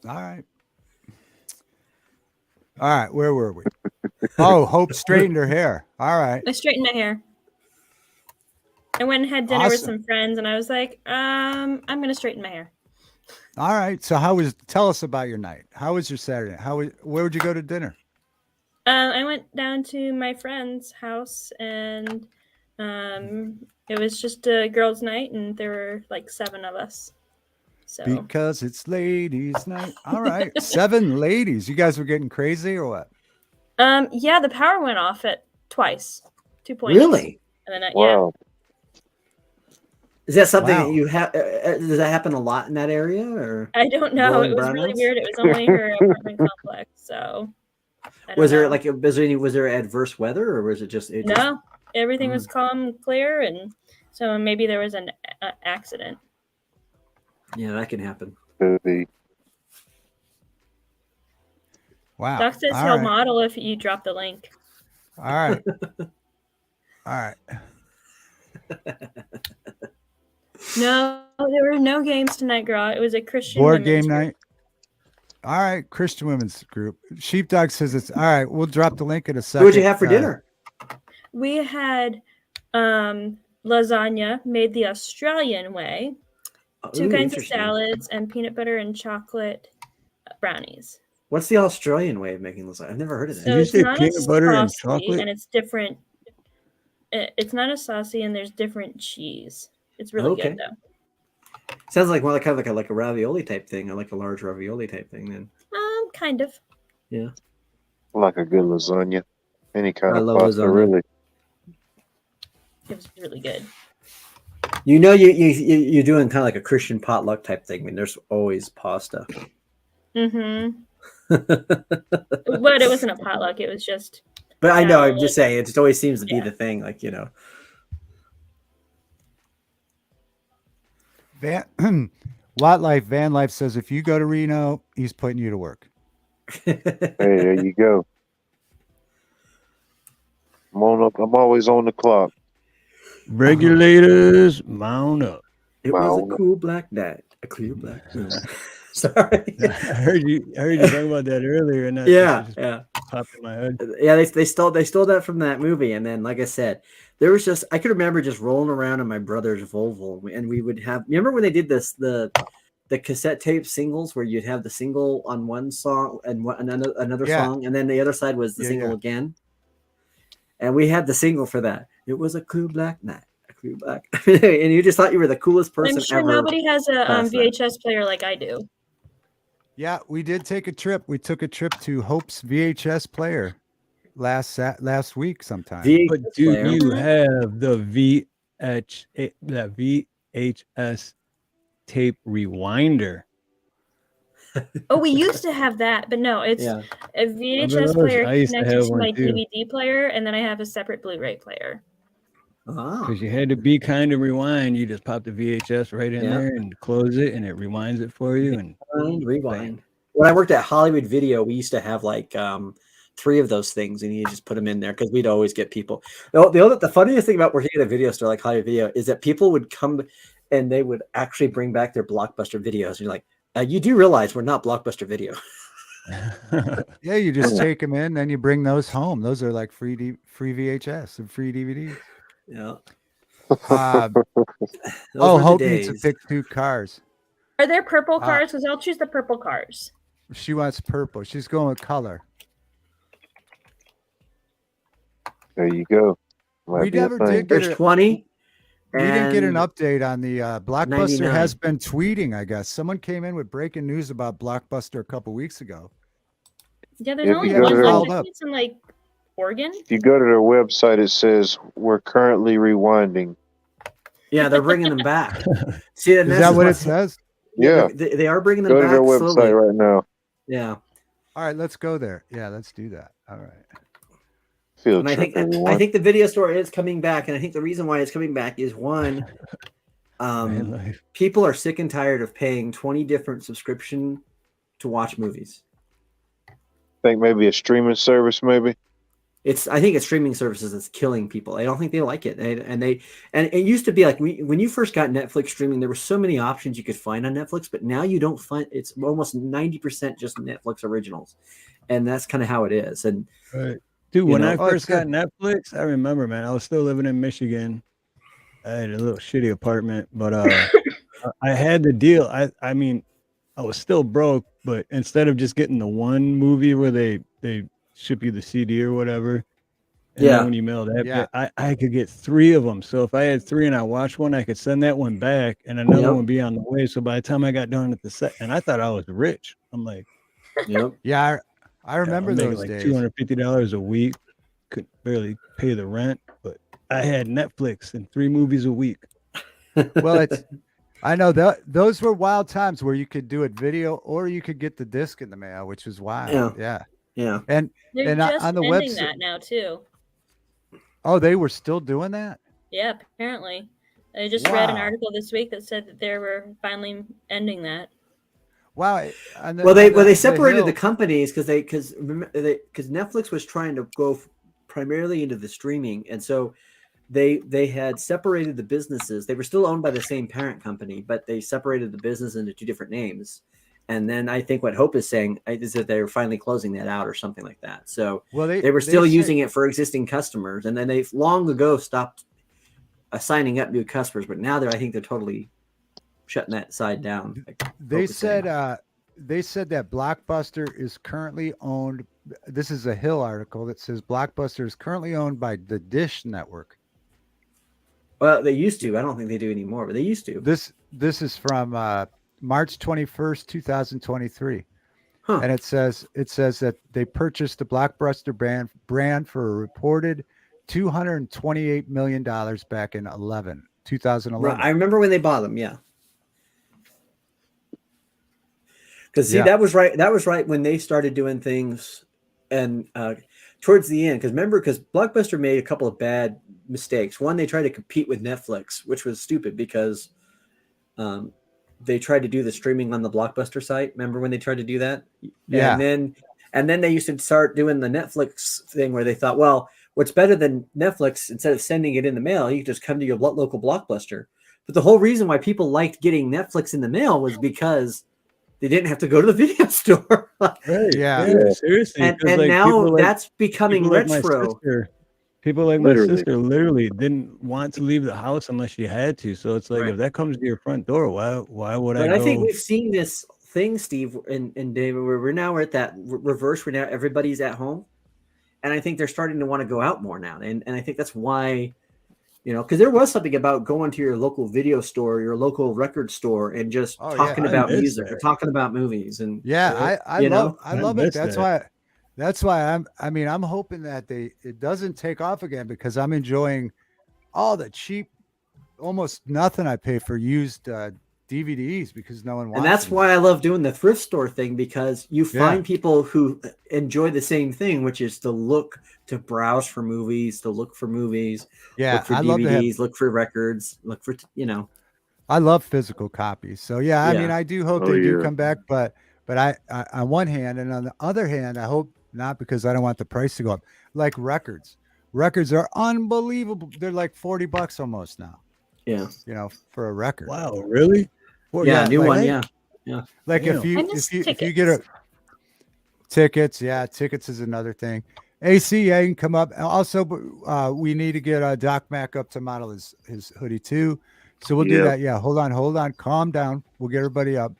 All right. Where were we? Oh, Hope straightened her hair. All right. I straightened my hair. I went and had dinner with Awesome. some friends, and I was like, I'm gonna straighten my hair. All right. So tell us about your night. How was your Saturday? Where would you go to dinner? I went down to my friend's house, and it was just a girls' night, and there were like 7 of us. So Because it's ladies' night. All right. 7 ladies. You guys were getting crazy or what? yeah, the power went off at twice, 2 points. Really? And then Wow. Is that something Wow. that you have? Does that happen a lot in that area? Or I don't know. Rolling It was really brownouts? weird. It was only her apartment complex, so. I don't was there know. was there adverse weather, or was it just No, everything was calm, clear, and so maybe there was an accident. Yeah, that can happen. Could be. Wow. Doc says All he'll right. model if you drop the link. All right. All right. No, there were no games tonight, girl. It was a Christian Board women's game group. night. All right. Christian women's group. Sheepdog says it's all right. We'll drop the link in a second. What did you have for dinner? We had lasagna made the Australian way, 2 Ooh, kinds of interesting. salads, and peanut butter and chocolate brownies. What's the Australian way of making lasagna? I've never heard of that. So Did you it's say not peanut as butter and saucy, chocolate? and it's different. It's not as saucy, and there's different cheese. It's really Okay. good though. Sounds like more kind of like a ravioli type thing, or like a large ravioli type thing. Then Kind of. Like a good lasagna. Any kind I of love pasta, lasagna. really. It was really good. You're doing kind of like a Christian potluck type thing. I mean, there's always pasta. Mm-hmm. But it wasn't a potluck. It was just But I know, No, I'm just saying, it just always seems to be Yeah. the thing. Like, you know. Wildlife Van Life says if you go to Reno, he's putting you to work. Hey, there you go. I'm on up. I'm always on the clock. Regulators, mount up. It was a Wow. cool black night, a clear black moon. Sorry. I heard you talking about that earlier, and that Yeah, just yeah. popped in my head. Yeah, they stole that from that movie, and then like I said, there was just I could remember just rolling around in my brother's Volvo, and we would have. Remember when they did this the cassette tape singles where you'd have the single on one song and another Yeah. song, and then the other side was the Yeah, single yeah. again. And we had the single for that. It was a cool black night, a cool black, and you just thought you were the coolest person I'm sure ever. nobody has a past that. VHS player like I do. Yeah, we did take a trip. We took a trip to Hope's VHS player last week sometime. But VHS do player. you have the VHS tape rewinder? Oh, we used to have that, but no, it's Yeah. a VHS player I used to connected have to one my too. DVD player, and then I have a separate Blu-ray player. Ah. Because you had to be kind of rewind. You just pop the VHS right in Yeah. there and close it, and it rewinds it for you. And Rewind. When I worked at Hollywood Video, we used to have like 3 of those things, and you just put them in there because we'd always get people. The funniest thing about working at a video store like Hollywood Video is that people would come and they would actually bring back their Blockbuster videos. And you're like, you do realize we're not Blockbuster Video. Yeah, you just take them in, then you bring those home. Those are like free VHS and free DVDs. Yeah. Hope needs to pick 2 cars. Are there purple cars? Because I'll choose the purple cars. She wants purple. She's going with color. There you go. We never did get There's 20. We didn't get an and update on the Blockbuster 99. has been tweeting, I guess. Someone came in with breaking news about Blockbuster a couple weeks ago. Yeah, there's If only you go one to their- that's in like Oregon. If you go to their website, it says we're currently rewinding. Yeah, they're bringing them back. See, Is that what it says? Yeah. They are bringing them Go to back their website slowly. right now. Yeah. All right, let's go there. Yeah, let's do that. All right. Field And I trip, think everyone. the video store is coming back, and I think the reason why it's coming back is one, Man life. people are sick and tired of paying 20 different subscription to watch movies. think maybe a streaming service, maybe. I think it's streaming services that's killing people. I don't think they like it, and it used to be like when you first got Netflix streaming, there were so many options you could find on Netflix, but now you don't find. It's almost 90% just Netflix originals, and that's kind of how it is. And Right. Dude, when I Oh, it's first got Netflix, I remember, man, I was still living in Michigan. I had a little shitty apartment, but I had the deal. I mean, I was still broke, but instead of just getting the one movie where they ship you the CD or whatever, and then when you mail that, Yeah. I could get 3 of them. So if I had 3 and I watched one, I could send that one back, and another one be on the way. So by the time I got done at the set, and I thought I was rich. I'm like, Yeah, I remember I'm making those like days. $250 a week. Could barely pay the rent, but I had Netflix and 3 movies a week. Well, I know that those were wild times where you could do it video or you could get the disc in the mail, which was wild. Yeah. And They're and just on the ending website, that now too. oh, they were still doing that. Yeah, apparently. I just read an Wow. article this week that said that they were finally ending that. Wow. They separated the companies because Netflix was trying to go primarily into the streaming, and so they had separated the businesses. They were still owned by the same parent company, but they separated the business into 2 different names. And then I think what Hope is saying is that they were finally closing that out or something like that. So they were still using it for existing customers, and then they long ago stopped signing up new customers. But now I think they're totally shutting that side down. They said that Blockbuster is currently owned. This is a Hill article that says Blockbuster is currently owned by the Dish Network. Well, they used to. I don't think they do anymore, but they used to. This is from March 21st, 2023. And it says that they purchased the Blockbuster brand for a reported $228 million back in 2011. Right. I remember when they bought them, yeah. Because that was right. That was right when they started doing things and towards the end, because Blockbuster made a couple of bad mistakes. One, they tried to compete with Netflix, which was stupid because they tried to do the streaming on the Blockbuster site. Remember when they tried to do that? Yeah. And then they used to start doing the Netflix thing where they thought, well, what's better than Netflix, instead of sending it in the mail, you can just come to your local Blockbuster. But the whole reason why people liked getting Netflix in the mail was because they didn't have to go to the video store. Right. Yeah. Yeah. Seriously. and 'Cause, like, now people like- that's becoming people like my retro. sister- People like Literally. my sister literally didn't want to leave the house unless she had to. So it's like, Right. if that comes to your front door, why would But I I go? think we've seen this thing, Steve and David, where we're at that reverse where now everybody's at home. And I think they're starting to want to go out more now. And I think that's why, because there was something about going to your local video store, your local record store, and just Oh, yeah. talking I about miss music or that. talking about movies. And Yeah, I you love know? I I love it. miss That's why I'm hoping that it doesn't take off again, because I'm enjoying all the cheap, almost nothing I pay for used DVDs, because no one wants And that's them. why I love doing the thrift store thing, because you Yeah. find people who enjoy the same thing, which is to browse for movies, to look for movies, Yeah, look for I love to have DVDs, look for records, look for, I love physical copies. So yeah, I mean, Yeah. I do hope Oh, they do yeah. come back, but I on one hand, and on the other hand, I hope not, because I don't want the price to go up. Like records. Records are unbelievable. They're like $40 almost now, Yeah. for a record. Wow, really? Well, Yeah. New like, one. Yeah. Like Damn. if I miss you get a tickets, tickets is another thing. AC, yeah, you can come up. Also, we need to get Doc Mac up to model his hoodie too. So we'll do Yep. that. Yeah, hold on, calm down. We'll get everybody up.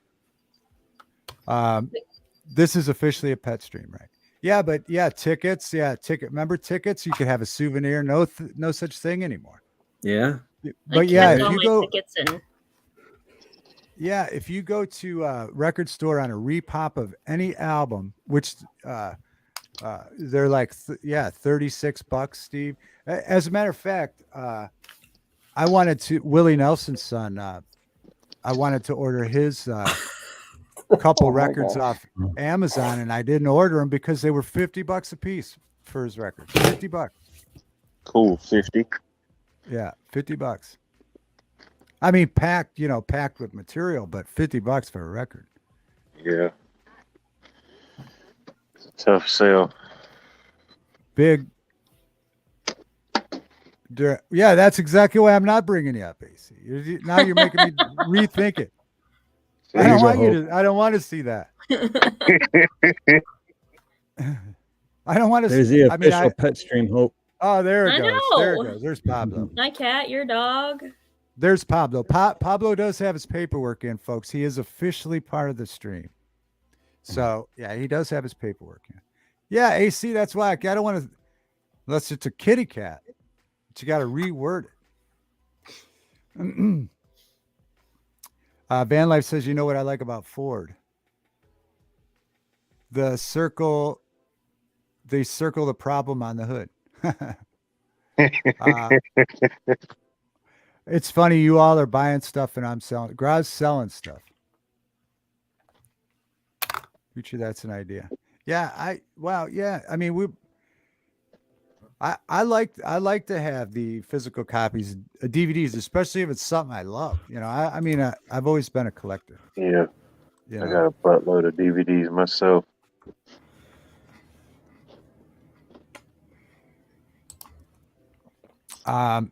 This is officially a pet stream, right? Yeah, but tickets. Yeah, Remember tickets? You could have a souvenir. No such thing anymore. Yeah. But I yeah, kept if all you my go, tickets in. yeah, if you go to a record store on a repop of any album, which they're like $36, Steve. As a matter of fact, I wanted to Willie Nelson's son. I wanted to order his couple Oh my records gosh. off Amazon, and I didn't order them because they were $50 a piece for his records. $50. Cool. 50. Yeah, $50. I mean, packed with material, but $50 for a record. Yeah. Tough sell. Big. Yeah, that's exactly why I'm not bringing you up, AC. Now you're making me rethink it. I There don't you want go, you to. I don't want to see that. I don't want to. There's the I mean, official pet stream, Hope. oh, there it I goes. There it know. goes. There's Pablo. My cat, your dog. There's Pablo. Pablo does have his paperwork in, folks. He is officially part of the stream. So yeah, he does have his paperwork in. Yeah, AC. That's why I don't want to. Unless it's a kitty cat, but you got to reword it. Van Life says, you know what I like about Ford? They circle the problem on the hood. It's funny, you all are buying stuff and I'm selling. Graz selling stuff. Future, that's an idea. Yeah, I mean, I like to have the physical copies, DVDs, especially if it's something I love. I mean, I've always been a collector. Yeah. You I know? got a buttload of DVDs myself. Oh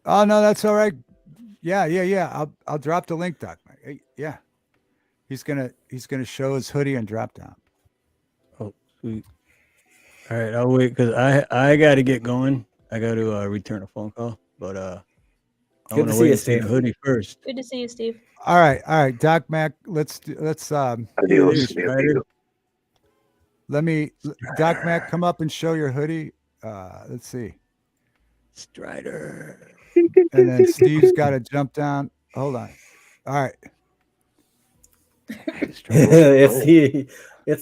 no, that's all right. Yeah. I'll drop the link, Doc. Yeah, he's gonna show his hoodie and drop down. Oh, sweet. All right, I'll wait because I got to get going. I got to return a phone call, but I Good want to to see wait you, and see the Steve. hoodie first. Good to see you, Steve. All right, Doc Mac. Let's Adios, Strider. let me Doc Mac come up and show your hoodie. Let's see. Strider. And then Steve's got to jump down. Hold on. All right. It's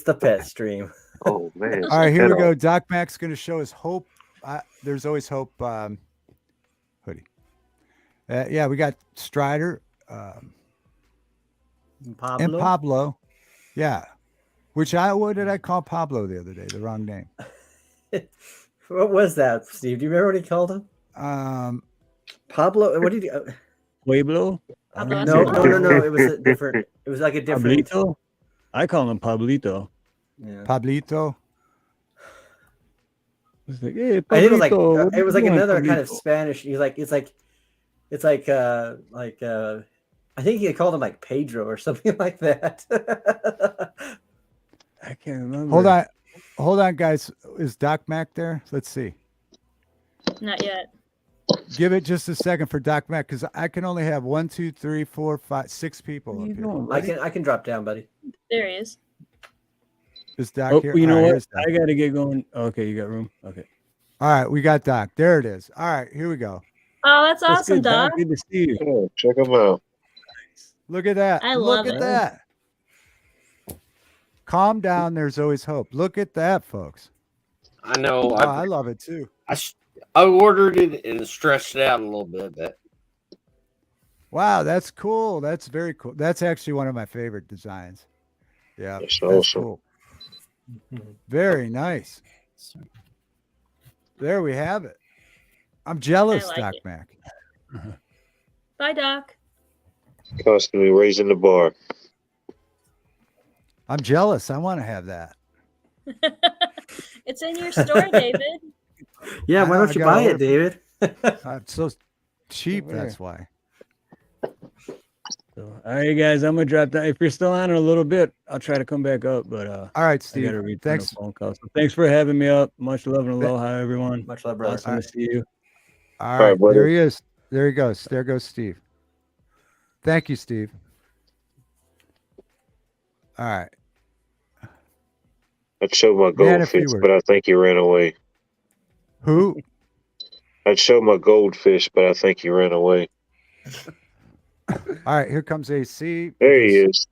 the pet stream. Oh man. All right, here we Head go. off. Doc Mac's going to show his Hope. There's always Hope hoodie. Yeah, we got Strider and Pablo. Yeah. What did I call Pablo the other day? The wrong name. What was that, Steve? Do you remember what he called him? Pablo. What did you? Pueblo? Pablo No, Escobar. no. It was a different. It was like a different. Pablito? I call him Pablito. Yeah. Pablito. It's like, hey, I think Pablito, what it was like you doing, another kind of Pablito? Spanish. He's like it's like I think he called him like Pedro or something like that. I can't remember. Hold on, guys. Is Doc Mac there? Let's see. Not yet. Give it just a second for Doc Mac because I can only have 1, 2, 3, 4, 5, 6 people What are up you here. doing, I buddy? can drop down, buddy. There he is. Is Doc Oh, here? you know All right, what? here's Doc. I got to get going. Okay, you got room? Okay. All right, we got Doc. There it is. All right, here we go. Oh, that's Let's awesome, get Doc. Doc. Good to see you. Oh, check them out. Look at that. I Look love at it. that. Calm down. There's always hope. Look at that, folks. I know. Oh, I love it too. I ordered it and stretched it out a little bit, but Wow, that's cool. That's very cool. That's actually one of my favorite designs. Yeah, That's that's awesome. cool. Very nice. There we have it. I'm jealous, I like Doc it. Mac. Bye, Doc. Constantly raising the bar. I'm jealous. I want to have that. It's in your store, David. Yeah, I why know, I don't you gotta buy it, order- David? I'm so cheap. Over here. That's why. So, all right, guys, I'm going to drop down. If you're still on in a little bit, I'll try to come back up, but All right, I Steve. got to return Thanks. a phone call. So thanks for having me up. Much love and aloha, everyone. Much love, brother. Awesome to see you. All right, right, buddy. there he is. There he goes. There goes Steve. Thank you, Steve. All right. I'd show my Man, if he goldfish, were- but I think he ran away. Who? I'd show my goldfish, but I think he ran away. All right, here comes AC. There he is.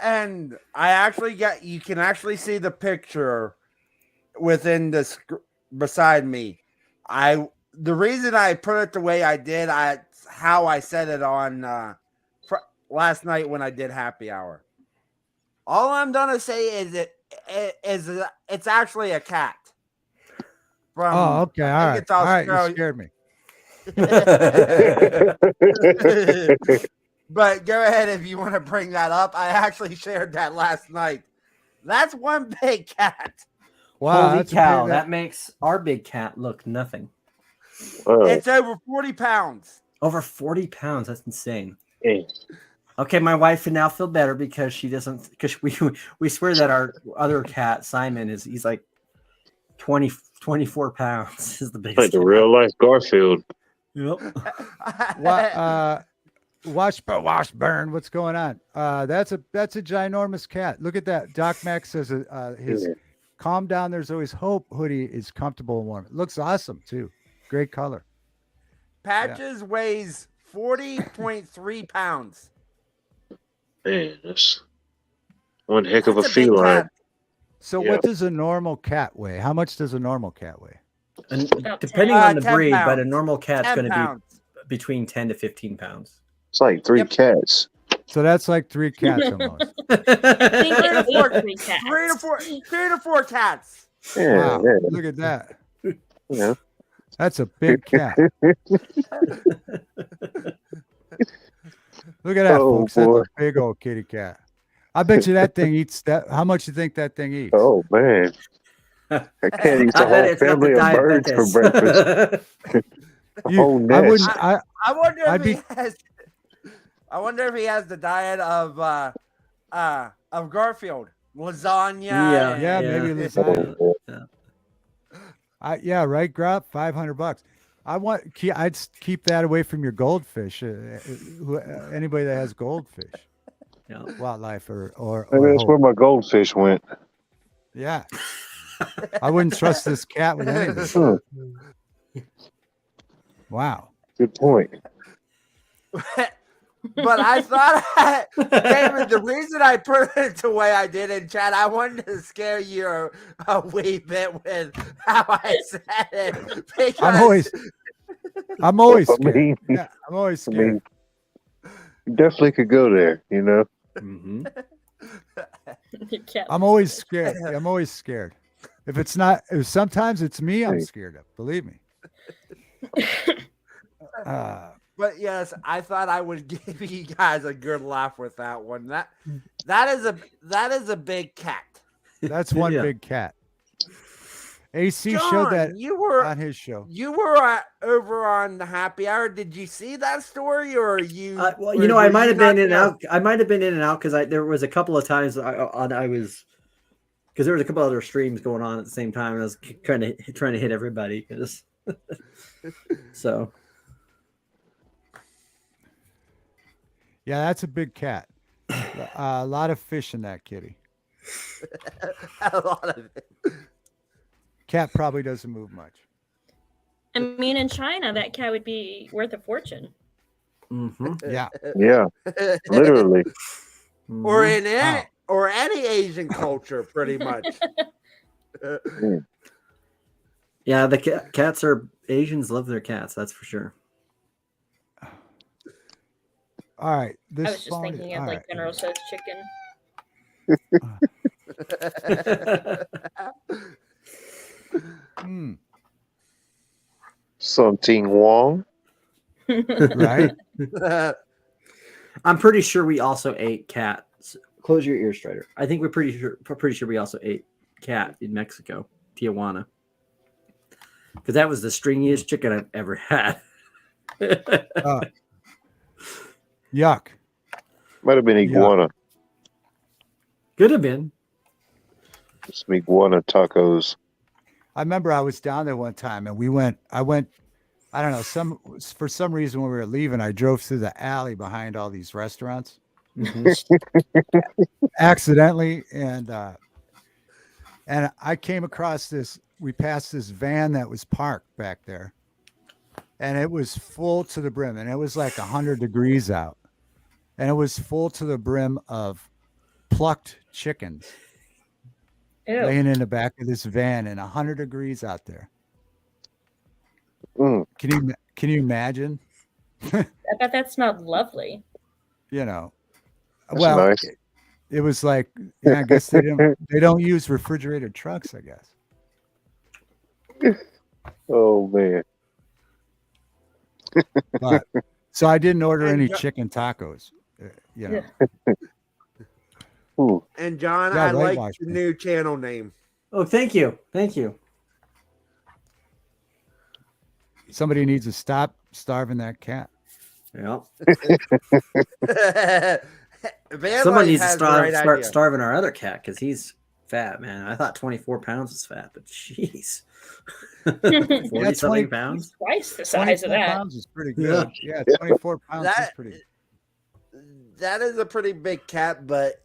And I actually you can actually see the picture within the beside me. The reason I put it the way I did, how I said it on last night when I did happy hour. All I'm gonna say is it's actually a cat. From, Oh, okay. I All think right. it's All right. You Australia. scared me. But go ahead if you want to bring that up. I actually shared that last night. That's one big cat. Wow. Holy that's a cow, big- that makes our big cat look nothing. Wow. It's over 40 pounds. Over 40 pounds. That's insane. Yeah. Okay, my wife can now feel better because she doesn't, because we swear that our other cat, Simon, he's like 24 pounds is the biggest. Like the cat. real life Garfield. Yep. Washburn, what's going on? That's a ginormous cat. Look at that. Doc Mac says his Yeah. calm down. There's always hope hoodie is comfortable and warm. It looks awesome too. Great color. Patches weighs 40.3 pounds. Man, that's one heck of a That's a big feline. cat. So Yeah. what does a normal cat weigh? How much does a normal cat weigh? And About depending 10. on the 10 breed, but a pounds. normal cat's 10 going to pounds. be between 10 to 15 pounds. It's like 3 Yep. cats. So that's like 3 cats almost. I think Three to four- it's 3 cats. Three to four cats. Yeah, Wow. yeah. Look at that. You know. That's a big cat. Look at that, Oh, folks. That's boy. a big old kitty cat. I bet you that thing eats that. How much you think that thing eats? Oh man. I can't eat the I bet whole it's not family the of birds for diabetes. breakfast. A You- whole I nest. wouldn't. I wonder I'd if be- he has. I wonder if he has the diet of Garfield, lasagna. Yeah. and- Yeah, maybe lasagna. Oh, Yeah, right, Grub. $500. I'd keep that away from your goldfish. Anybody that has goldfish, Yeah. wildlife, or maybe that's hope. where my goldfish went. Yeah. I wouldn't trust this cat with anything. Hmm, Wow. good point. But I thought, David, the reason I put it the way I did in chat, I wanted to scare you a wee bit with how I said it. Because I'm always I scared. mean, Yeah, I'm always I scared. mean, you definitely could go there, you know. Mhm. Your cat I'm was always scared. scared. I'm always scared. If sometimes it's me, I'm scared of. Believe me. But yes, I thought I would give you guys a good laugh with that one. That is a big cat. That's one Yeah. big cat. AC John, showed that you were on his show. You were over on the happy hour. Did you see that story, or are you? Well, or I were might you have not been in and there? out. I might have been in and out because there was a couple of times I was because there was a couple other streams going on at the same time, and I was trying to hit everybody. So Yeah, that's a big cat. A lot of fish in that kitty. A lot of it. Cat probably doesn't move much. I mean, in China, that cat would be worth a fortune. Yeah. Yeah, literally. Or in Wow. any Asian culture, pretty much. Yeah, the cats are Asians love their cats. That's for sure. All right. This I was just phone- thinking of all like right. General Tso's chicken. Hmm, Something Wong. right? I'm pretty sure we also ate cats. Close your ears, Strider. I think we're pretty sure we also ate cat in Mexico, Tijuana, because that was the stringiest chicken I've ever had. Yuck. Might have been iguana. Could have been. Some iguana tacos. I remember I was down there one time and I went, I don't know, for some reason when we were leaving, I drove through the alley behind all these restaurants accidentally. And I came across we passed this van that was parked back there and it was full to the brim and it was like 100 degrees out and it was full to the brim of plucked chickens. Ew. Laying in the back of this van and 100 degrees out there. Mm. Can you imagine? I bet that smelled lovely. You know, That's well, nice. it was like, yeah, I guess they don't use refrigerated trucks, I guess. Oh man. But so I didn't order And any Jo- chicken tacos. You know, Ooh. And John, Yeah, I like whitewash the me. new channel name. Oh, thank you. somebody needs to stop starving that cat. Yeah. Van Someone Light needs to has the start right idea. starving our other cat because he's fat, man. I thought 24 pounds was fat, but jeez. 40 Yeah, something 20 pounds. Twice the size of 24 that. pounds is pretty good. Yeah, 24 pounds is That- pretty. That is a pretty big cat, but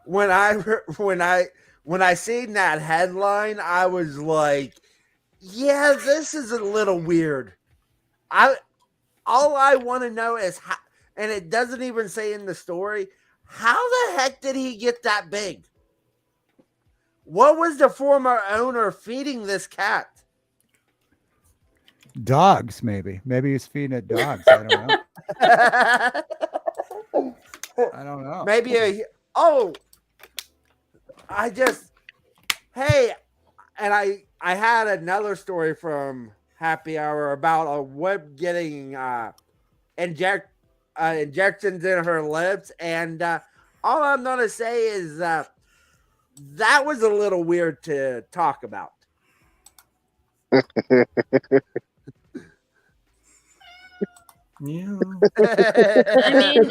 when I seen that headline, I was like, "Yeah, this is a little weird." All I want to know is how, and it doesn't even say in the story, how the heck did he get that big? What was the former owner feeding this cat? Dogs, maybe. Maybe he's feeding it dogs. I don't know. I don't know. Maybe and I had another story from Happy Hour about a whip getting injections in her lips, and all I'm gonna say is that was a little weird to talk about. Yeah. I mean,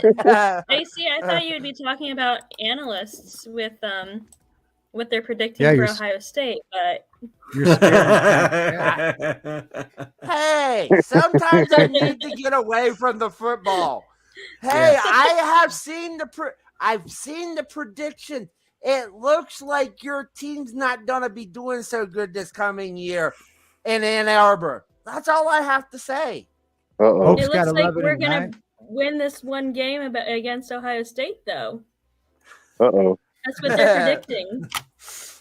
AC, I thought you'd be talking about analysts with what they're predicting Yeah, for you're- Ohio State, but You're scared. Hey, sometimes I need to get away from the football. Hey, Yeah. I've seen the prediction. It looks like your team's not gonna be doing so good this coming year in Ann Arbor. That's all I have to say. Uh-oh. Hope's it got looks like 11 we're and gonna 9. win this one game against Ohio State, though. Uh-oh. That's what they're predicting.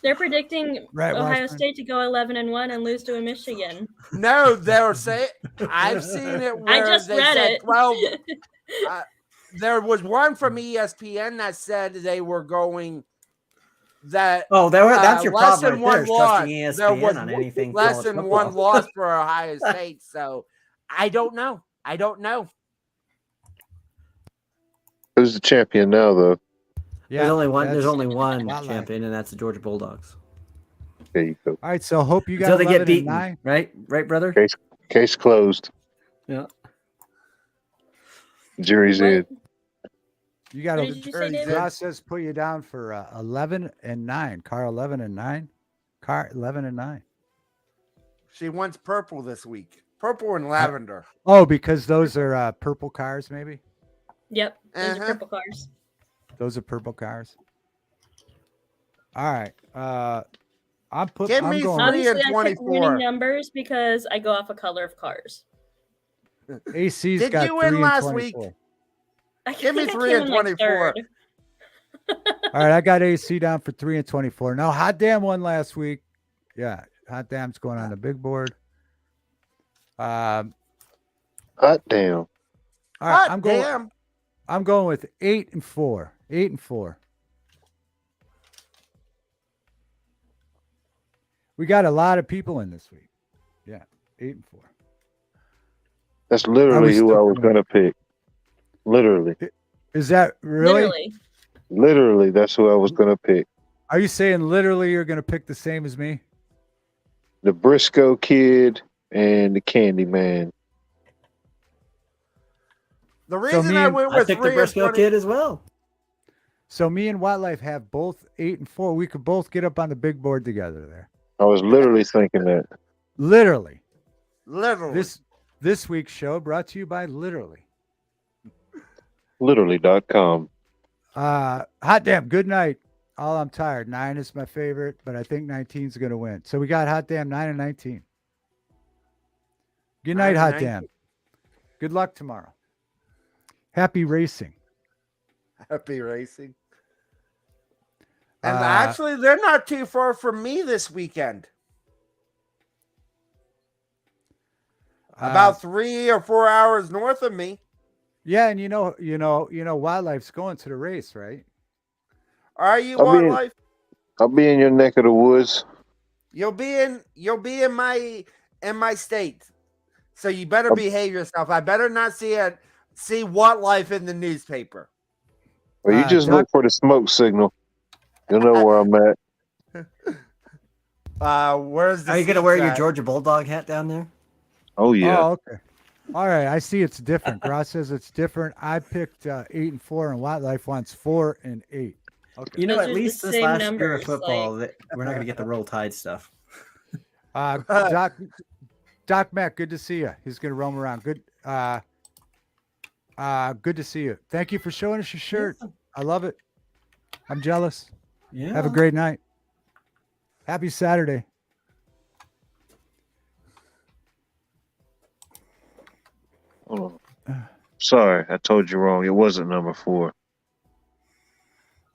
They're predicting Right, Ohio Washburn? State to go 11-1 and lose to a Michigan. No, they're saying I've seen it where I just they read said it. 12. There was one from ESPN that said they were going that that's your less problem than right there. one Is loss. trusting There ESPN was on anything less college than football. one loss for Ohio State. So I don't know. Who's the champion now, though? Yeah, There's only one. There's that's only one Wildlife. champion, and that's the Georgia Bulldogs. There you go. All right. So hope you got Until they 11 get beaten, and 9. right, brother? Case closed. Yeah. Jury's What? in. You got What did you say, to David? process. Put you down for 11 and 9. Car 11 and 9. Car 11 and 9. She wants purple this week. Purple and lavender. Oh, because those are purple cars, maybe. Yep, those Uh-huh. are purple cars. Those are purple cars. All right. I'm Give me going three. Obviously, and I pick 24. winning numbers because I go off a color of cars. AC's Did got you 3 win and last week? 24. Give me think I 3 came and in, like, 24. third. All right, I got AC down for 3 and 24. No, Hot Damn won last week. Yeah, Hot Damn's going on the big board. Hot damn. All right, Hot I'm going with 8 and 4. 8 and 4. We got a lot of people in this week. Yeah, 8 and 4. That's literally was who still I was coming. going to pick. Literally. Is that really? Literally, that's who I was going to pick. Are you saying literally you're going to pick the same as me? The Briscoe Kid and the Candy Man. The reason me I and- went I with picked the 3 and Briscoe 20 kid as well. So me and Wildlife have both 8 and 4. We could both get up on the big board together there. I was literally thinking that. Literally. Literally. This week's show brought to you by Literally. Literally.com. Hot Damn, good night. All I'm tired. 9 is my favorite, but I think 19 is going to win. So we got Hot Damn 9 and 19. Good 9 night, and Hot 19. Damn. Good luck tomorrow. Happy racing. Happy racing. And Uh, actually, they're not too far from me this weekend. About 3 or 4 hours north of me. Yeah, and you know, Wildlife's going to the race, right? Are you, I'll be in- Wildlife? I'll be in your neck of the woods. You'll be in my state. So you better behave yourself. I better not see Wildlife in the newspaper. Or you just Doc- look for the smoke signal. You'll know where I'm at. Where's the Are you gonna wear your seats at? Georgia Bulldog hat down there? Oh, yeah. Oh, okay. All right. I see it's different. Gross says it's different. I picked 8 and 4, and Wildlife wants 4 and 8. Okay. You know, Those at are the least this same last year of numbers, football, that we're not gonna get the Roll Tide stuff. Doc Mac, good to see you. He's gonna roam around. Good to see you. Thank you for showing us your shirt. I love it. I'm jealous. Yeah. Have a great night. Happy Saturday. Hold on. Sorry, I told you wrong. It wasn't number 4.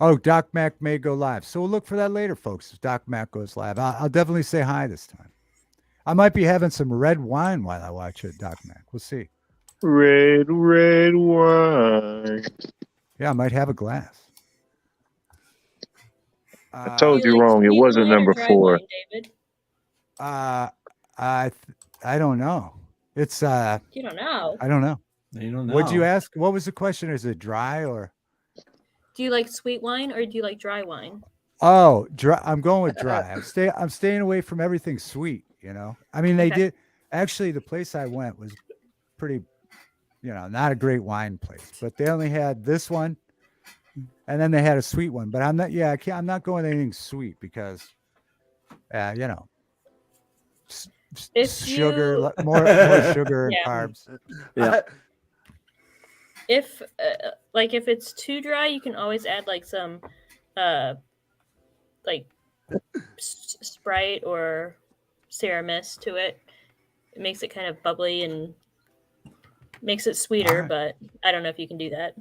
Oh, Doc Mac may go live. So we'll look for that later, folks. If Doc Mac goes live, I'll definitely say hi this time. I might be having some red wine while I watch it, Doc Mac. We'll see. Red wine. Yeah, I might have a glass. I told Do you like wrong. It sweet wasn't wine or number dry 4. wine, David? I don't know. It's You don't know. I don't know. You don't know. What'd you ask? What was the question? Is it dry or? Do you like sweet wine or do you like dry wine? Oh, dry. I'm going with dry. I'm staying away from everything sweet. You know. I mean, they Okay. did. Actually, the place I went was pretty. Not a great wine place, but they only had this one, and then they had a sweet one. But I'm not. Yeah, I can't. I'm not going anything sweet because, If sugar, you- more sugar and Yeah. carbs. Yeah. If if it's too dry, you can always add like some like Sprite or Ceramis to it. It makes it kind of bubbly and makes it sweeter, Alright. but I don't know if you can do that.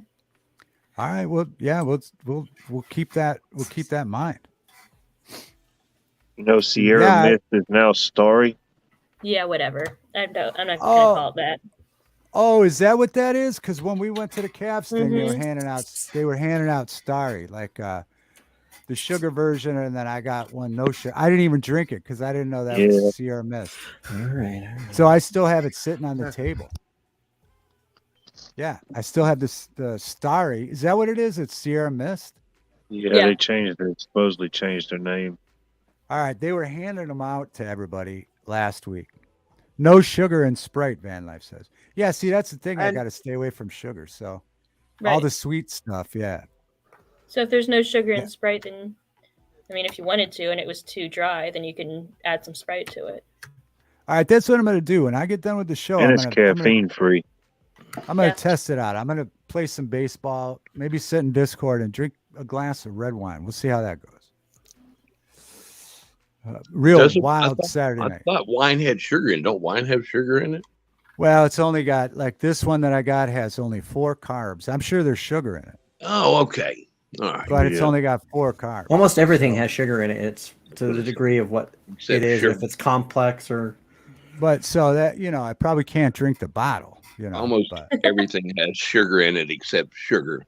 All right. Well, yeah. We'll keep that. We'll keep that in mind. You know, Sierra Yeah, Mist is now Starry. Yeah, whatever. I'm not gonna Oh. call it that. Oh, is that what that is? Because when we went to the Cavs thing, they were Mhm. handing out. They were handing out Starry, like the sugar version, and then I got one no sugar. I didn't even drink it because I didn't know that Yeah. was Sierra Mist. All right. So I still have it sitting on the table. Yeah, I still have the Starry. Is that what it is? It's Sierra Mist. Yeah, Yeah. they changed it. Supposedly changed their name. All right, they were handing them out to everybody last week. No sugar and Sprite, Van Life says. Yeah, see, that's the thing. I And- got to stay away from sugar. So Right. all the sweet stuff, yeah. So if there's no sugar Yeah. in Sprite, then I mean, if you wanted to and it was too dry, then you can add some Sprite to it. All right, that's what I'm going to do. When I get done with the show, And I'm it's gonna, caffeine free. I'm gonna Yeah. test it out. I'm gonna play some baseball, maybe sit in Discord and drink a glass of red wine. We'll see how that goes. Real Doesn't- wild Saturday I night. thought wine had sugar in. Don't wine have sugar in it? Well, it's only got like this one that I got has only 4 carbs. I'm sure there's sugar in it, Oh, okay. All right. but it's Yeah. only got 4 carbs. Almost everything has sugar in it. It's to the degree of what Except it is, sugar. if it's complex or. But so that I probably can't drink the bottle. Almost But everything has sugar in it except sugar.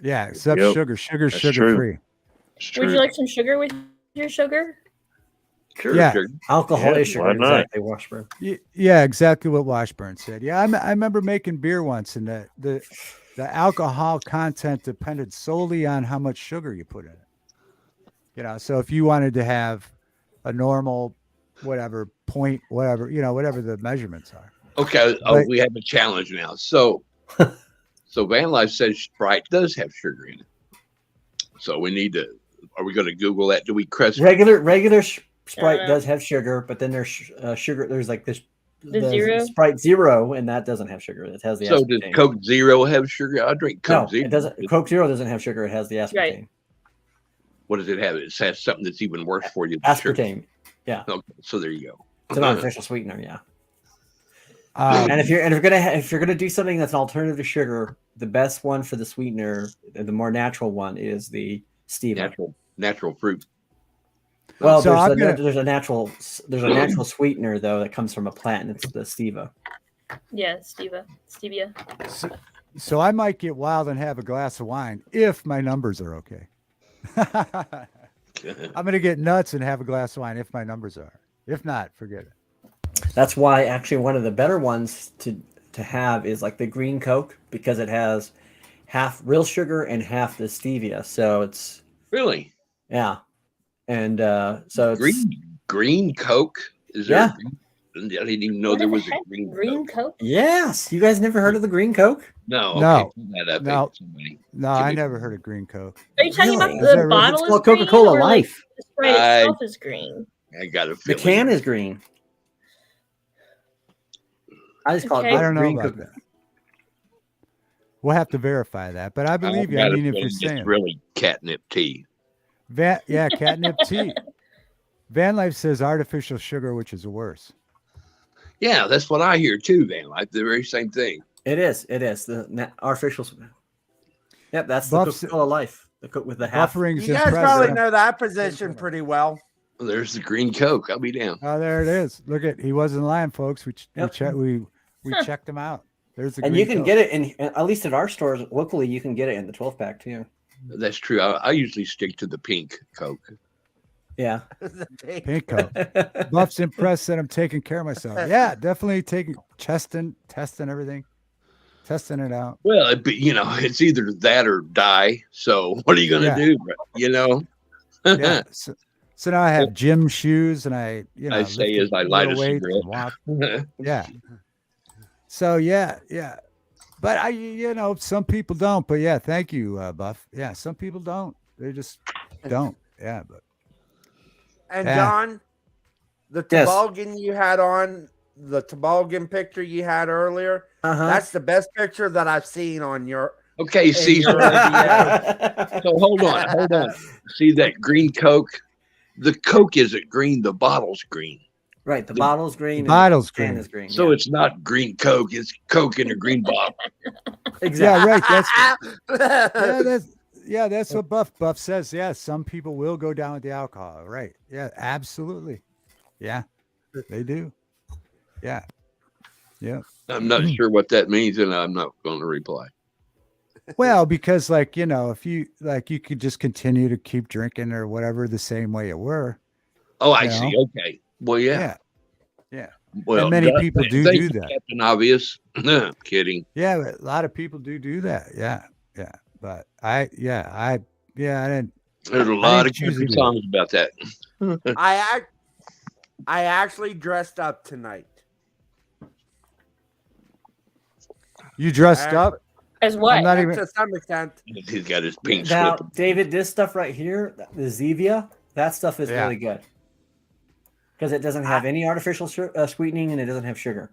yeah, except Yep, sugar. Sugar's that's sugar true. free. It's Would true. you like some sugar with your sugar? Sure, Yeah. sugar. Alcohol Yeah, is sugar, why not? exactly, Washburn. Yeah, exactly what Washburn said. Yeah, I remember making beer once, and the alcohol content depended solely on how much sugar you put in it. So if you wanted to have a normal, whatever point, whatever whatever the measurements are. Okay. Oh, But- we have a challenge now. So Van Life says Sprite does have sugar in it. So we need to. Are we going to Google that? Do we crest? Regular Sprite Uh, does have sugar, but then there's sugar. There's like this The zero? Sprite Zero, and that doesn't have sugar. It has the So does aspartame. Coke Zero have sugar? I drink No, Coke Zero. it doesn't. Coke Zero doesn't have sugar. It has the aspartame. Right. What does it have? It has something that's even worse for you. than sugar. Aspartame. Okay, so there you go. It's an artificial sweetener. Yeah. Um, And if you're gonna do something that's an alternative to sugar, the best one for the sweetener, the more natural one, is the stevia. Natural fruit. Well, So I'm there's a natural sweetener though that comes from a plant, and it's the stevia. Yeah, stevia. so I might get wild and have a glass of wine if my numbers are okay. I'm gonna get nuts and have a glass of wine if my numbers are. If not, forget it. That's why actually one of the better ones to have is like the green Coke, because it has half real sugar and half the stevia. So it's Really? yeah, and so it's Green Coke? Is there? Yeah. I didn't even know What there the was a heck? green Coke. Coke? yes. You guys never heard of the green Coke? No. Okay. No. Pull that up. No. Somebody. No, Give I me- never heard of green Coke. Are you talking Really? about Is that the right? bottle? It's is called green, Coca-Cola or, like, Life. the Sprite itself is green. I got a The feeling. can is green. I just call Okay. it I don't know green about Coke. that. We'll have to verify that, but I believe you. I got a mean, if feeling you're it's saying really catnip tea. catnip tea. Van Life says artificial sugar, which is worse. Yeah, that's what I hear too, Van. Like the very same thing. It is the artificial. Yep, that's the Buffs- Coca-Cola Life. The Coke with the half. Buffering's You guys impressive. probably know that position pretty well. Well, there's the green Coke. I'll be down. Oh, there it is. Look at he wasn't lying, folks. Yep. We checked him out. There's the And green you can Coke. get it in, at least at our stores locally. You can get it in the 12-pack too. That's true. I usually stick to the pink Coke. Yeah. Pink Coke. Buff's impressed that I'm taking care of myself. Yeah, definitely testing everything, testing it out. Well, it's either that or die. So what are you going to Yeah. do? Yeah. So now I have gym shoes, and I say lift as I light a little weights cigarette. and walk. Yeah. So yeah. But some people don't. But yeah, thank you, Buff. Yeah, some people don't. They just don't. Yeah, but And Yeah. John, the Yes. toboggan you had on, the toboggan picture you had earlier, Uh-huh. that's the best picture that I've seen on your. Okay, see, your video. so hold on. See that green Coke? The Coke isn't green. The bottle's green. Right. The bottle's green. and bottle's the can green. is green. So yeah. it's not green Coke. It's Coke in a green bottle. exactly. Yeah, right. That's what Buff says. Yeah, some people will go down with the alcohol. Right. Yeah, absolutely. Yeah, they do. Yeah. Yeah. I'm not sure what that means, and I'm not going to reply. Well, because like, if you like, you could just continue to keep drinking or whatever the same way it were. Oh, I You see. know? Okay. Well, yeah. Yeah. Yeah. Well, And many that- people do thank do you, that. Captain Obvious. No, kidding. Yeah, but a lot of people do that. Yeah. Yeah. But I didn't. There's a I lot didn't of choose to country do songs about that. I actually dressed up tonight. You dressed I up? As what? I'm not even. To some extent. He's got his pink Now, slip. David, this stuff right here, the Zevia, that stuff is Yeah. really good because it doesn't have any artificial sweetening and it doesn't have sugar.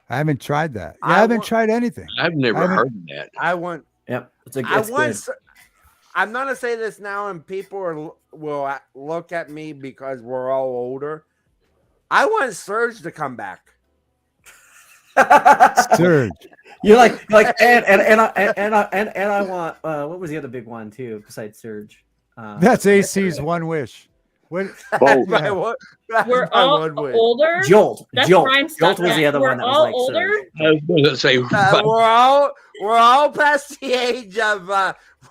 I haven't tried that. Yeah, I I haven't want- tried anything. I've never I haven't- heard of that. I want. Yep, it's I good. want. I'm gonna say this now, and people will look at me because we're all older. I want Surge to come back. Surge. You're like and I want what was the other big one too besides Surge? That's AC's one wish. What? Both. My Yeah. one- that's We're my all one wish. older. Jolt. That's Jolt. prime Jolt stuff. was the other We're one that was all like older. Surge. I was going to say, We're all past the age of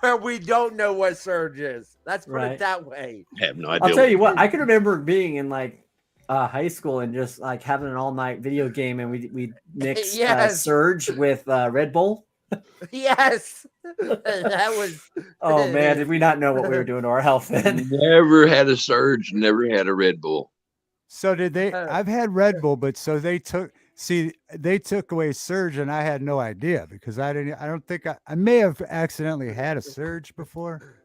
where we don't know what Surge is. Let's put Right. it that way. I have no idea. I'll tell you what, I can remember being in like high school and just like having an all night video game and we mix Yes. Surge with Red Bull. Yes, that was. Oh man, did we not know what we were doing to our health then? Never had a Surge, never had a Red Bull. So did they? I've had Red Bull, but so they took. See, they took away Surge, and I had no idea because I didn't. I don't think I may have accidentally had a Surge before.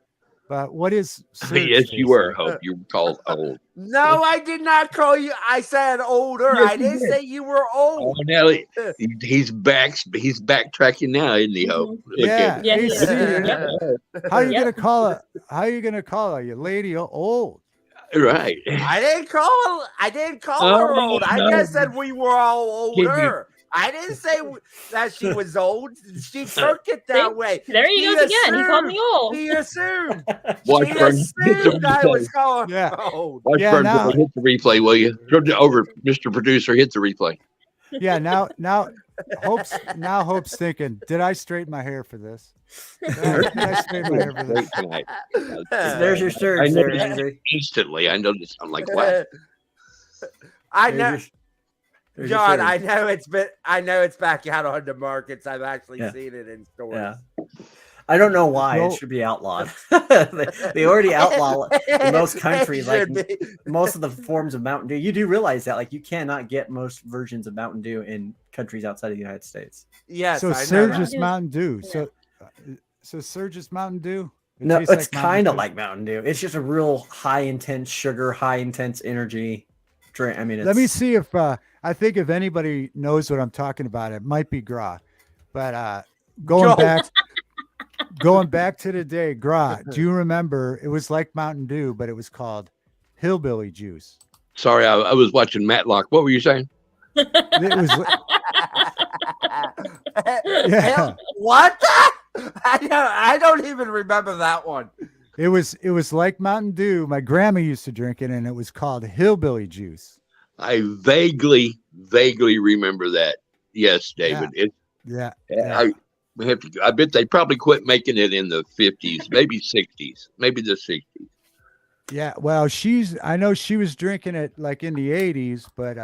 But what is Surge? Yes, you taste were. like? Hope you were called old. No, I did not call you. I said older. Yes, I you didn't did. say you were Oh, old. now he's back. He's backtracking now, isn't he? Hope. Look Yeah, at Yeah, AC, yeah. you're- How you Yep. gonna call it? How you gonna call a lady old? him. Right. I didn't call. I didn't call her Oh, old. I no. just said we were all Give me- older. I didn't say that she was old. She took it that way. There he He goes again. He called me old. He assumed. Watch She Vern hit the assumed I was replay. calling Yeah. her old. Watch Yeah, Vern now- hit the replay, will you? Throw it over, Mr. Producer. Hit the replay. Yeah, now Hope's thinking, did I straighten my hair for this? Did I straighten my hair for this? Great tonight. There's your I Surge know there, that Andrew. instantly. I noticed. I'm like, what? I There's know, your- there's your John. Surge. I know it's back out on the markets. I've actually Yeah. seen it in stores. Yeah. I don't know why Well- it should be outlawed. they already outlaw it in most countries, like It should be. most of the forms of Mountain Dew. You do realize that, like, you cannot get most versions of Mountain Dew in countries outside of the United States. Yes, So I know Surge that. is Mountain Dew. So Surge is Mountain Dew. It No, tastes it's like Mountain kind of Dew? like Mountain Dew. It's just a real high intense sugar, high intense energy drink. I mean, Let me it's- see if I think if anybody knows what I'm talking about, it might be Gra. But going back to the day, Gra, do you remember it was like Mountain Dew, but it was called hillbilly juice. Sorry, I was watching Matlock. What were you saying? It was Yeah. What? I don't even remember that one. it was like Mountain Dew. My grandma used to drink it, and it was called hillbilly juice. I vaguely remember that. Yes, David. Yeah. I bet they probably quit making it in the 50s, maybe 60s, maybe the 60s. Yeah. Well, I know she was drinking it like in the 80s, but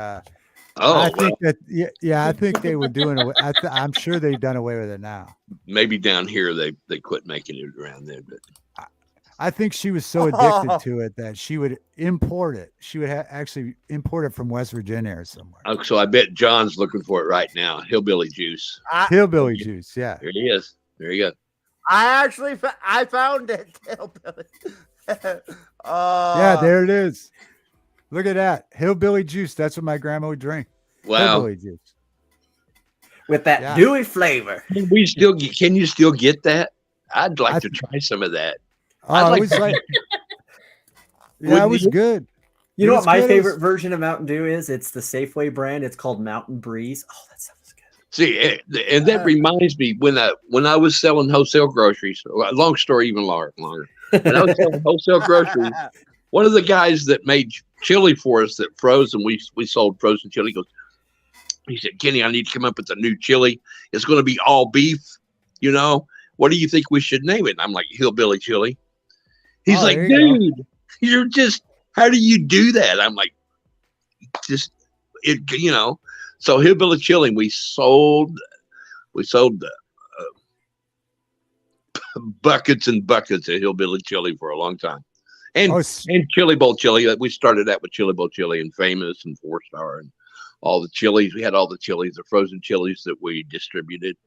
Oh, I well, think that I think they were doing it. I'm sure they've done away with it now. maybe down here they quit making it around there. But I think she was so addicted to it that she would import it. She would actually import it from West Virginia or somewhere. so I bet John's looking for it right now. Hillbilly juice. Hillbilly juice. Yeah. There he is. There you go. I actually I found it. Yeah, there it is. Look at that. Hillbilly juice. That's what my grandma would drink. Wow. Hillbilly juice. with that Yeah. dewy flavor. Can you still get that? I'd like I to try some of that. Oh, I'd it like was to- like, yeah, it Wouldn't was you? good. You It know was what my good. It favorite was- version of Mountain Dew is? It's the Safeway brand. It's called Mountain Breeze. Oh, that sounds good. See, and that reminds me when I was selling wholesale groceries. Long story, even longer. When I was selling wholesale groceries, one of the guys that made chili for us that froze, and we sold frozen chili, goes, he said, "Kenny, I need to come up with a new chili. It's going to be all beef, you know." what do you think we should name it? And I'm like, Hillbilly Chili. He's Oh, like, there you dude, you're just, how do you do that? I'm like, just, it, you know. So Hillbilly Chili, we sold buckets and buckets of Hillbilly Chili for a long time. And Oh, and Chili Bowl Chili. We started out with Chili Bowl Chili and Famous and 4-Star and all the chilies. We had all the chilies, the frozen chilies that we distributed.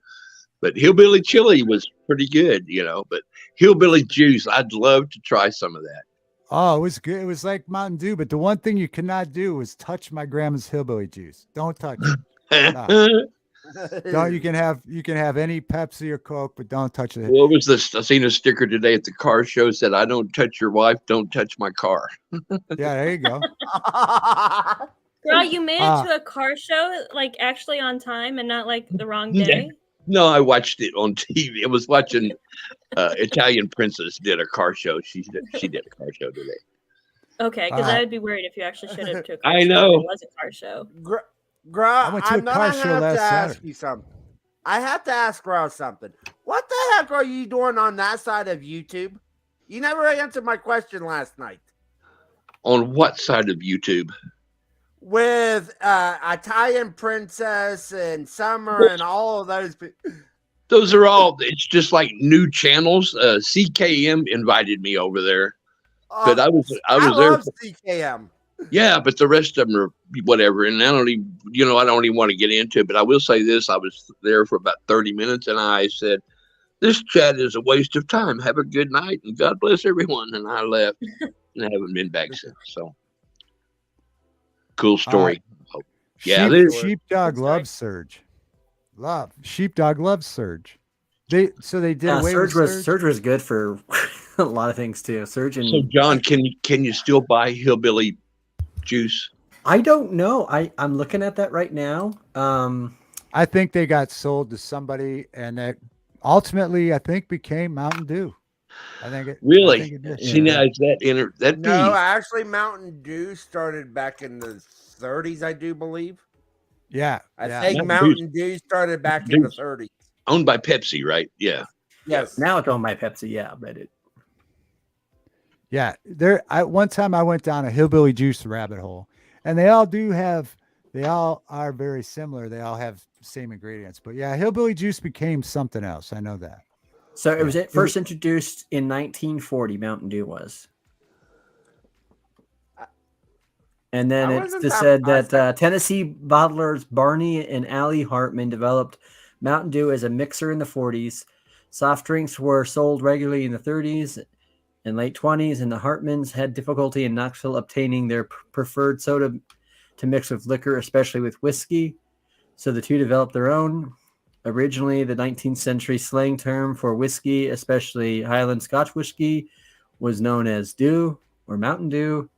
But Hillbilly Chili was pretty good, you know. But Hillbilly Juice, I'd love to try some of that. oh, it was good. It was like Mountain Dew, but the one thing you cannot do is touch my grandma's hillbilly juice. Don't touch it. No, you can have any Pepsi or Coke, but don't touch it. What was this? I seen a sticker today at the car show said, "I don't touch your wife, don't touch my car." Yeah, there you go. Girl, you made it to a car show like actually on time and not like the wrong day. No, I watched it on TV. I was watching Italian Princess did a car show. She did a car show today. Okay, because I would be worried if you actually showed up to a car I show. know. It was a car show. I went to a car show last Saturday. You something. I have to ask Ross something. What the heck are you doing on that side of YouTube? You never answered my question last night. On what side of YouTube? With Italian Princess and Summer and all of those. Those are all. It's just like new channels. CKM invited me over there, but I was there. Love CKM. Yeah, but the rest of them are whatever, and I don't even want to get into it. But I will say this: I was there for about 30 minutes, and I said, "This chat is a waste of time. Have a good night, and God bless everyone." And I left, and I haven't been back since. So, cool story. Yeah, Sheepdog loves Surge. Sheepdog loves Surge. They did away Surge with was Surge was good for a lot of things too. Surge and so John, can you still buy Hillbilly Juice? I don't know. I'm looking at that right now. I think they got sold to somebody, and that ultimately I think became Mountain Dew. I think it Really? I think it did. See, now is that No, actually, Mountain Dew started back in the 30s, I do believe. Yeah, I yeah. think Mountain Dew started back in the 30s. owned by Pepsi, right? Yeah. Yes. Now it's owned by Pepsi. Yeah, but it. Yeah, one time I went down a Hillbilly Juice rabbit hole, and they all are very similar. They all have the same ingredients, but yeah, Hillbilly Juice became something else. I know that. So it was first introduced in 1940. Mountain Dew was, and then it's said that Tennessee bottlers Barney and Allie Hartman developed Mountain Dew as a mixer in the 40s. Soft drinks were sold regularly in the 30s and late 20s, and the Hartmans had difficulty in Knoxville obtaining their preferred soda to mix with liquor, especially with whiskey. So the two developed their own. Originally, the 19th century slang term for whiskey, especially Highland Scotch whiskey, was known as Dew or Mountain Dew,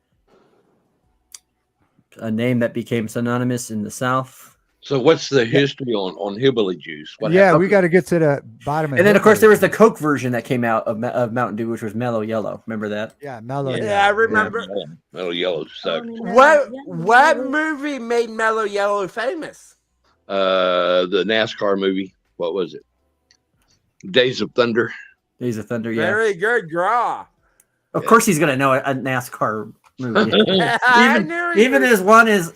a name that became synonymous in the South. So what's the history on Hillbilly Juice? What Yeah, happened? we got to get to the bottom of it. And then, of course, there was the Coke version that came out of Mountain Dew, which was Mellow Yellow. Remember that? Yeah, Mellow. Yeah, I remember. Mellow Yellow sucked. What movie made Mellow Yellow famous? The NASCAR movie. What was it? Days of Thunder. Days of Thunder, yeah. Very good draw. Of course, he's gonna know a NASCAR movie. I knew he even was- as one is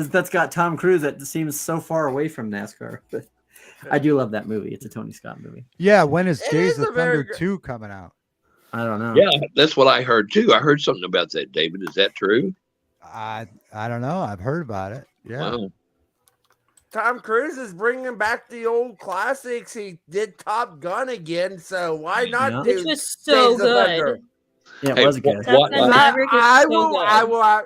that's got Tom Cruise that seems so far away from NASCAR. But I do love that movie. It's a Tony Scott movie. Yeah, when is It Days is of a very Thunder good- 2 coming out? I don't know. Yeah, that's what I heard too. I heard something about that, David. Is that true? I don't know. I've heard about it. Yeah. Wow. Tom Cruise is bringing back the old classics. He did Top Gun again, so why not Yeah. do Which was so Days of Thunder? good. Yeah, it Hey, was good. Top Gun Maverick is I so will. good.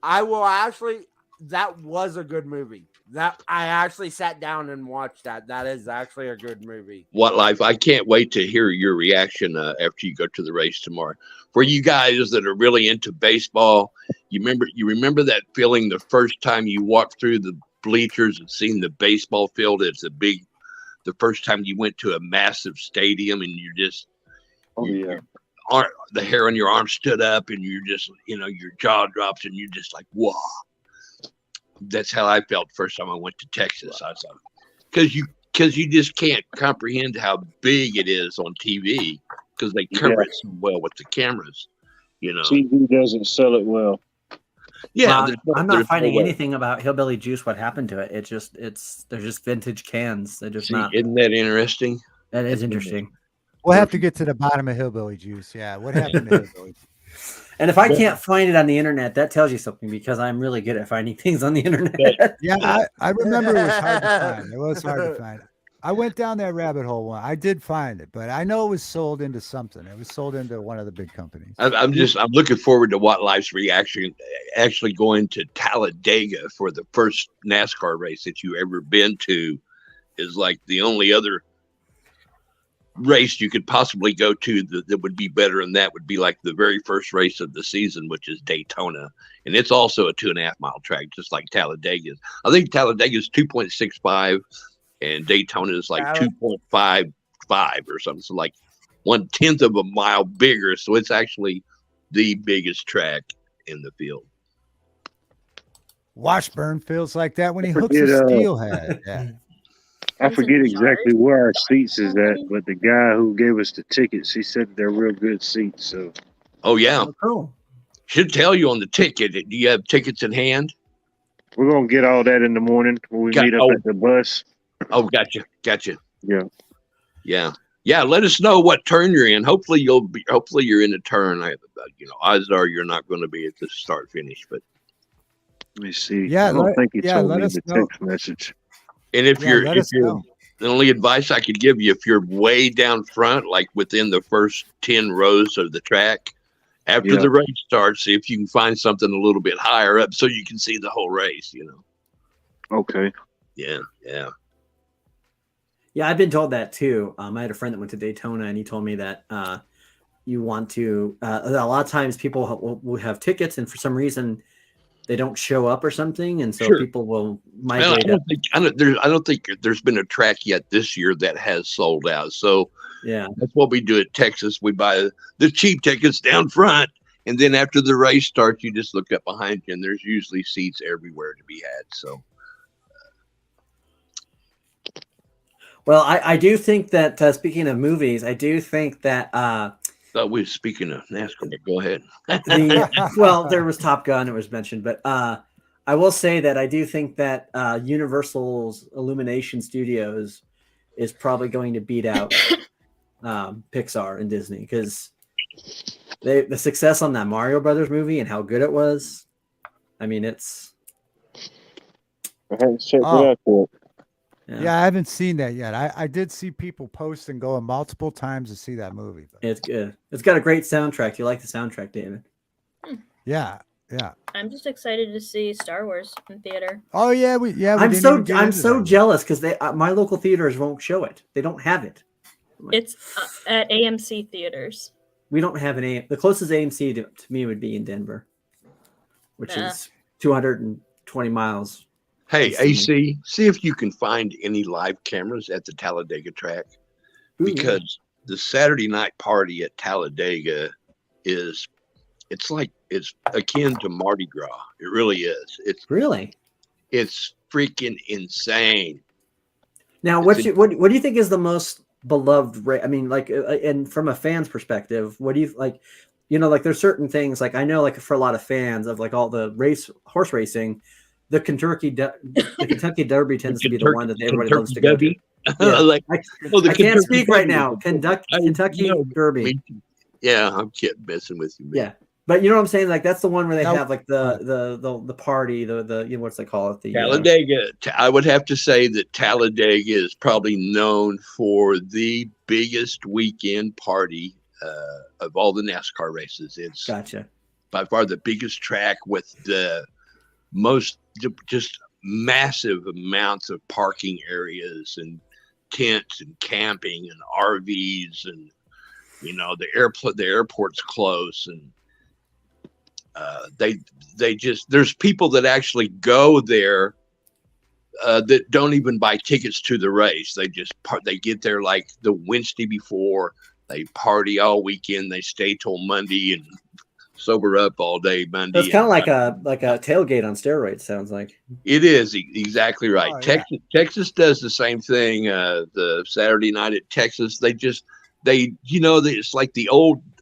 I will actually. That was a good movie. That I actually sat down and watched that. That is actually a good movie. What life? I can't wait to hear your reaction after you go to the race tomorrow. For you guys that are really into baseball, you remember that feeling the first time you walked through the bleachers and seen the baseball field. It's the first time you went to a massive stadium and you just, the hair on your arm stood up and you're just, your jaw drops and you're just like, whoa. That's how I felt first time I went to Texas. I thought, because you because you just can't comprehend how big it is on TV because they cover it so well with the cameras. You know, TV doesn't sell it well. yeah. Well, I'm not finding anything about Hillbilly Juice. What happened to it? They're just vintage cans. They're just not. Isn't that interesting? That is interesting. We'll have to get to the bottom of Hillbilly Juice. Yeah, what happened to Hillbilly Juice? And if I can't find it on the internet, that tells you something because I'm really good at finding things on the internet. Yeah, I remember it was hard to find. It was hard to find. I went down that rabbit hole one. I did find it, but I know it was sold into something. It was sold into one of the big companies. I'm looking forward to What Life's reaction actually going to Talladega for the first NASCAR race that you ever been to. Is like the only other race you could possibly go to that would be better than that would be like the very first race of the season, which is Daytona, and it's also a 2.5 mile track, just like Talladega is. I think Talladega is 2.65, and Daytona is like 2.55 or something, so like 1/10 of a mile bigger. So it's actually the biggest track in the field. Washburn feels like that when he hooks a steelhead. Yeah. I forget exactly where our seats is at, but the guy who gave us the tickets, he said they're real good seats. So, oh yeah, cool. Should tell you on the ticket. Do you have tickets in hand? We're gonna get all that in the morning when we meet up at the bus. Oh, gotcha. Yeah. Let us know what turn you're in. Hopefully you're in a turn. Odds are you're not going to be at the start finish, but let me see. Yeah, I don't think he told me the know. text message. And if you're the only advice I could give you, if you're way down front, like within the first 10 rows of the track, after the race starts, see if you can find something a little bit higher up so you can see the whole race, Okay. Yeah. Yeah, I've been told that too. I had a friend that went to Daytona, and he told me that you want to. A lot of times, people will have tickets, and for some reason, they don't show up or something, and so people will migrate. I don't think there's been a track yet this year that has sold out. So yeah, that's what we do at Texas. We buy the cheap tickets down front, and then after the race starts, you just look up behind you, and there's usually seats everywhere to be had. So. Well, I do think that speaking of movies, I do think that we're speaking of NASCAR, but go ahead. Well, there was Top Gun, it was mentioned, but I will say that I do think that Universal's Illumination Studios is probably going to beat out Pixar and Disney because the success on that Mario Brothers movie and how good it was. I mean, it's. I haven't checked it out yet. Yeah, I haven't seen that yet. I did see people post and going multiple times to see that movie. But. It's good. It's got a great soundtrack. You like the soundtrack, David? Yeah. I'm just excited to see Star Wars in theater. Oh yeah, I'm so jealous because my local theaters won't show it. They don't have it. It's at AMC theaters. We don't have an the closest AMC to me would be in Denver, which is 220 miles. Hey, AC, see if you can find any live cameras at the Talladega track, because the Saturday night party at Talladega it's akin to Mardi Gras. It really is. It's freaking insane. Now, what do you think is the most beloved race? I mean, like, and from a fan's perspective, what do you like? Like there's certain things like I know, like for a lot of fans of like all the horse racing. The Kentucky Derby tends to be the one that everybody loves to go to. Yeah. I can't speak right now. Kentucky Derby. Yeah, I'm messing with you, man. Yeah, but you know what I'm saying? Like that's the one where they have like the party, the what's they call it? The Talladega. I would have to say that Talladega is probably known for the biggest weekend party of all the NASCAR races. It's by far the biggest track with the most just massive amounts of parking areas and tents and camping and RVs and the airport's close and they just there's people that actually go there that don't even buy tickets to the race. They get there like the Wednesday before, they party all weekend, they stay till Monday and sober up all day Monday. So it's kind of like a tailgate on steroids. Sounds like. It is exactly right. Oh, yeah. Texas does the same thing. The Saturday night at Texas, it's like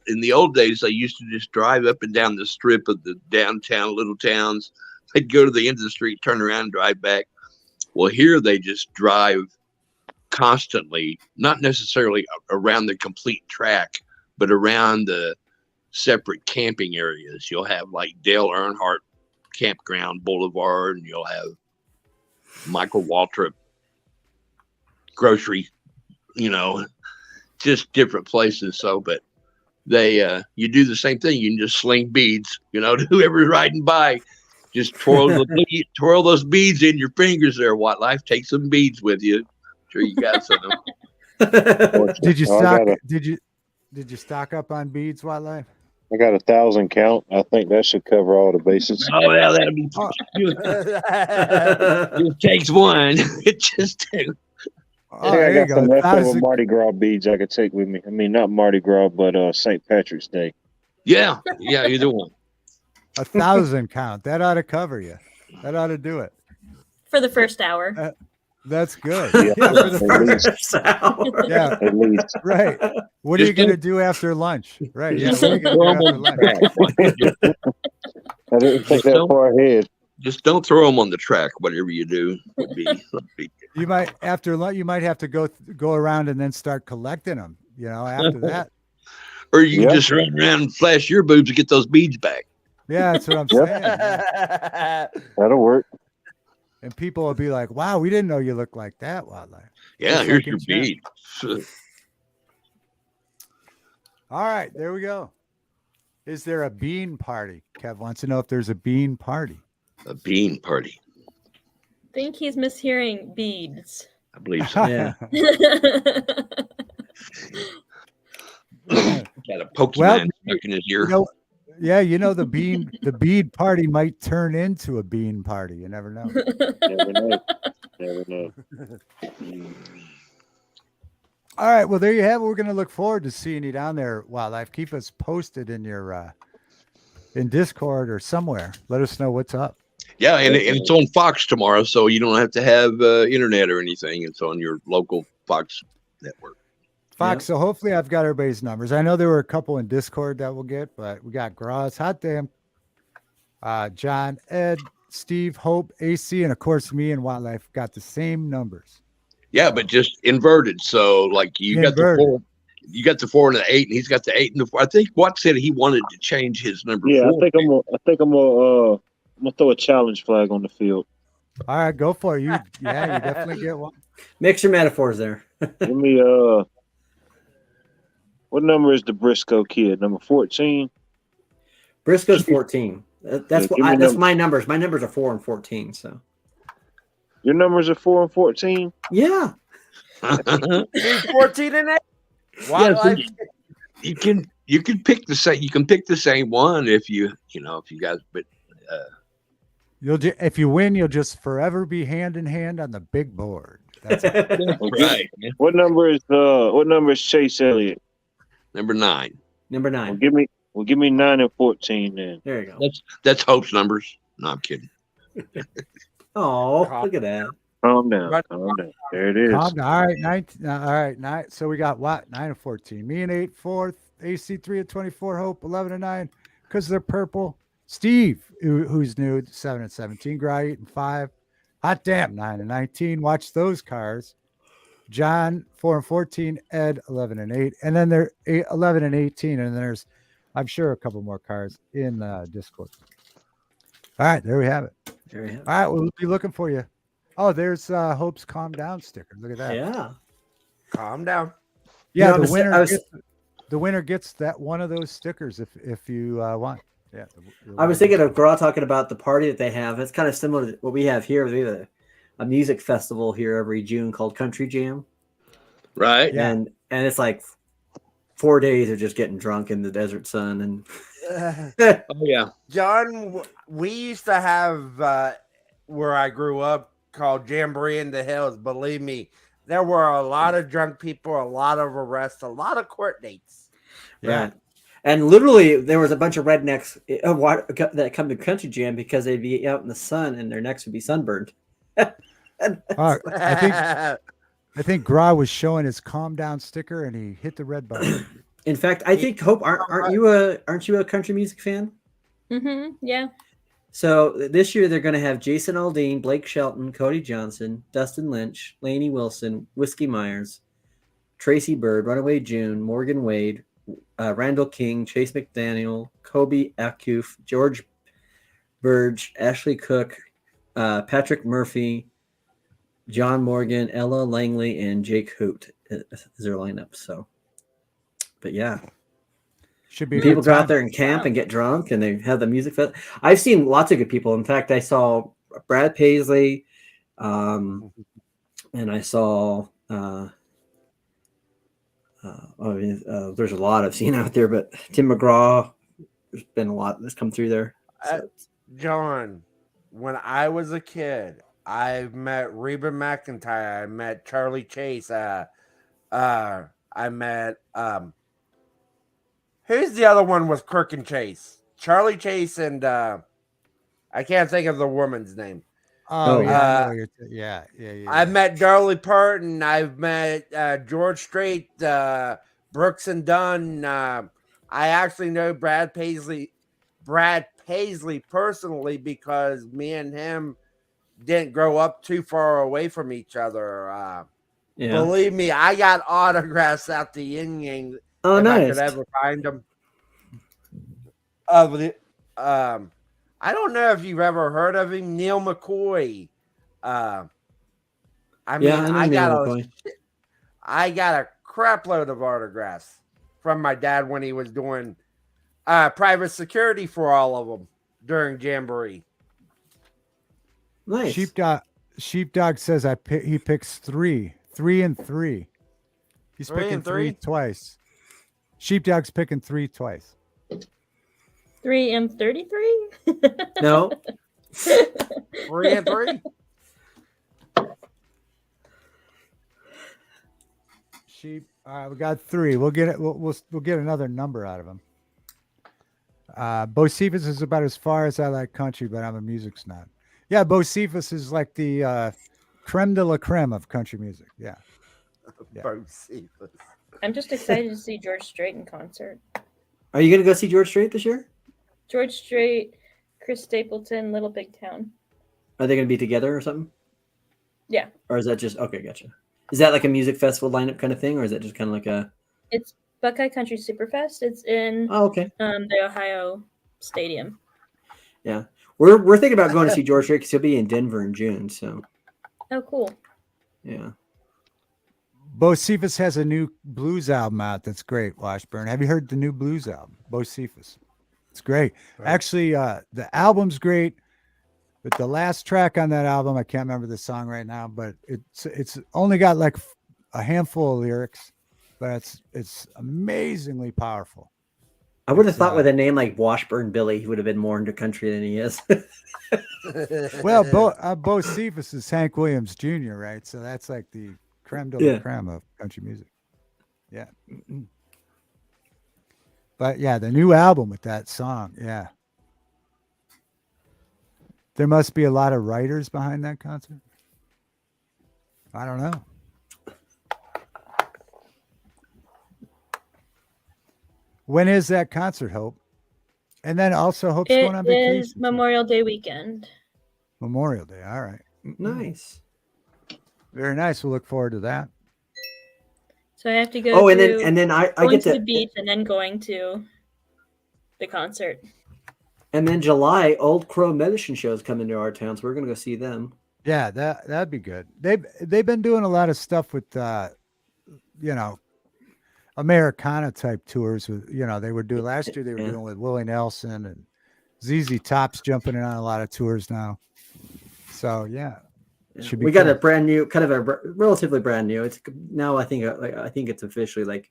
in the old days, they used to just drive up and down the strip of the downtown little towns. They'd go to the end of the street, turn around, and drive back. Well, here they just drive constantly, not necessarily around the complete track, but around the separate camping areas. You'll have like Dale Earnhardt Campground Boulevard, and you'll have Michael Waltrip grocery, just different places. So, but they, you do the same thing. You can just sling beads, to whoever's riding by. Just twirl those beads in your fingers there, Wildlife. Take some beads with you. Sure you got some. Did you stock? Did you stock up on beads, Wildlife? I got 1,000 count. I think that should cover all the bases. Oh, yeah, that'll be. It takes one. It just takes. Oh, there you I got some go. leftover 1,000 Mardi Gras beads I could take with me. I mean, not Mardi Gras, but St. Patrick's Day. Yeah, either one. 1,000 count. That ought to cover you. That ought to do it. For the first hour. That's good. Yeah, for the at least. yeah, At least. right. What are you going to do after lunch? Right. Yeah. Just What are you don't going throw to 'em do on after lunch? I didn't think that far ahead. Just don't throw them on the track. Whatever you do would be. You might after lunch. You might have to go around and then start collecting them. After that. Or you can just run around and flash your boobs and get those beads back. Yeah, that's what I'm saying. Yeah. That'll work. And people will be like, "Wow, we didn't know you looked like that, Wildlife." Yeah, here's your bead. All right, there we go. Is there a bean party? Kev wants to know if there's a bean party. A bean party. I think he's mishearing beads. I believe so. Yeah. Got a Pokemon stuck in his ear. The bead party might turn into a bean party. You never know. Never know. All right, well, there you have it. We're going to look forward to seeing you down there, Wildlife. Keep us posted in your in Discord or somewhere. Let us know what's up. Yeah, and it's on Fox tomorrow, so you don't have to have internet or anything. It's on your local Fox network. Fox, so hopefully I've got everybody's numbers. I know there were a couple in Discord that we'll get, but we got Graz, Hot Damn, John, Ed, Steve, Hope, AC, and of course me and Wildlife got the same numbers. Yeah, but just inverted. So like you got the 4 and the 8, and he's got the 8 and the 4. I think Watt said he wanted to change his number. Yeah, 4. I think I'm gonna throw a challenge flag on the field. All right, go for it. You definitely get one. Mix your metaphors there. Give me what number is the Briscoe kid? Number 14? Briscoe's 14. That's my numbers. My numbers are 4 and 14. So your numbers are 4 and 14? yeah. 14 and 8. Yeah, you can pick the same one if you guys, but If you win, you'll just forever be hand in hand on the big board. That's it. right. What number is Chase Elliott? Number 9. Number 9. Well, give me 9 and 14 then. There you go. That's Hope's numbers. No, I'm kidding. Oh, look at that. Calm down. There it is. All right, 19. All right, 9. So we got what? 9 and 14. Me and 8, 4th. AC 3 and 24. Hope 11 and 9 because they're purple. Steve, who's new, 7 and 17. Gry 8 and 5. Hot damn, 9 and 19. Watch those cars. John 4 and 14. Ed 11 and 8. And then they're 11 and 18. And then there's, I'm sure, a couple more cars in Discord. All right, there we have it. All right, we'll be looking for you. Oh, there's Hope's Calm Down sticker. Look at that. Yeah. Calm down. Yeah, the winner gets that one of those stickers if you want. Yeah. I was thinking of Gra talking about the party that they have. It's kind of similar to what we have here. We have a music festival here every June called Country Jam. Right. Yeah. And it's like 4 days of just getting drunk in the desert sun and Oh yeah. John, we used to have where I grew up called Jamboree in the Hills. Believe me, there were a lot of drunk people, a lot of arrests, a lot of court dates. yeah. And literally, there was a bunch of rednecks that come to Country Jam because they'd be out in the sun and their necks would be sunburned. I think Gra was showing his calm down sticker and he hit the red button. In fact, I think Hope, aren't you a country music fan? Yeah. So this year they're going to have Jason Aldean, Blake Shelton, Cody Johnson, Dustin Lynch, Lainey Wilson, Whiskey Myers, Tracy Bird, Runaway June, Morgan Wade, Randall King, Chase McDaniel, Kobe Akuf, George Burge, Ashley Cook, Patrick Murphy, John Morgan, Ella Langley, and Jake Hoot is their lineup. So, but yeah. Should be people go out there and camp and get drunk and they have the music fest. I've seen lots of good people. In fact, I saw Brad Paisley, and I saw there's a lot I've seen out there, but Tim McGraw, there's been a lot that's come through there. So. John, when I was a kid, I met Reba McEntire. I met Charlie Chase. I met who's the other one with Kirk and Chase? Charlie Chase and I can't think of the woman's name. Oh yeah, yeah. I've met Darlie Parton. I've met George Strait, Brooks and Dunn. I actually know Brad Paisley personally because me and him didn't grow up too far away from each other. Believe me, I got autographs at the Yin Yang. Oh, if nice. I could ever find them. I don't know if you've ever heard of him, Neil McCoy. I got a crap load of autographs from my dad when he was doing private security for all of them during Jamboree. Nice. Sheepdog says he picks 3 and 3. He's picking 3 twice. Sheepdog's picking 3 twice. 3 and 33? No. 3 and 3. Sheep. All right, we got 3. We'll get it. We'll get another number out of him. Bo Cephas is about as far as I like country, but I'm a music snob. Yeah, Bo Cephas is like the creme de la creme of country music. Yeah. Bo Cephas. I'm just excited to see George Strait in concert. Are you going to go see George Strait this year? George Strait, Chris Stapleton, Little Big Town. Are they going to be together or something? Yeah. Or is that just okay? Gotcha. Is that like a music festival lineup kind of thing, or is that just kind of like a? It's Buckeye Country Superfest. It's in the Ohio Stadium. Yeah, we're thinking about going to see George Strait because he'll be in Denver in June. So. Oh, cool. Yeah. Bo Cephas has a new blues album out that's great, Washburn. Have you heard the new blues album, Bo Cephas? It's great. Right. Actually, the album's great, but the last track on that album, I can't remember the song right now, but it's only got like a handful of lyrics, but it's amazingly powerful. I would have thought with a name like Washburn Billy, he would have been more into country than he is. Well, Bo Cephas is Hank Williams Jr., right? So that's like the creme de la creme of country music. Yeah. But yeah, the new album with that song, yeah. There must be a lot of writers behind that concert. I don't know. When is that concert, Hope? And then also Hope's going on vacation. It is Memorial Day weekend. Memorial Day, all right. Nice. Very nice. We'll look forward to that. So I have to go. Oh, and then I get to the beach and then going to the concert. And then July, Old Crow Medicine Show's coming to our town, so we're gonna go see them. Yeah, that'd be good. They've been doing a lot of stuff with Americana type tours with they were doing last year. They were doing with Willie Nelson and ZZ Top's jumping in on a lot of tours now. So yeah. We got a brand new, kind of a relatively brand new. It's now I think it's officially like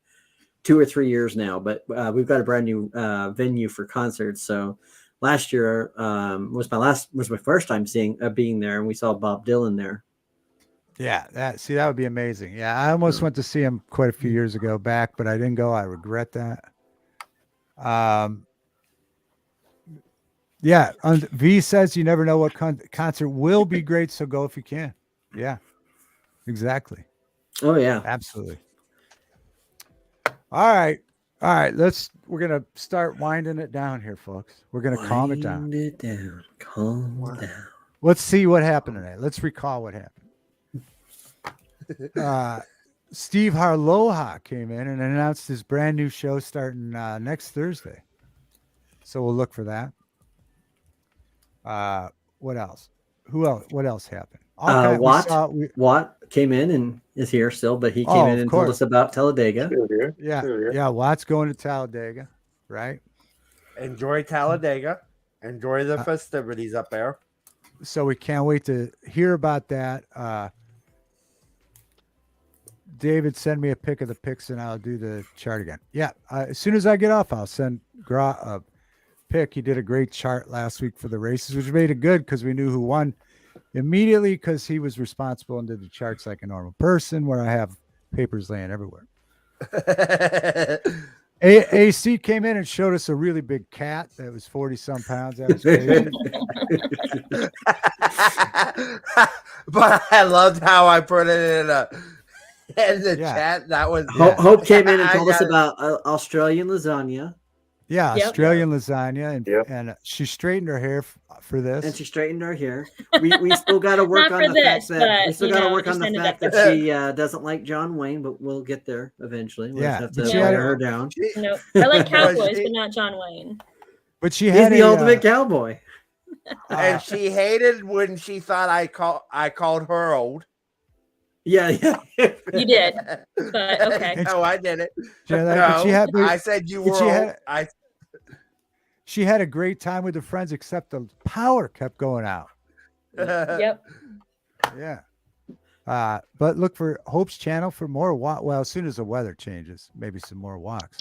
2 or 3 years now, but we've got a brand new venue for concerts. So last year was my first time being there, and we saw Bob Dylan there. Yeah, that would be amazing. Yeah, I almost went to see him quite a few years ago back, but I didn't go. I regret that. Yeah, V says you never know what concert will be great, so go if you can. Yeah, exactly. Oh yeah. Absolutely. All right. We're gonna start winding it down here, folks. We're gonna calm it down. Wind it down. Calm down. Let's see what happened tonight. Let's recall what happened. Steve Harloha came in and announced his brand new show starting next Thursday. So we'll look for that. What else? Who else? What else happened? Watt came in and is here still, but he came in and told us about Talladega. Yeah. Watt's going to Talladega, right? Enjoy Talladega. Enjoy the festivities up there. So we can't wait to hear about that. David, send me a pic of the pics and I'll do the chart again. Yeah. As soon as I get off, I'll send Gra a pic. He did a great chart last week for the races, which made it good because we knew who won immediately because he was responsible and did the charts like a normal person, where I have papers laying everywhere. AC came in and showed us a really big cat that was 40 some pounds. That was crazy. But I loved how I put it in the chat. That was Hope came in and told us about Australian lasagna. Yeah, Australian lasagna, and she straightened her hair for this. And she straightened her hair. We still got to work on the fact that she doesn't like John Wayne, but we'll get there eventually. We'll just have to wear her down. No, I like cowboys, but not John Wayne. But he's the ultimate cowboy. And she hated when she thought I called her old. Yeah. You did, but okay. No, I did it. I said you were. She had a great time with her friends, except the power kept going out. Yep. Yeah. But look for Hope's channel for more walk. Well, as soon as the weather changes, maybe some more walks.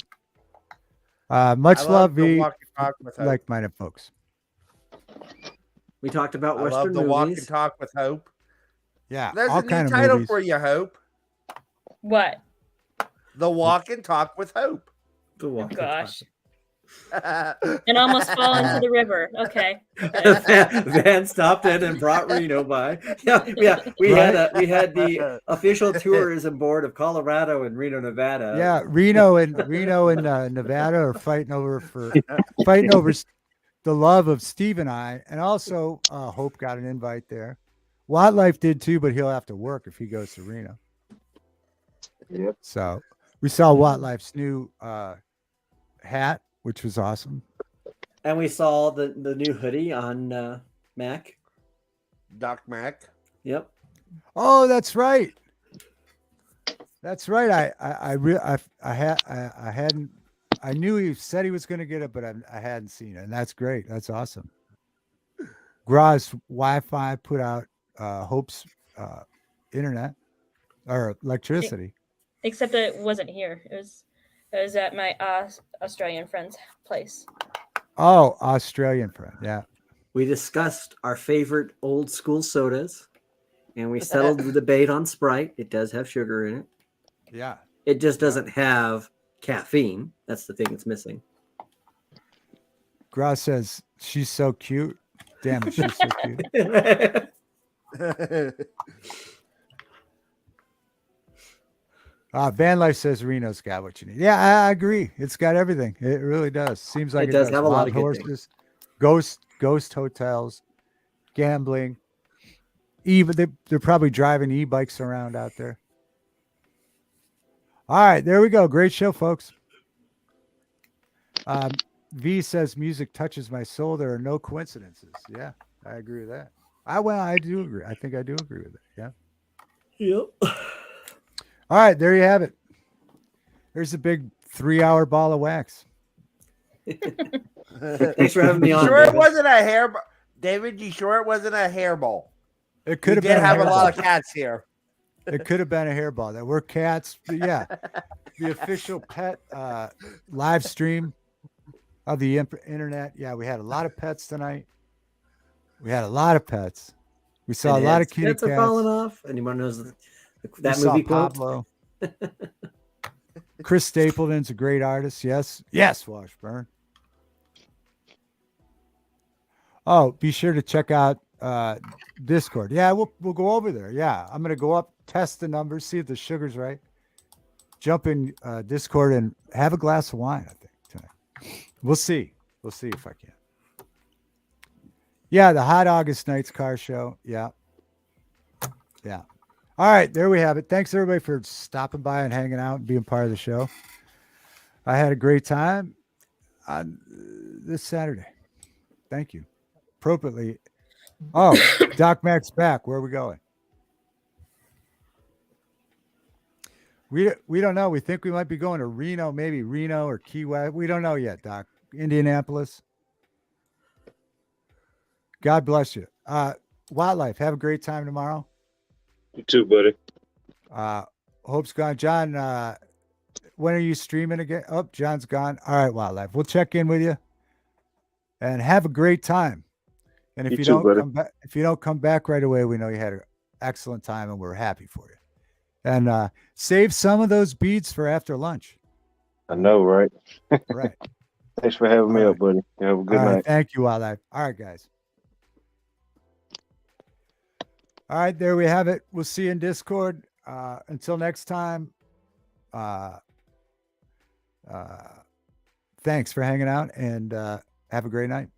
Much love, V. Like-minded folks. We talked about Western love the movies. Walk and Talk with Hope. Yeah, there's all a kind new of title movies. for you, Hope. What? The Walk and Talk with Hope. The Walk. Oh, gosh. And almost fall into the river. Okay. Van stopped in and brought Reno by. Yeah. We had the official tourism board of Colorado and Reno, Nevada. Yeah, Reno and Nevada are fighting over the love of Steve and I, and also Hope got an invite there. Wildlife did too, but he'll have to work if he goes to Reno. Yep. So we saw Wildlife's new hat, which was awesome. And we saw the new hoodie on Mac. Doc Mac. Yep. Oh, that's right. That's right. I knew he said he was going to get it, but I hadn't seen it, and that's great. That's awesome. Gra's Wi-Fi put out Hope's internet or electricity. Except it wasn't here. It was at my Australian friend's place. Oh, Australian friend. Yeah. We discussed our favorite old school sodas, and we settled the debate on Sprite. It does have sugar in it. Yeah. It just doesn't have caffeine. That's the thing it's missing. Gra says she's so cute. Damn it, she's so cute. Van Life says Reno's got what you need. Yeah, I agree. It's got everything. It really does. Seems like it does have a lot of good horses, ghost hotels, gambling. Even they're probably driving e-bikes around out there. All right, there we go. Great show, folks. V says music touches my soul. There are no coincidences. Yeah, I agree with that. I do agree. I think I do agree with it. Yeah. Yep. All right, there you have it. There's a big 3-hour ball of wax. Thanks for having me on. Sure, David. It wasn't a hair, David. You sure it wasn't a hairball? It could have been. Did have a lot of cats here. It could have been a hairball. That we're cats. Yeah, the official pet live stream of the internet. Yeah, we had a lot of pets tonight. We had a lot of pets. We saw a lot of kitty cats. Pets are falling off. Anyone knows that we movie Pablo. Chris Stapleton's a great artist. Yes. Yes, Washburn. Oh, be sure to check out Discord. Yeah, we'll go over there. Yeah, I'm gonna go up, test the numbers, see if the sugar's right. Jump in Discord and have a glass of wine. I think tonight. We'll see. We'll see if I can. Yeah, the Hot August Nights car show. Yeah. Yeah. All right, there we have it. Thanks everybody for stopping by and hanging out and being part of the show. I had a great time on this Saturday. Thank you. Appropriately. Oh, Doc Mac's back. Where are we going? We don't know. We think we might be going to Reno, maybe Reno or Key West. We don't know yet, Doc. Indianapolis. God bless you. Wildlife. Have a great time tomorrow. You too, buddy. Hope's gone. John, when are you streaming again? Oh, John's gone. All right, Wildlife. We'll check in with you and have a great time. And if you don't come back right away, we know you had an excellent time and we're happy for you. And save some of those beads for after lunch. I know, right? Right. Thanks for having me up, buddy. Have a good night. Thank you, Wildlife. All right, guys. All right, there we have it. We'll see you in Discord. Until next time, thanks for hanging out and have a great night.